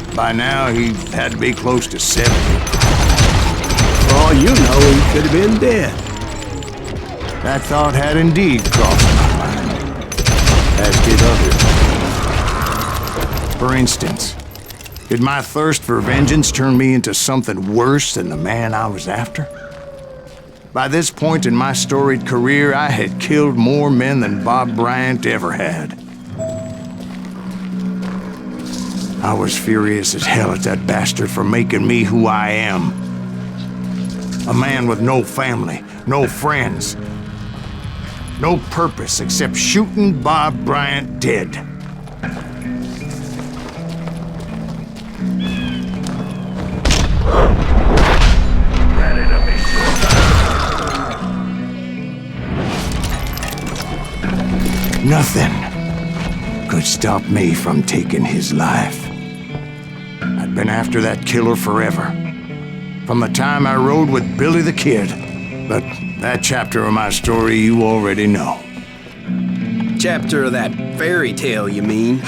years. By now, he had to be close to 70. For all you know, he could have been dead. That thought had indeed crossed my mind. As did others. For instance, did my thirst for vengeance turn me into something worse than the man I was after? By this point in my storied career, I had killed more men than Bob Bryant ever had. I was furious as hell at that bastard for making me who I am. A man with no family, no friends, no purpose except shooting Bob Bryant dead. Nothing could stop me from taking his life. I'd been after that killer forever. From the time I rode with Billy the Kid. But that chapter of my story you already know. Chapter of that fairy tale, you mean?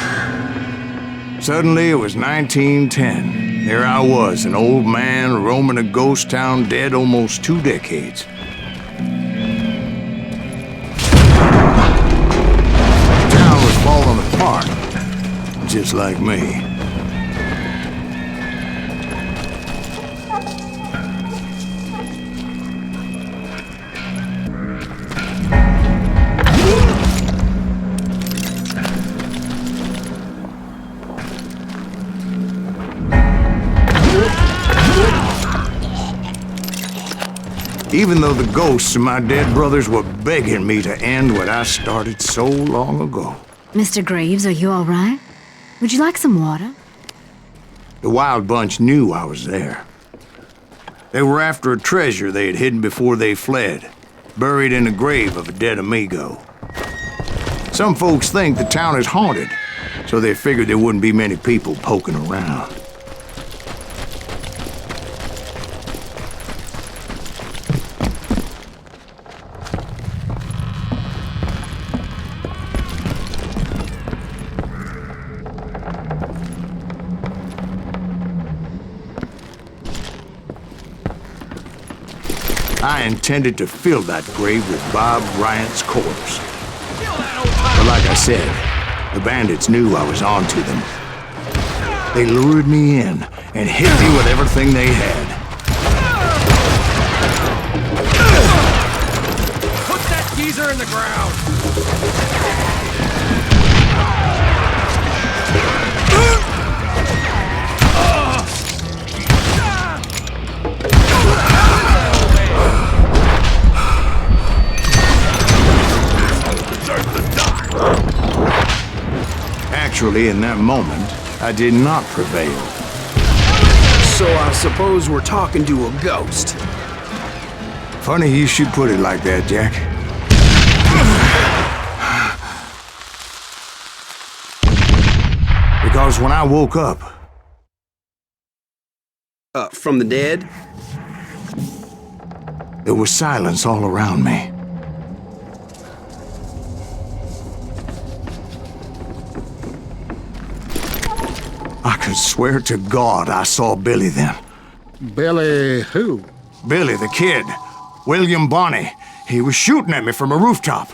Suddenly, it was 1910. There I was, an old man roaming a ghost town dead almost 2 decades. The town was falling apart, just like me. Even though the ghosts of my dead brothers were begging me to end what I started so long ago. Mr. Greaves, are you all right? Would you like some water? The Wild Bunch knew I was there. They were after a treasure they had hidden before they fled, buried in the grave of a dead amigo. Some folks think the town is haunted, so they figured there wouldn't be many people poking around. I intended to fill that grave with Bob Bryant's corpse. But like I said, the bandits knew I was on to them. They lured me in and hit me with everything they had. Put that geezer in the ground! Actually, in that moment, I did not prevail. So I suppose we're talking to a ghost. Funny you should put it like that, Jack. Because when I woke up... From the dead? There was silence all around me. I could swear to God I saw Billy then. Billy who? Billy the Kid. William Bonney. He was shooting at me from a rooftop.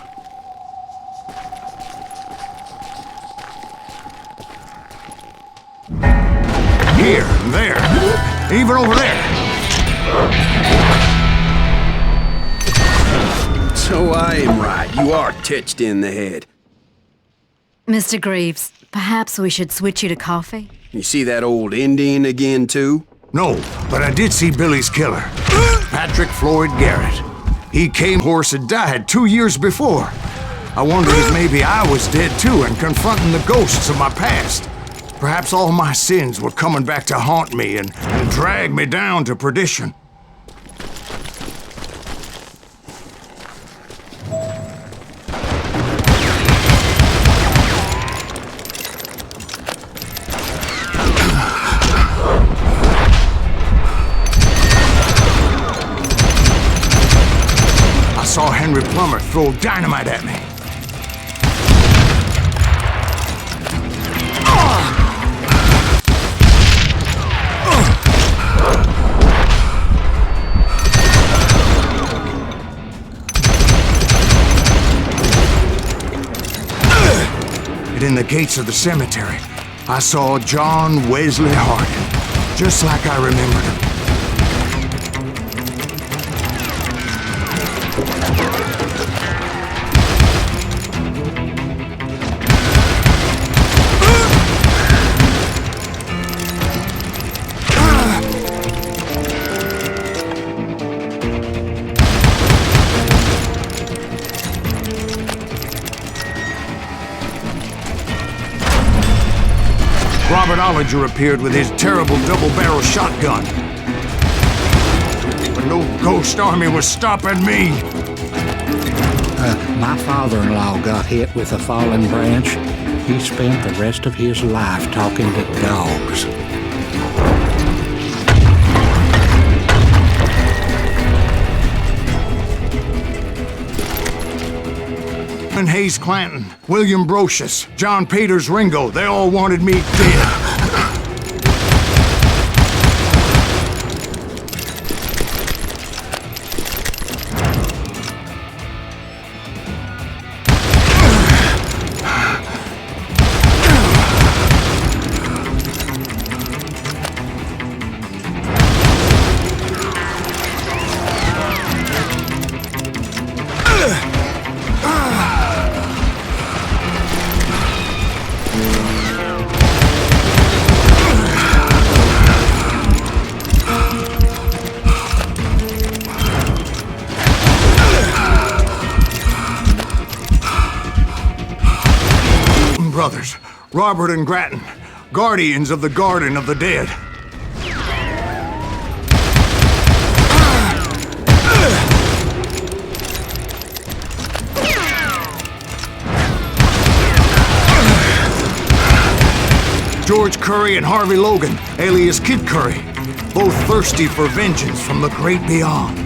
Here, and there, even over there. So I am right. You are titched in the head. Mr. Greaves, perhaps we should switch you to coffee? You see that old Indian again, too? No, but I did see Billy's killer, Patrick Floyd Garrett. He came horse had died 2 years before. I wondered if maybe I was dead too and confronting the ghosts of my past. Perhaps all my sins were coming back to haunt me and drag me down to perdition. I saw Henry Plummer throw dynamite at me. And in the gates of the cemetery, I saw John Wesley Hardin, just like I remembered him. Robert Ollinger appeared with his terrible double-barrel shotgun. But no ghost army was stopping me. My father-in-law got hit with a fallen branch. He spent the rest of his life talking to dogs. Newman Haynes Clanton, William Brocius, John Peters Ringo, they all wanted me dead. Brothers, Robert and Grattan, guardians of the Garden of the Dead. George Curry and Harvey Logan, alias Kid Curry, both thirsty for vengeance from the great beyond.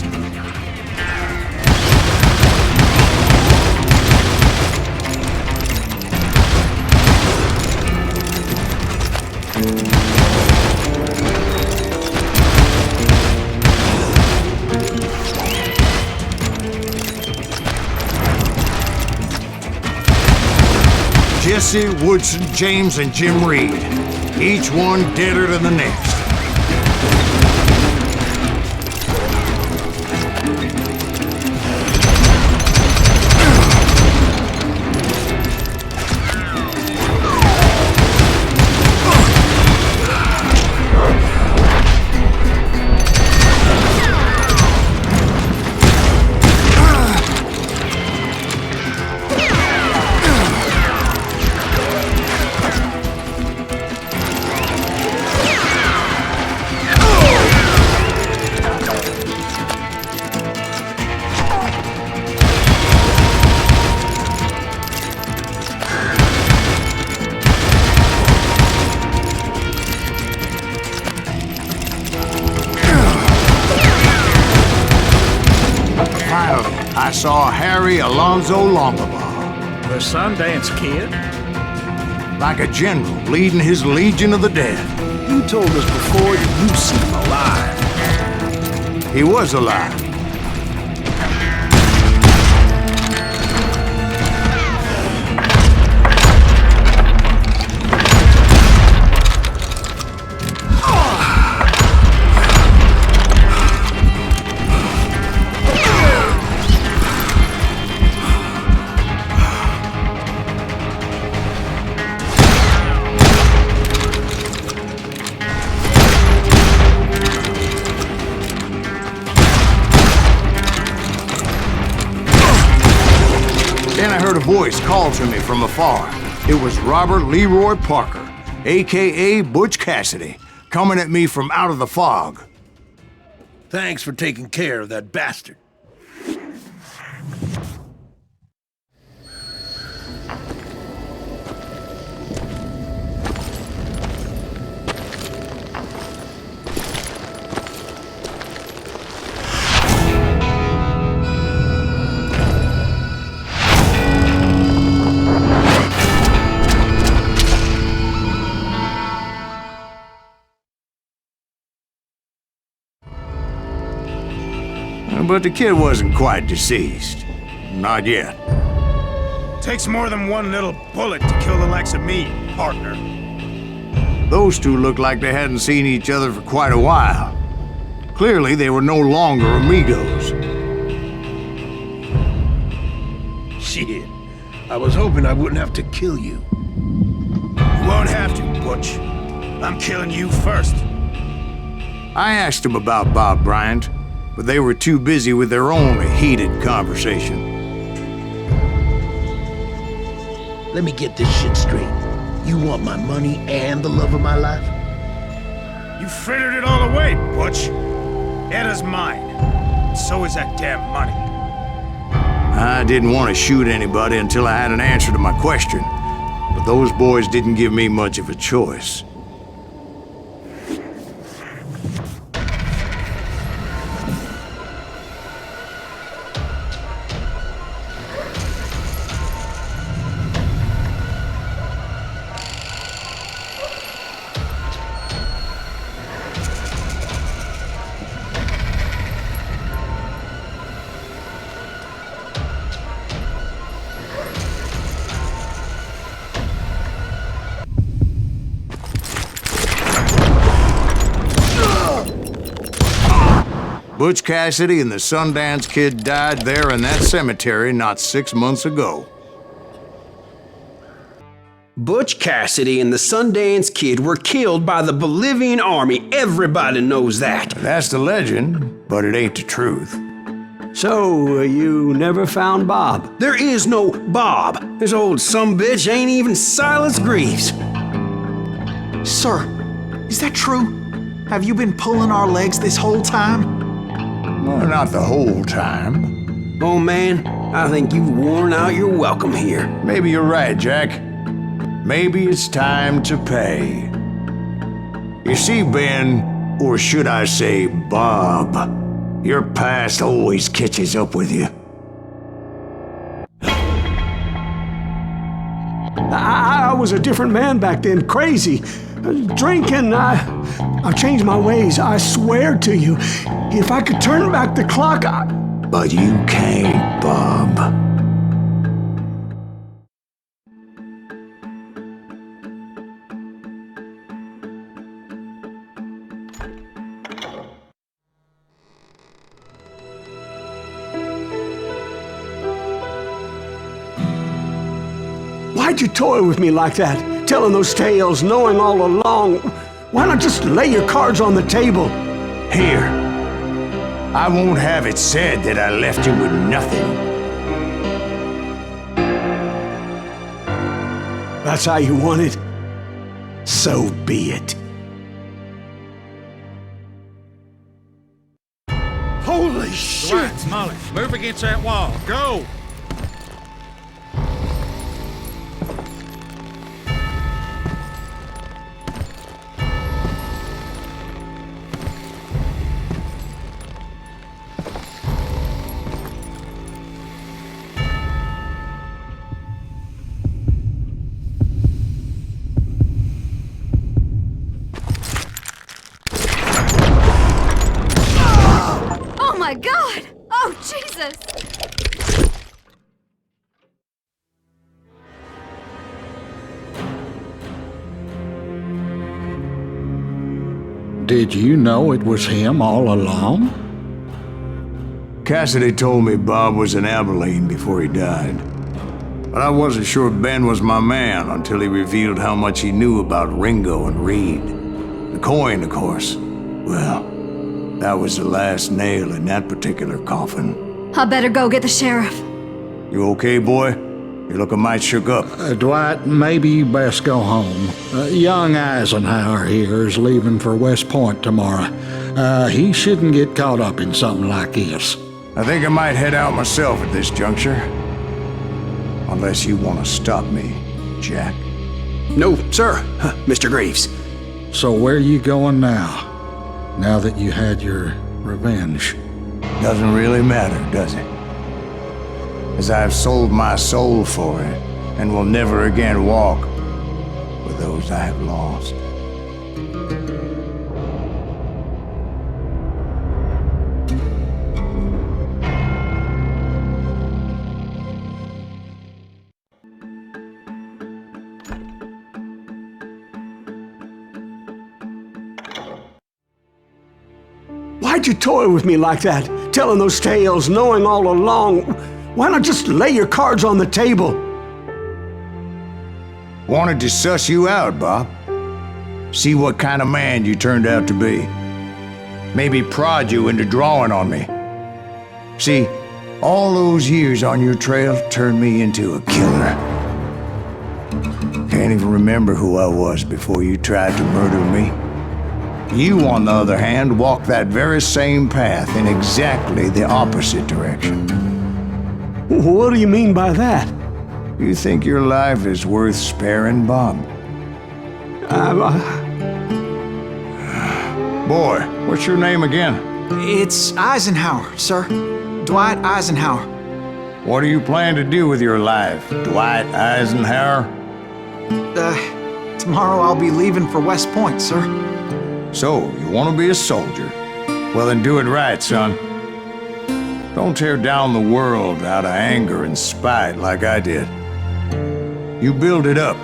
Jesse, Woodson, James, and Jim Reed. Each one deader than the next. I saw Harry Alonzo Longabaugh. The Sundance Kid? Like a general leading his legion of the dead. You told us before you seem alive. He was alive. Then I heard a voice call to me from afar. It was Robert Leroy Parker, a.k.a. Butch Cassidy, coming at me from out of the fog. Thanks for taking care of that bastard. But the kid wasn't quite deceased. Not yet. Takes more than one little bullet to kill the likes of me, partner. Those two looked like they hadn't seen each other for quite a while. Clearly, they were no longer amigos. Shit. I was hoping I wouldn't have to kill you. You won't have to, Butch. I'm killing you first. I asked them about Bob Bryant, but they were too busy with their own heated conversation. Let me get this shit straight. You want my money and the love of my life? You frittered it all away, Butch. Edda's mine. So is that damn money. I didn't want to shoot anybody until I had an answer to my question, but those boys didn't give me much of a choice. Butch Cassidy and the Sundance Kid died there in that cemetery not 6 months ago. Butch Cassidy and the Sundance Kid were killed by the Bolivian army. Everybody knows that. That's the legend, but it ain't the truth. So, you never found Bob? There is no Bob. This old sumbitch ain't even Silas Greaves. Sir, is that true? Have you been pulling our legs this whole time? Well, not the whole time. Oh man, I think you've worn out your welcome here. Maybe you're right, Jack. maybe it's time to pay. You see, Ben, or should I say Bob, your past always catches up with you. I was a different man back then, crazy. Drinking, I've changed my ways, I swear to you. If I could turn back the clock, But you can't, Bob. Why'd you toy with me like that? Telling those tales, knowing all along. Why not just lay your cards on the table? Here. I won't have it said that I left you with nothing. That's how you want it? So be it. Holy shit! Right, Molly, move against that wall. Go! Oh my God! Oh, Jesus! Did you know it was him all along? Cassidy told me Bob was in Abilene before he died. But I wasn't sure Ben was my man until he revealed how much he knew about Ringo and Reed. The coin, of course. Well, that was the last nail in that particular coffin. I better go get the sheriff. You okay, boy? You're looking mighty shook up. Dwight, maybe you best go home. Young Eisenhower here is leaving for West Point tomorrow. He shouldn't get caught up in something like this. I think I might head out myself at this juncture. Unless you want to stop me, Jack. No, sir, Mr. Greaves. So where are you going now? Now that you had your revenge? Doesn't really matter, does it? As I've sold my soul for it, and will never again walk with those I have lost. Why'd you toy with me like that? Telling those tales, knowing all along. Why not just lay your cards on the table? Wanted to suss you out, Bob. See what kind of man you turned out to be. Maybe prod you into drawing on me. See, all those years on your trail turned me into a killer. Can't even remember who I was before you tried to murder me. You, on the other hand, walked that very same path in exactly the opposite direction. What do you mean by that? You think your life is worth sparing, Bob? Boy, what's your name again? It's Eisenhower, sir. Dwight Eisenhower. What do you plan to do with your life, Dwight Eisenhower? Tomorrow I'll be leaving for West Point, sir. So, you want to be a soldier? Well, then do it right, son. Don't tear down the world out of anger and spite like I did. You build it up.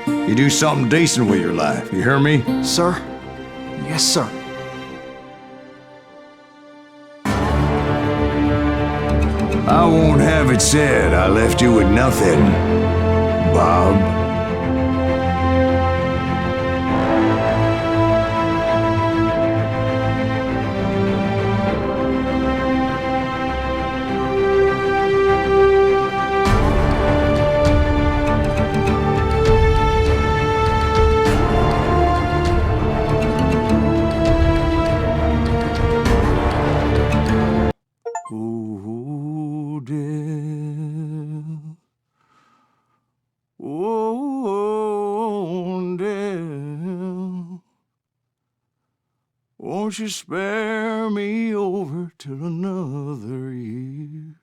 You do something decent with your life, you hear me? Sir? Yes, sir. I won't have it said I left you with nothing, Bob. Oh, Won't you spare me over till another year?